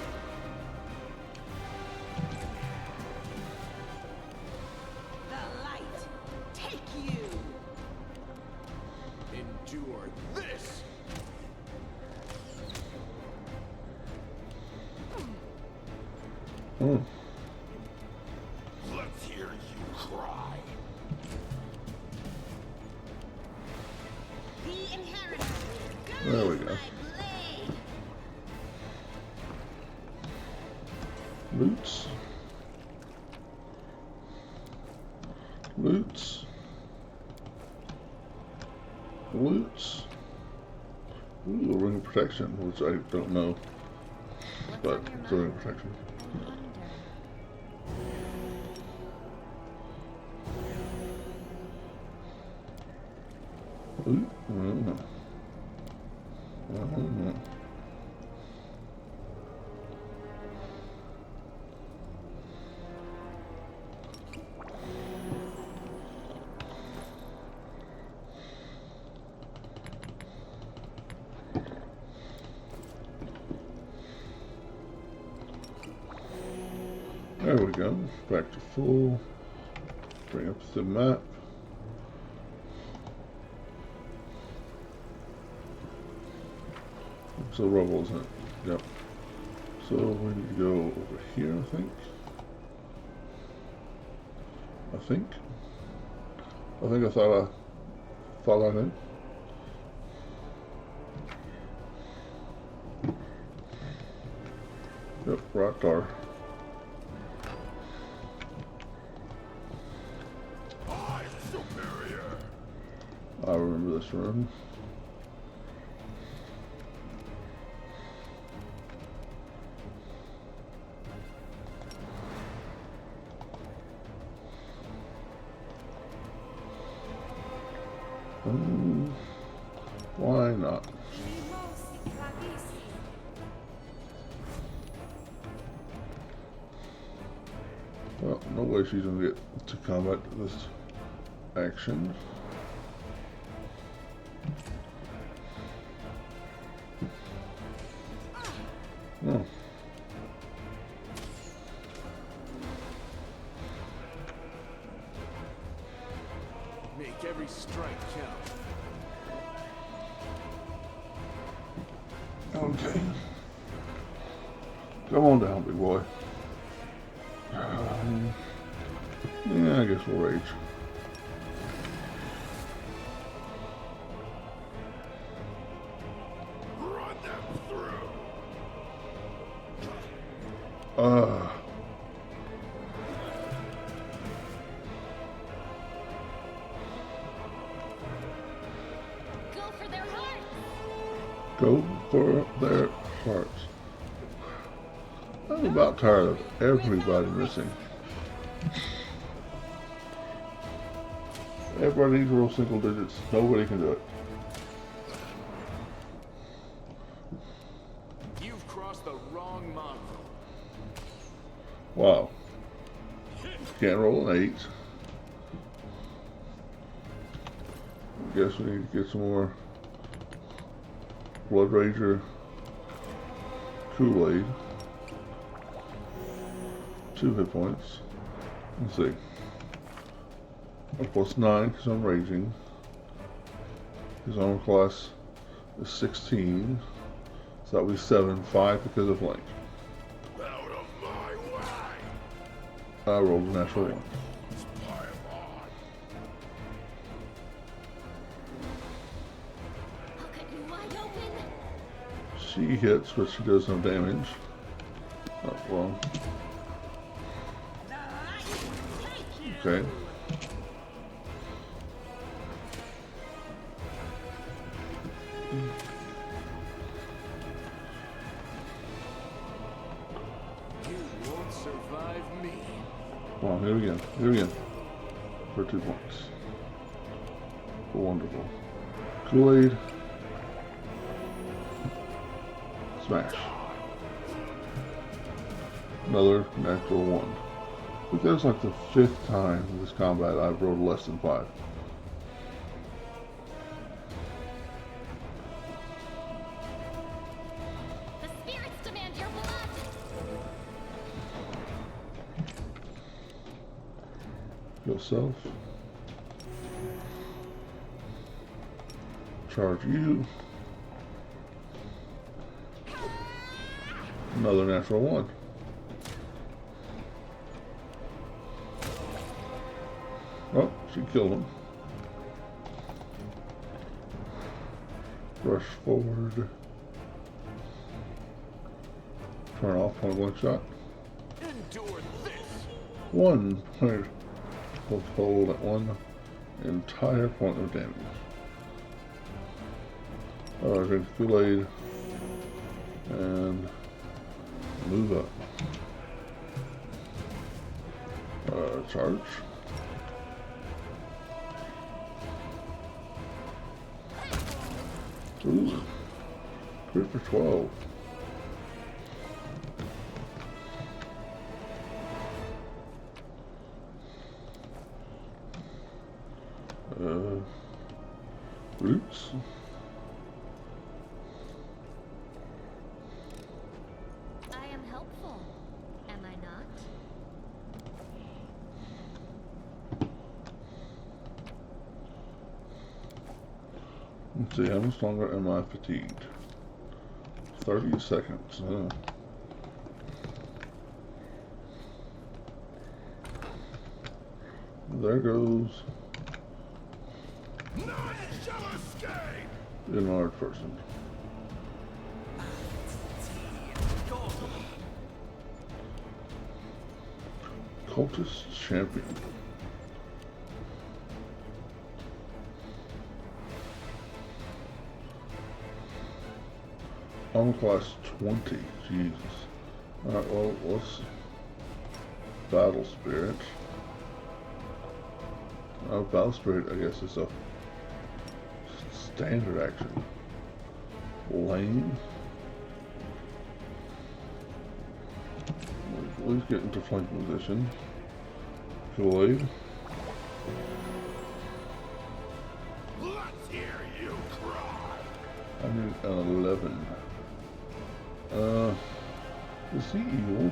The light take you. Endure this. Hmm. Let's hear you cry. The inheritor. There we go. Loots. Loots. Loots. Ooh, a ring of protection, which I don't know. But it's a ring of protection. Ooh, I don't know. I don't know. There we go. Back to full. Bring up the map. It's a rubble, isn't it? Yep. So we need to go over here, I think. I thought I knew. Yep, right there. I'm superior. I remember this room. Why not? Well, no way she's gonna get to combat this action. Oh. Make every strike count. Okay. Come on down, big boy. Yeah, I guess we'll rage. Run them through. Go for their heart. Go for their hearts. I'm about tired of everybody missing. Everybody needs to roll single digits. Nobody can do it. You've crossed the wrong mongrel. Wow. Can't roll an 8. Guess we need to get some more Blood Rager Kool-Aid. 2 hit points. Let's see. A plus 9 because I'm raging. His armor class is 16. So that would be 7. 5 because of length. Out of my way! I rolled a natural 1. I'll cut you wide open. She hits, but she does no damage. Oh, well. Okay. You won't survive me. Come on, here we go. Here we go. For 2 points. Wonderful. Kool-Aid. Smash. Another natural 1. I think that's like the 5th time in this combat I've rolled less than 5. The spirits demand your blood. Yourself. Charge you. Another natural 1. Oh, she killed him. Rush forward. Turn off point blank shot. Endure this. 1 point of hold at 1 entire point of damage. Alright, drink Kool-Aid and move up. Charge. Ooh, crit for 12. Roots. I am helpful, am I not? Let's see, how much longer am I fatigued? 30 seconds. There goes None shall escape! the enlarged person. Cultist champion. Armor class 20. Jesus. Alright, well, let's battle spirit. Battle spirit, I guess, is a standard action. Lane. Let's get into flank position. Kool-Aid. Let's hear you cry! I need an 11. Is he evil?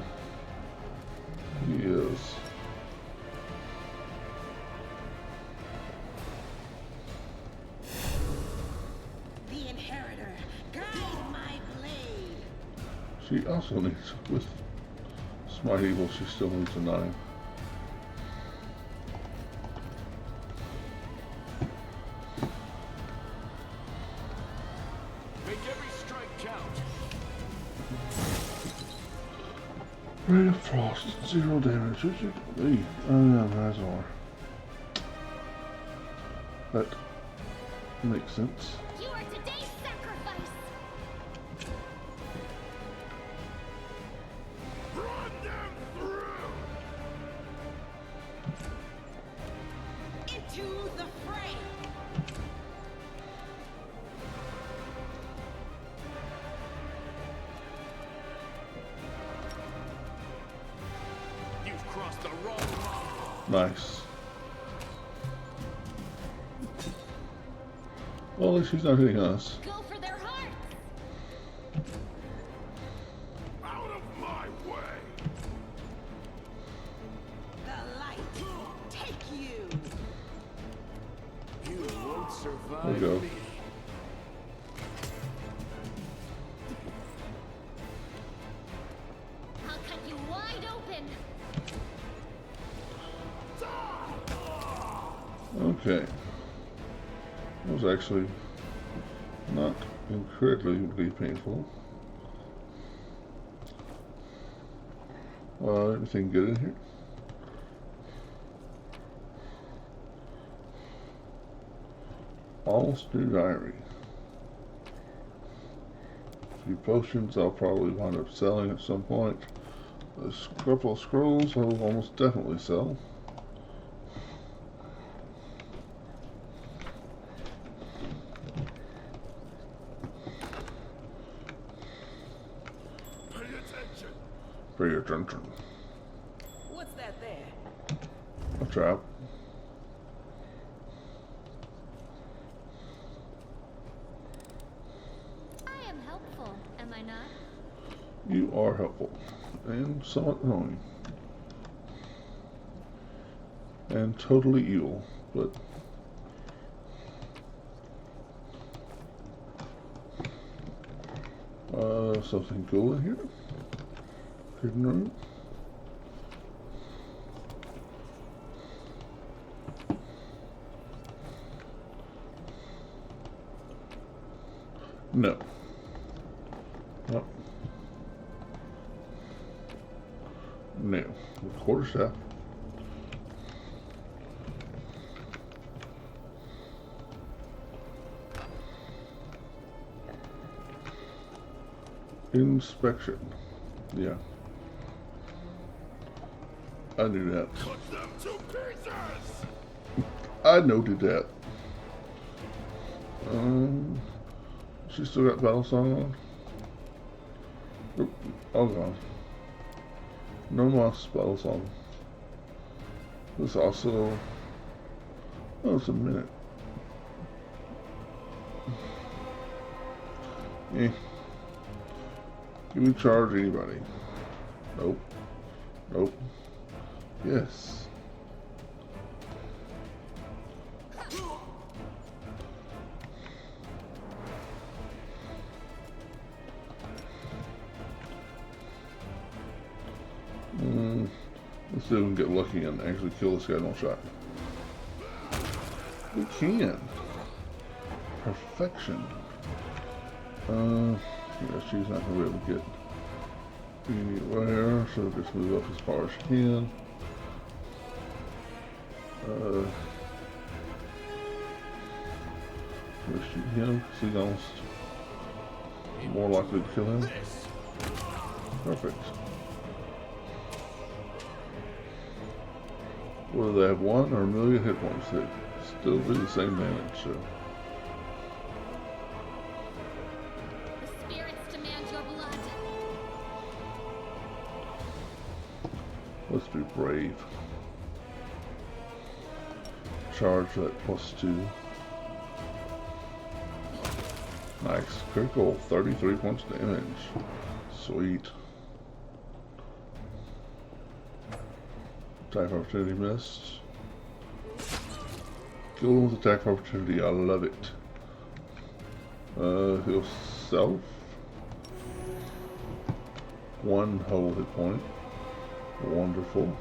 He is. The Inheritor, guide my blade. She also needs, with Smite Evil, she still needs a 9. Make every strike count. Ray of Frost, 0 damage. Who's it? Me. Oh yeah, Razor. That makes sense. You are today's sacrifice. Run them through! Into the fray. You've crossed the wrong line. Nice. Well, at least she's not hitting us. Go for their hearts. There we go. I'll cut you wide open. Okay. That was actually not incredibly painful. Anything good in here? Almost new diary. A few potions I'll probably wind up selling at some point. A couple of scrolls I'll almost definitely sell. Pay attention. What's that there? A trap. I am helpful, am I not? You are helpful. And somewhat annoying. And totally evil, but something cool in here. Hidden room. No. No. No. Quarterstaff. Inspection. Yeah. I knew that. Cut them to pieces! I noted that. She still got battle song on? Oop, all gone. No Moss battle song. This also. Oh, it's a minute. Eh. Can we charge anybody? Nope. Nope. Yes. Let's see if we can get lucky and actually kill this guy in one shot. We can. Perfection. Yeah, she's not going to be able to get anywhere, so just move up as far as she can. Let's shoot him, because he's almost more likely to kill him. Perfect. Whether they have 1 or a million hit points, they still do the same damage, so. The spirits demand your blood. Let's be brave. Charge that +2. Nice. Critical, 33 points damage. Sweet. Attack opportunity missed. Kill him with attack opportunity. I love it. Heal self. 1 whole hit point. Wonderful.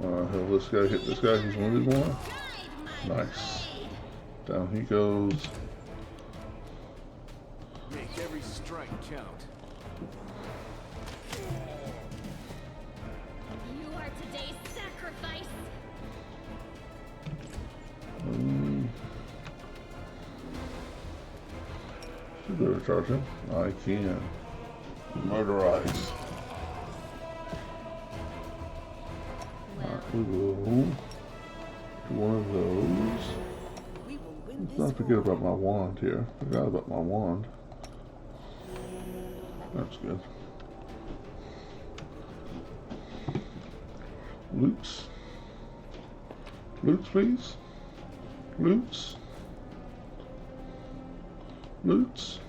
Heal this guy. Hit this guy who's wounded more. Nice. Down he goes. Make every strike count. You are today's sacrifice. Should be able to charge him. I can. Murderize. We will do one of those. Let's not forget about my wand here. Forgot about my wand. That's good. Loots. Loots, please. Loots. Loots.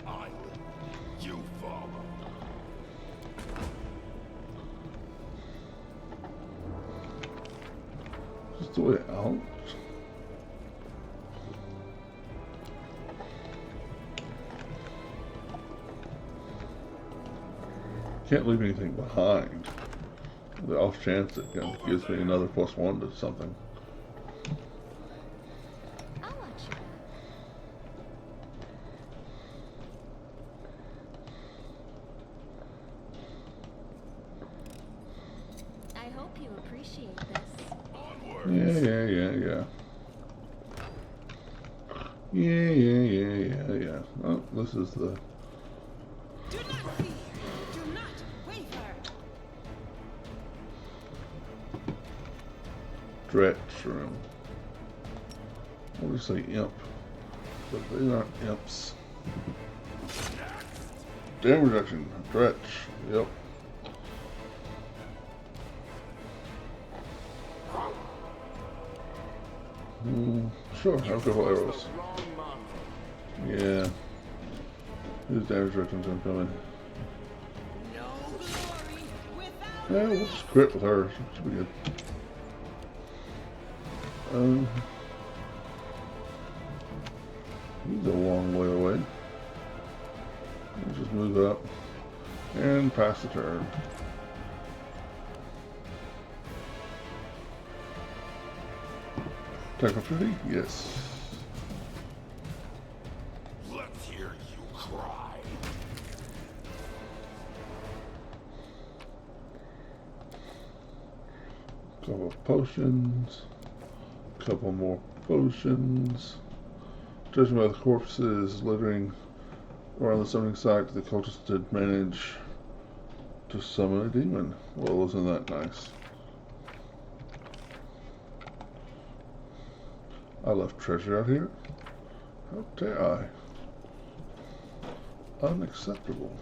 I the way out? Can't leave anything behind. The off chance it gives me another +1 to something. I'll watch you. I hope you appreciate this. Yeah. Oh, this is the... Do not fear. Do not waver. Dretch room. What do you say, imp? But they aren't imps. Damage reduction. Dretch. Yep. Sure, I'll go for arrows. Yeah. His damage reduction's incoming. Yeah, we'll just crit with her. Should be good. He's a long way away. We'll just move up and pass the turn. Attack opportunity? Yes. Let's hear you cry. Couple of potions. Couple more potions. Judging by the corpses littering around the summoning site, the cultists did manage to summon a demon. Well, isn't that nice? I left treasure out here. How dare I? Unacceptable.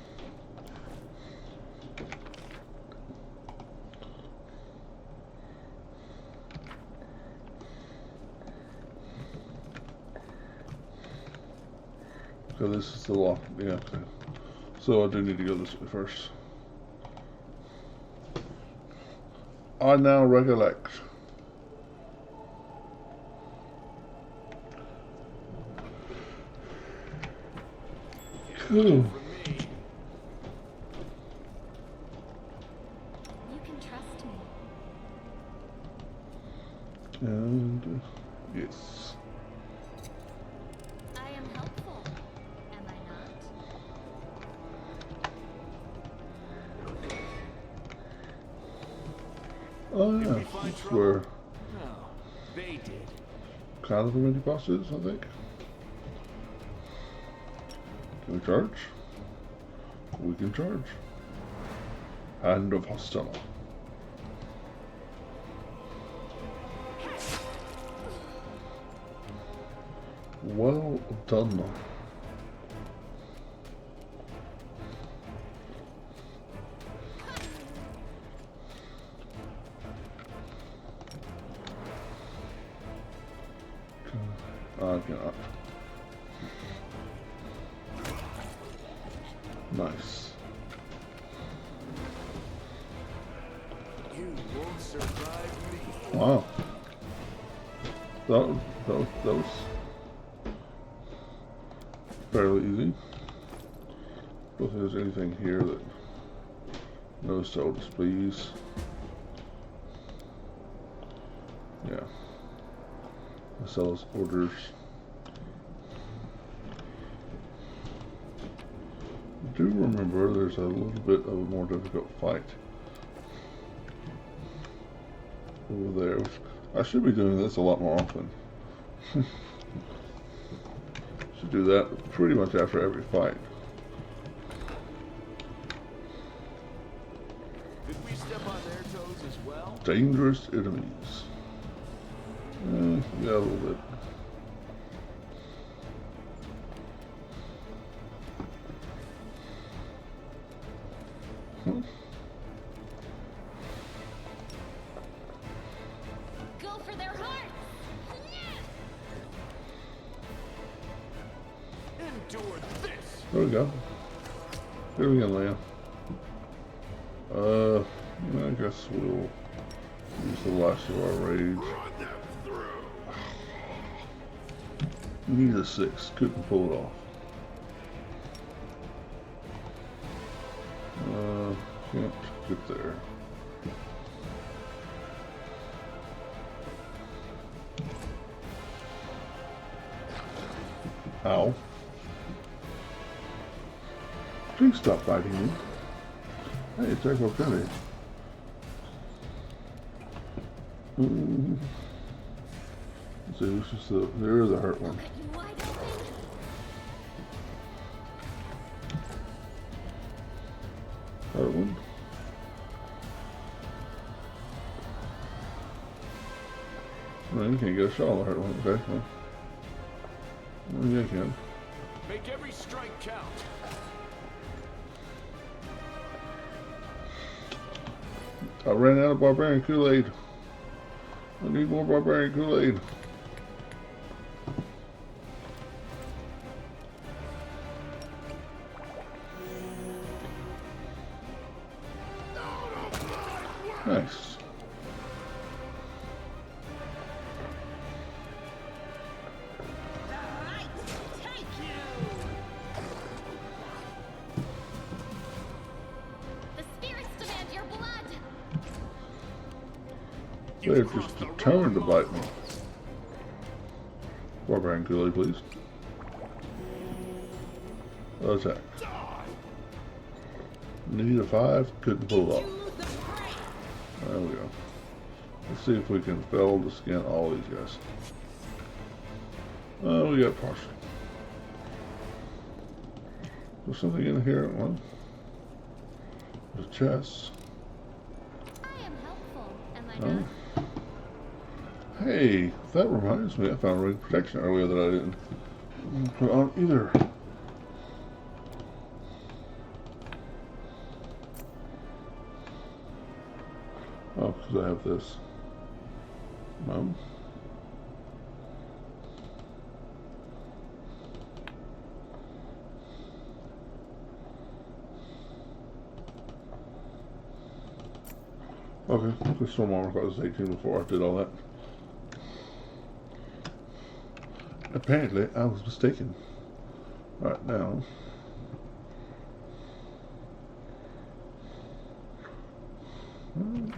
So this is the lock. Yeah, okay. So I do need to go this way first. I now recollect. Cool. You can trust me. And yes. I am helpful, am I not? Oh yeah, that's where No, they did. kind of the mini boss is, I think. Can we charge? We can charge. Hand of Hostile. Well done. I cannot. Nice. You won't survive me. Wow. That was fairly easy. Don't think there's anything here that knows to displease. Yeah. Marcellus orders. I do remember there's a little bit of a more difficult fight over there. I should be doing this a lot more often. Should do that pretty much after every fight. Did we step on their toes as well? Dangerous enemies. Yeah, a little bit. Go for their hearts! Endure this! There we go. Here we go, Leia. I guess we'll use the last of our rage. Need a 6. Couldn't pull it off. Can't get there. Ow. Please stop biting me. Hey, it's Echo Penny. Let's see, it's just there is a hurt one. Hurt one. No, you can't get a shot on the hurt one. Okay, well. Yeah, you can. Make every strike count. I ran out of barbarian Kool-Aid. I need more barbarian Kool-Aid. Nice. They're just determined to bite me. Barbarian Kool-Aid, please. Attack. Need a 5. Couldn't pull it off. There we go. Let's see if we can fell to skin all these guys. Oh, we got partial. There's something in here. Well, there's a chest. I am helpful, am I Oh. not? Hey, that reminds me, I found ring protection earlier that I didn't put on either. Oh, because I have this. No. Okay, the storm armor class was 18 before I did all that. Apparently, I was mistaken. Right now. Is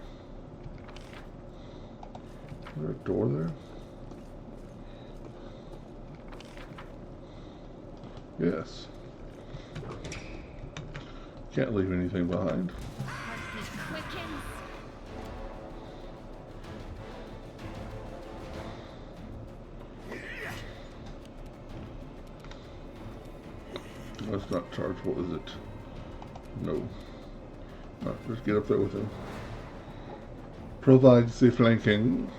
there a door there? Yes. Can't leave anything behind. Quickens. That's not chargeable, is it? No. Alright, just get up there with him. Provides the flanking.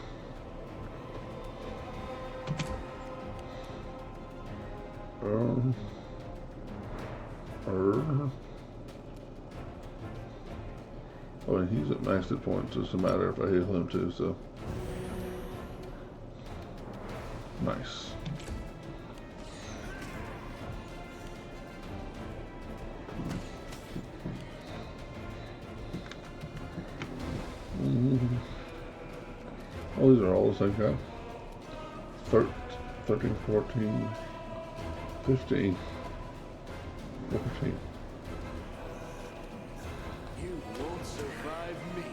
Oh, and he's at max hit points. It's a matter if I heal him too, so. Nice. Oh, these are all the same guy. 13, 14, 15, 14. You won't survive me.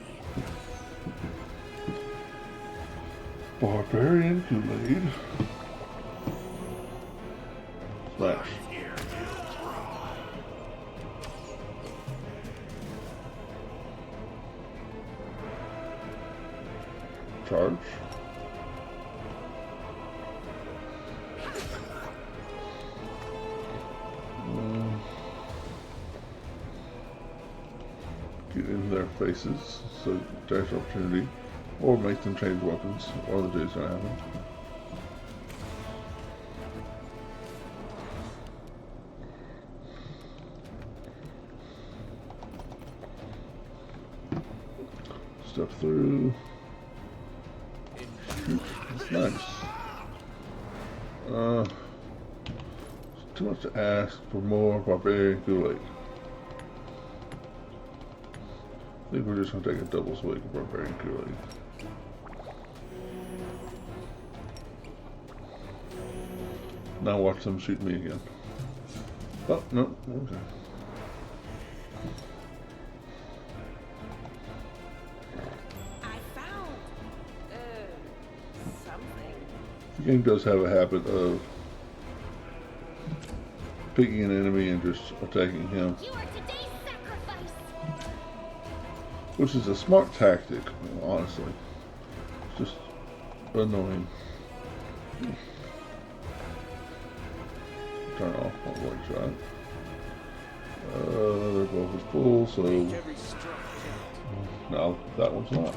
Barbarian Kool-Aid. Slash. Charge. Get in their faces, so dash opportunity, or make them change weapons. One of the two is going to happen. Step through. That's nice. It's too much to ask for more barbarian Kool-Aid. I think we're just going to take a double swig of barbarian Kool-Aid. Now watch them shoot me again. Oh, no, okay. I found something. The game does have a habit of picking an enemy and just attacking him. You are today's sacrifice. Which is a smart tactic, honestly. It's just annoying. Turn off my white shot. Their both is full, so now that one's not.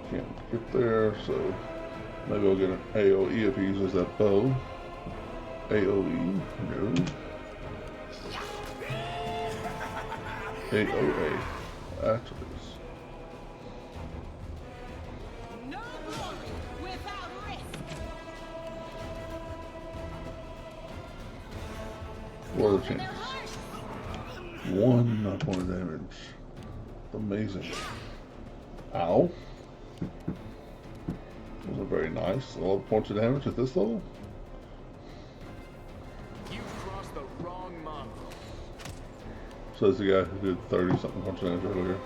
Can't get there, so maybe I'll get an AoE if he uses that bow. AoE, no. AOA, that is. No glory without risk. What a chance. 1 point of damage. Amazing. Ow. Wasn't very nice. 11 points of damage at this level? You've crossed the wrong mongrel. Says the guy who did 30 something points of damage earlier.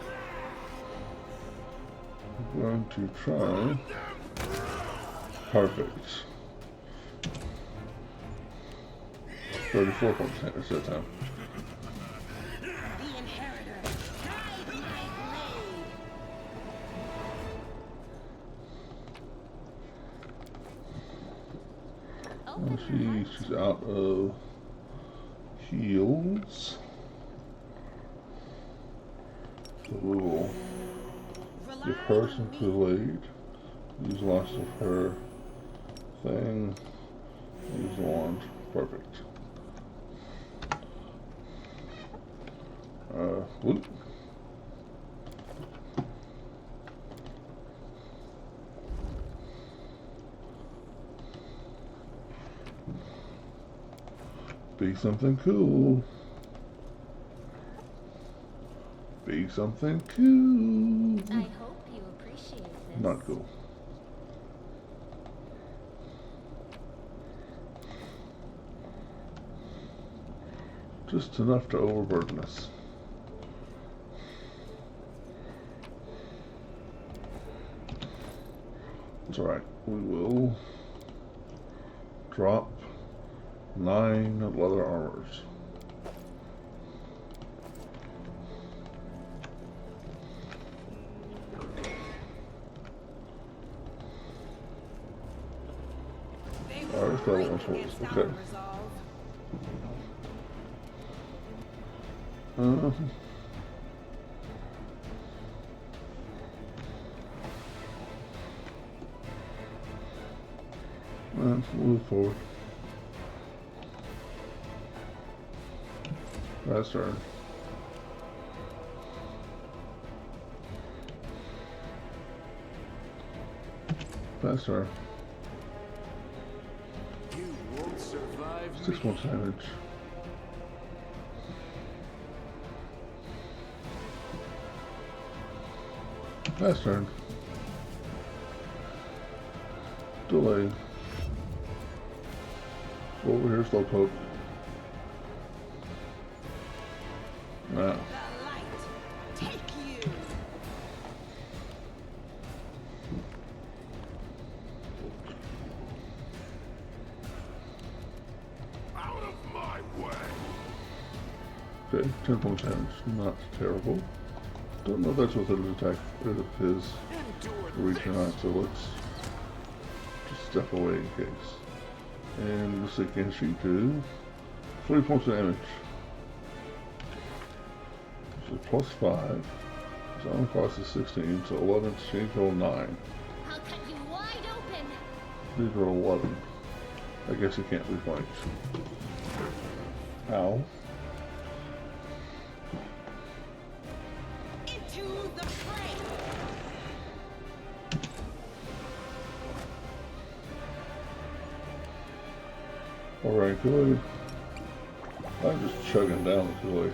I'm going to try. Perfect. 34 points of damage that time. The inheritor. Guide my blade. She's out of heals. So we will give her some Kool-Aid. Use lots of her thing. Use the wand. Perfect. Whoop. Be something cool. Be something cool. I hope you appreciate this. Not cool. Just enough to overburden us. It's alright. We will drop 9 leather armors. Alright, that one's full. Okay. Let's move forward. That's turn. That's turn. You won't survive 6 more damage. That's turn. Delay. Over here, Slowpoke. Now. Out of my way. Okay, 10 points damage. Not terrible. Don't know if that's with his attack, if his reach or not, so let's just step away in case. And the sick can shoot too. 40 points of damage. So plus 5. Zone cost is 16, so 11 exchange roll 9. I'll cut you wide open. These roll 11. I guess he can't be flanked. Ow. Into the fray. Alright, Kool-Aid. I'm just chugging down the Kool-Aid.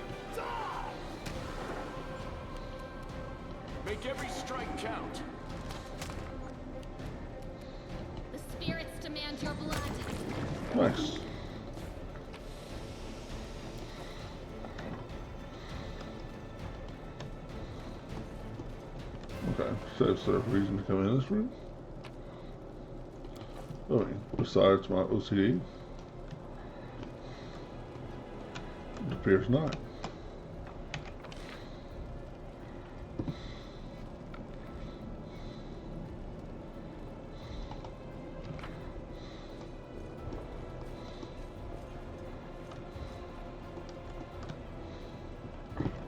Make every strike count. Nice. Okay, so is there a reason to come in this room? I mean, besides my OCD? It appears not.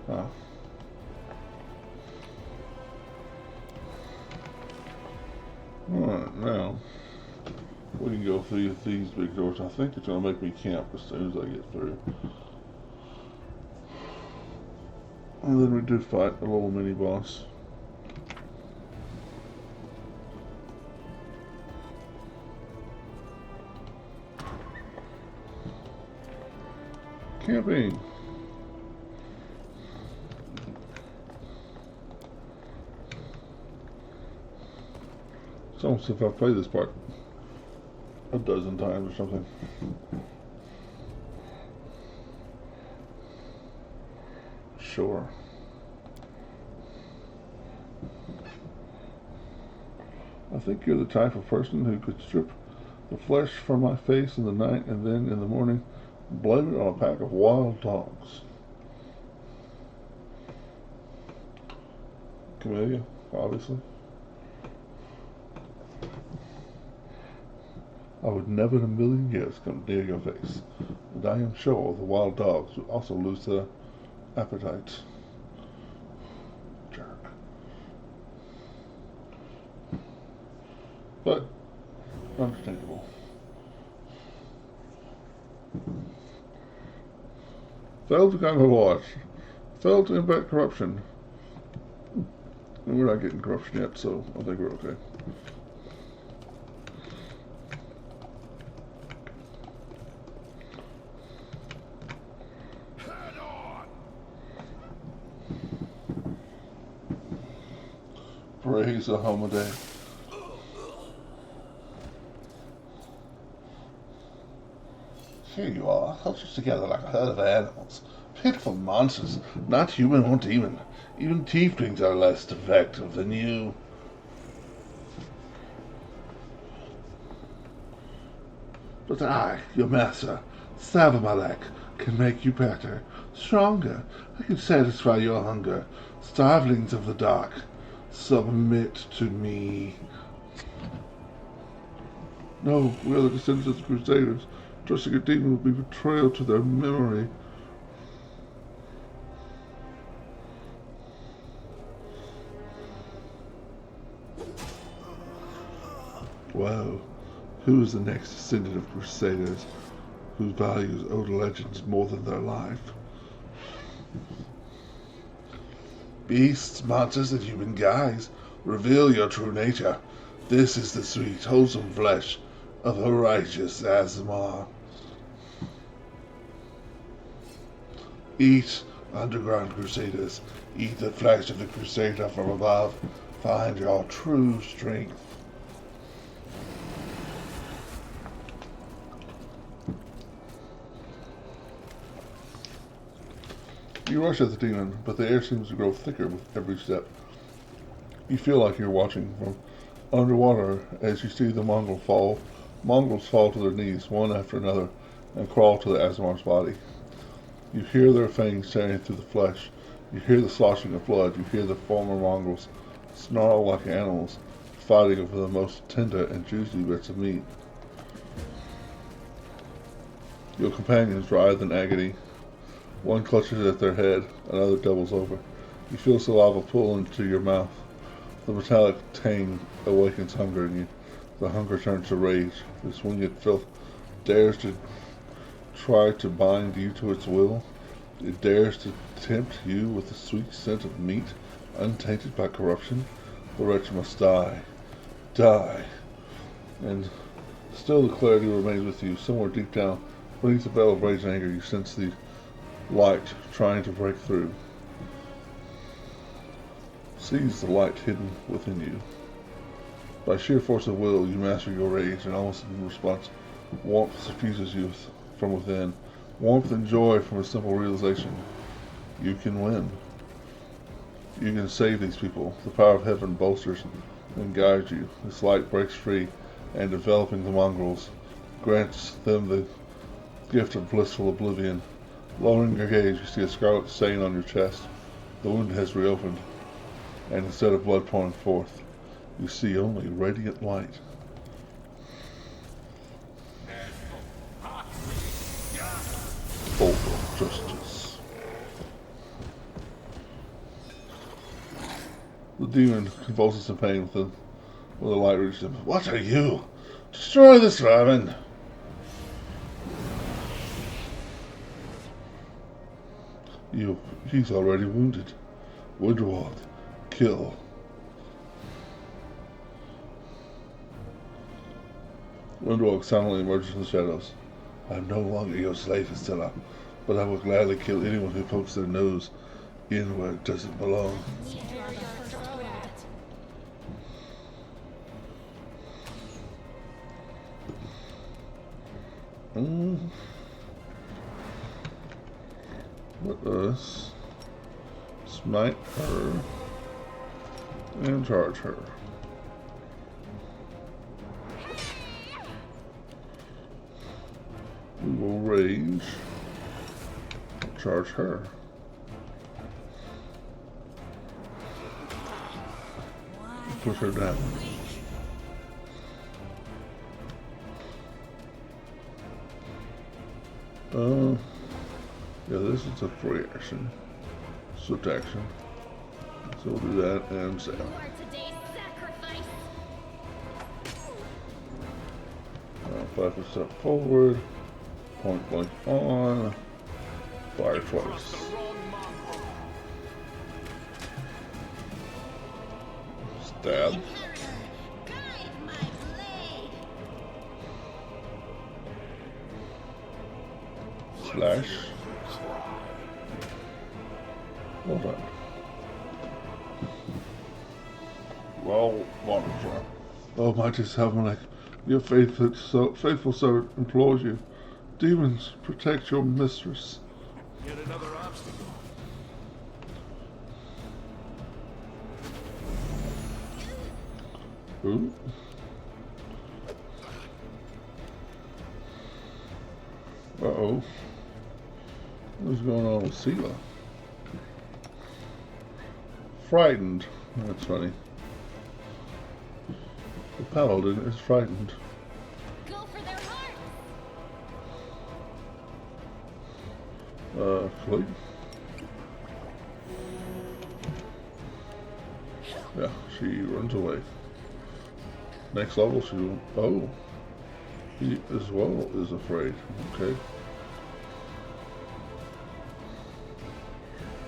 Ah. Alright, now we can go through these big doors. I think it's going to make me camp as soon as I get through. And then we did fight a little mini boss. Camping. It's almost as if I've played this part a dozen times or something. Sure. I think you're the type of person who could strip the flesh from my face in the night and then in the morning blame it on a pack of wild dogs. Camellia, obviously. I would never in a million years come near your face, and I am sure the wild dogs would also lose their appetite. Jerk. But, understandable. Failed to kind of watch. Failed to impact corruption. And we're not getting corruption yet, so I think we're okay. Praise Ahomade. Here you are, huddled together like a herd of animals. Pitiful monsters, not human or demon. Even tieflings are less effective than you. But I, your master, Savamalek, can make you better, stronger. I can satisfy your hunger. Starvelings of the dark, submit to me. No, we are the descendants of the Crusaders. Trusting a demon would be betrayal to their memory. Well, who is the next descendant of Crusaders whose values owe to legends more than their life? Beasts, monsters, and human guise, reveal your true nature. This is the sweet, wholesome flesh of a righteous Aasimar. Eat, underground crusaders. Eat the flesh of the crusader from above. Find your true strength. You rush at the demon, but the air seems to grow thicker with every step. You feel like you're watching from underwater as you see the Mongols fall to their knees, one after another, and crawl to the Aasimar's body. You hear their fangs tearing through the flesh. You hear the sloshing of blood. You hear the former Mongols snarl like animals, fighting over the most tender and juicy bits of meat. Your companions writhe in agony. One clutches at their head, another doubles over. You feel saliva pull into your mouth. The metallic tang awakens hunger in you. The hunger turns to rage. This winged filth dares to try to bind you to its will. It dares to tempt you with the sweet scent of meat, untainted by corruption. The wretch must die. Die. And still the clarity remains with you. Somewhere deep down, beneath the veil of rage and anger, you sense the light trying to break through. Seize the light hidden within you. By sheer force of will, you master your rage, and almost in response, Warmth suffuses you from within. Warmth and joy from a simple realization. You can win. You can save these people. The power of heaven bolsters and guides you. This light breaks free, and developing the mongrels grants them the gift of blissful oblivion. Lowering your gaze, you see a scarlet stain on your chest. The wound has reopened, and instead of blood pouring forth, you see only radiant light. Bolt of justice. The demon convulses in pain when the light reaches him. What are you? Destroy this vermin! He's already wounded. Woodward, kill. Windwalk silently emerges from the shadows. I am no longer your slave, Estella, but I will gladly kill anyone who pokes their nose in where it doesn't belong. Let us smite her and charge her. We will rage, charge her. Push her down. Yeah, this is a free action. Swift action. So we'll do that and stab. 5% forward. Point blank on. Fire twice. Stab. Slash. Well done. Well, wonderful. Oh, mightiest Helminick, your faithful servant implores you. Demons, protect your mistress. Yet another obstacle. Ooh. Uh-oh. What's going on with Sela? Frightened. That's funny. The paladin is frightened. Go for their heart. Flee. Yeah, she runs away. Next level, she will. Oh. He as well is afraid. Okay.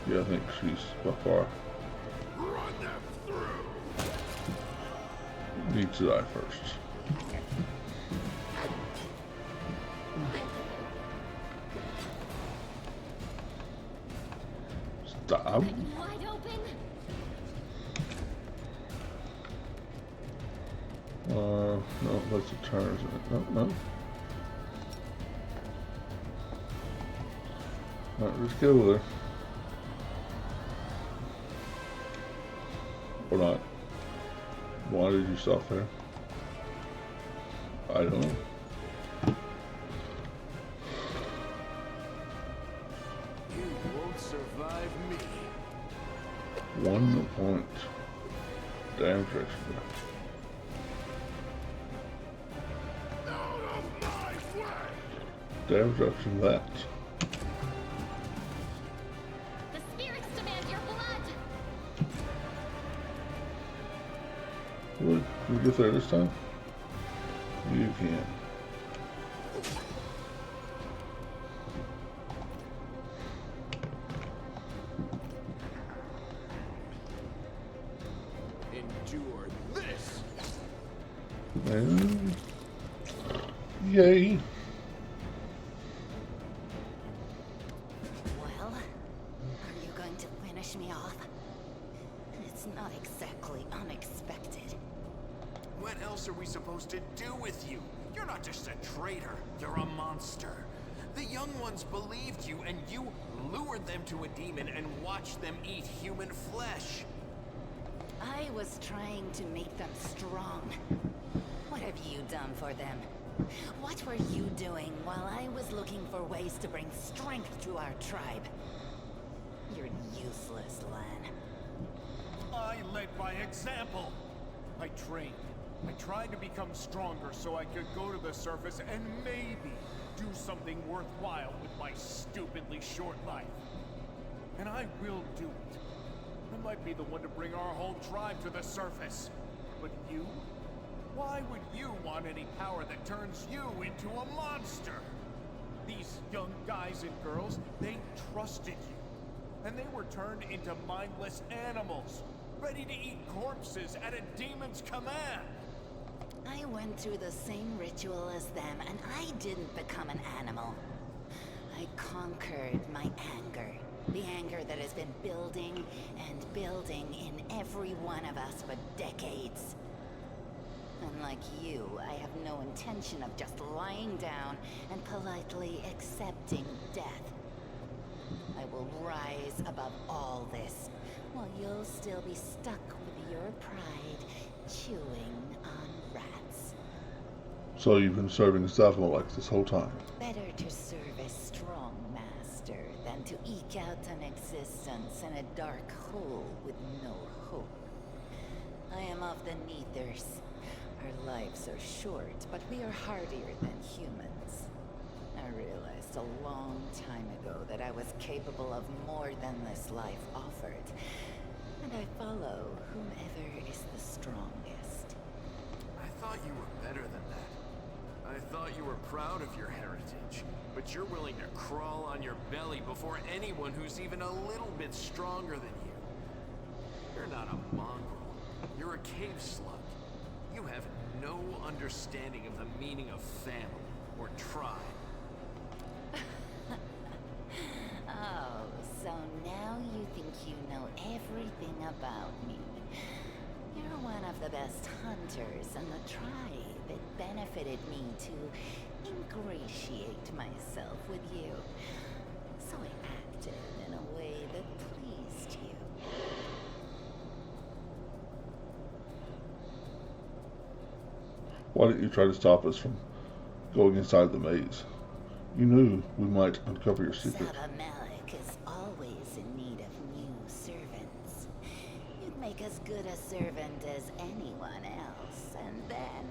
Yeah, I think she's by far. Run them through. Needs to die first. Stop. Wide open. No, that's a turn, isn't it? No, no. Alright, let's go with her. Or not. Why did you stop there? I don't know. You won't survive me. 1 point. Damage extra. Damage up from that. The spirits demand your blood. Really? Can we get there this time? You can. Endure this. And yay. Well, are you going to finish me off? It's not exactly unexpected. What else are we supposed to do with you? You're not just a traitor, you're a monster. The young ones believed you, and you lured them to a demon and watched them eat human flesh. I was trying to make them strong. What have you done for them? What were you doing while I was looking for ways to bring strength to our tribe? You're useless, Lan. I led by example. I trained. I tried to become stronger so I could go to the surface and maybe do something worthwhile with my stupidly short life. And I will do it. I might be the one to bring our whole tribe to the surface. But you? Why would you want any power that turns you into a monster? These young guys and girls, they trusted you. And they were turned into mindless animals, ready to eat corpses at a demon's command. I went through the same ritual as them, and I didn't become an animal. I conquered my anger. The anger that has been building and building in every one of us for decades. Unlike you, I have no intention of just lying down and politely accepting death. I will rise above all this, while you'll still be stuck with your pride, chewing on rats. So you've been serving Zavalek this whole time. Better to serve a strong master than to eke out an existence in a dark hole with no hope. I am of the Neithers. Our lives are short, but we are hardier than humans. I realized a long time ago that I was capable of more than this life offered. And I follow whomever is the strongest. I thought you were better than that. I thought you were proud of your heritage, but you're willing to crawl on your belly before anyone who's even a little bit stronger than you. You're not a mongrel. You're a cave slug. You have no understanding of the meaning of family or tribe. Oh, so now you think you know everything about me. You're one of the best hunters in the tribe. It benefited me to ingratiate myself with you. So I acted in a way that pleased you. Why didn't you try to stop us from going inside the maze? You knew we might uncover your secret. Zavalek is always in need of new servants. You'd make as good a servant as anyone else, and then...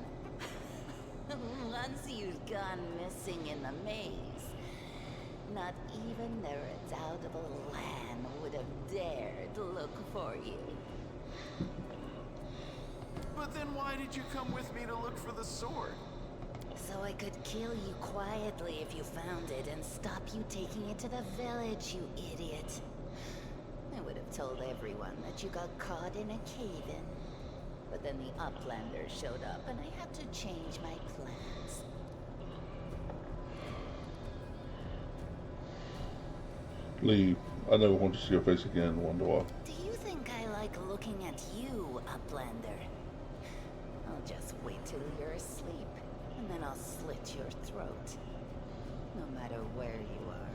once you've gone missing in the maze, not even the redoubtable Lan would have dared look for you. But then why did you come with me to look for the sword? So I could kill you quietly if you found it and stop you taking it to the village, you idiot. I would have told everyone that you got caught in a cave-in. But then the Uplanders showed up and I had to change my plans. Leave. I never want to see your face again, wonder why. Do you think I like looking at you, Uplander? I'll just wait till you're asleep, and then I'll slit your throat. No matter where you are.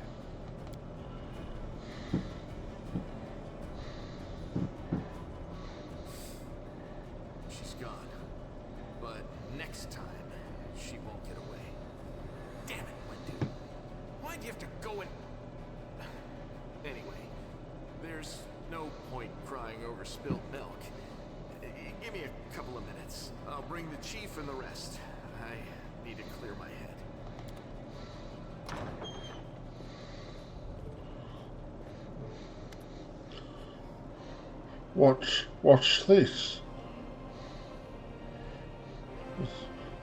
She's gone. But next time, she won't get away. Damn it, Wendu. Why'd you have to go and... Anyway, there's no point crying over spilled milk. Give me a couple of minutes. I'll bring the chief and the rest. I need to clear my head. Watch this.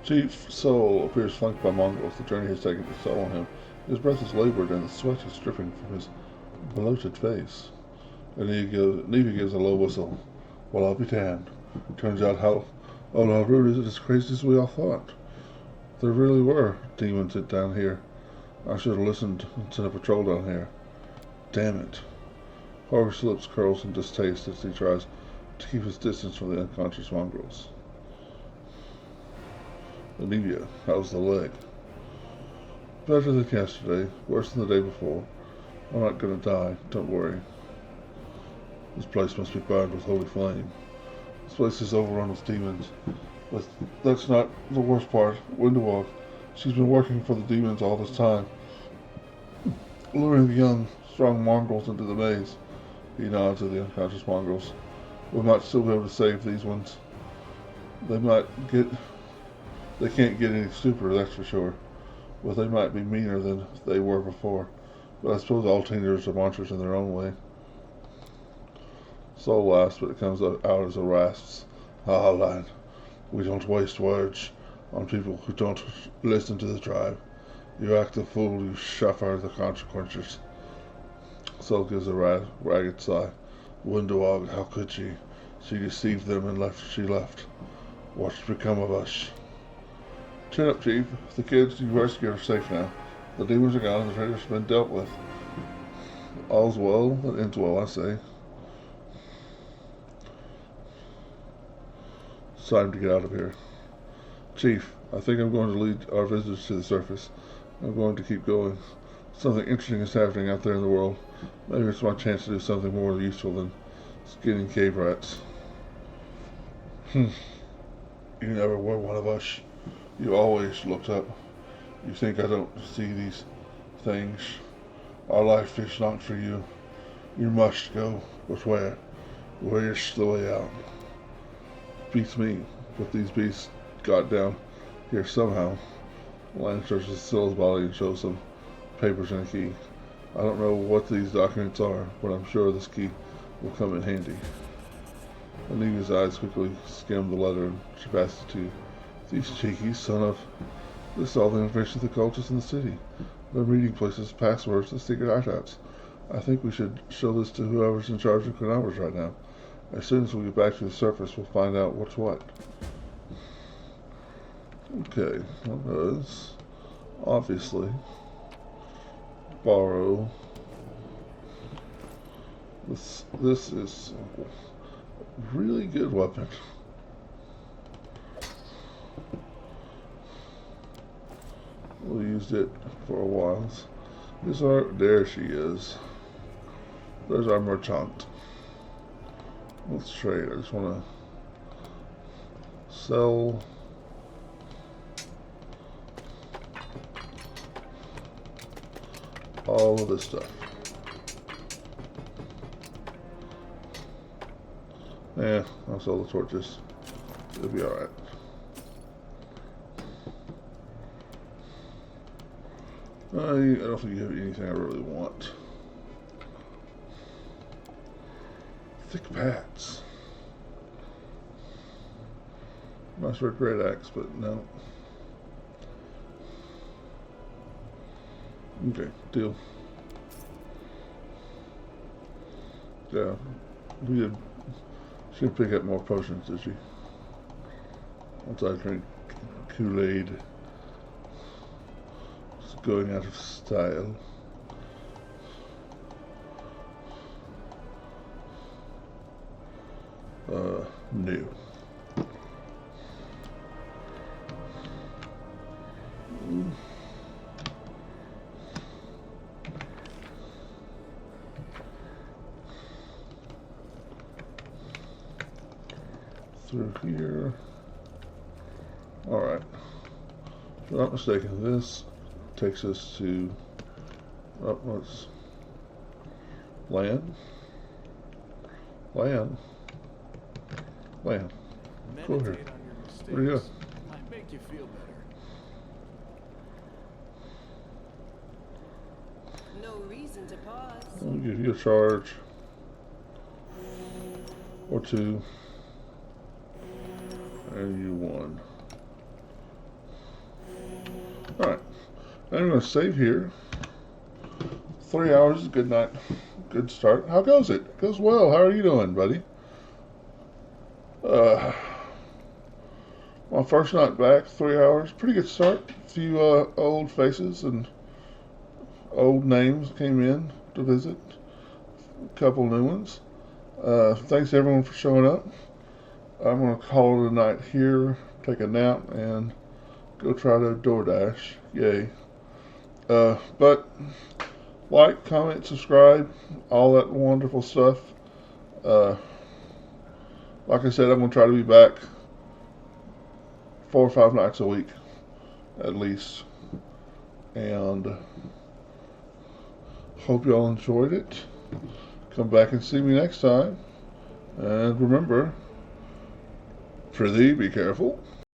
Chief Soul appears flanked by mongrels. The journey has taken its toll on him. His breath is labored and the sweat is dripping from his bloated face. And Neva gives a low whistle. Well, I'll be damned. Turns out how rude is it as crazy as we all thought. There really were demons down here. I should have listened and sent a patrol down here. Damn it. Horace's lips curls in distaste as he tries to keep his distance from the unconscious mongrels. Olivia, how's the leg? Better than yesterday, worse than the day before. I'm not gonna die, don't worry. This place must be burned with holy flame. This place is overrun with demons. But that's not the worst part. Windowalk, she's been working for the demons all this time, luring the young, strong mongrels into the maze. He nods at the unconscious mongrels. We might still be able to save these ones. They can't get any stupider, that's for sure. But they might be meaner than they were before. But I suppose all teenagers are monsters in their own way. So laughs, but it comes out as a rasps. Ah, lad, we don't waste words on people who don't listen to the tribe. You act a fool, you suffer the consequences. Sol gives a ragged sigh. Windowog, how could she? She deceived them and she left. What's become of us? Chin up, Chief. The kids you rescued are safe now. The demons are gone and the traitors have been dealt with. All's well that ends well, I say. It's time to get out of here. Chief, I think I'm going to lead our visitors to the surface. I'm going to keep going. Something interesting is happening out there in the world. Maybe it's my chance to do something more useful than skinning cave rats. You never were one of us. You always looked up. You think I don't see these things? Our life is not for you. You must go. But where? Where's the way out? Beats me. But these beasts got down here somehow. Lan searches Sill's body and shows some papers and a key. I don't know what these documents are, but I'm sure this key will come in handy. Aniva's eyes quickly skimmed the letter and she passed it to you. These cheeky son of... This is all the information of the cultists in the city. Their meeting places, passwords, and secret hideouts. I think we should show this to whoever's in charge of Kenabres right now. As soon as we get back to the surface, we'll find out what's what. Okay, what does... Obviously... borrow... This is a really good weapon. We used it for a while. There she is. There's our merchant. Let's trade. I just want to sell. All of this stuff. Yeah, I'll sell the torches. It'll be alright. I don't think you have anything I really want. Thick pads. Nice red great axe, but no. Okay, deal. Yeah, we did. She pick up more potions, did she? Once I drink Kool-Aid. It's going out of style. No. Through here. Alright. If I'm not mistaken, this takes us to what's land. Cool here. Where do you go? Might make you feel better. No reason to pause. I'll give you a charge. Or two. And you won. Alright. I'm going to save here. 3 hours is a good night. Good start. How goes it? It goes well. How are you doing, buddy? My first night back, 3 hours. Pretty good start. A few old faces and old names came in to visit. A couple new ones. Thanks everyone for showing up. I'm going to call it a night here, take a nap, and go try to DoorDash. Yay. But like, comment, subscribe, all that wonderful stuff. Like I said, I'm going to try to be back 4 or 5 nights a week, at least. And hope y'all enjoyed it. Come back and see me next time. And remember, prithee, be careful.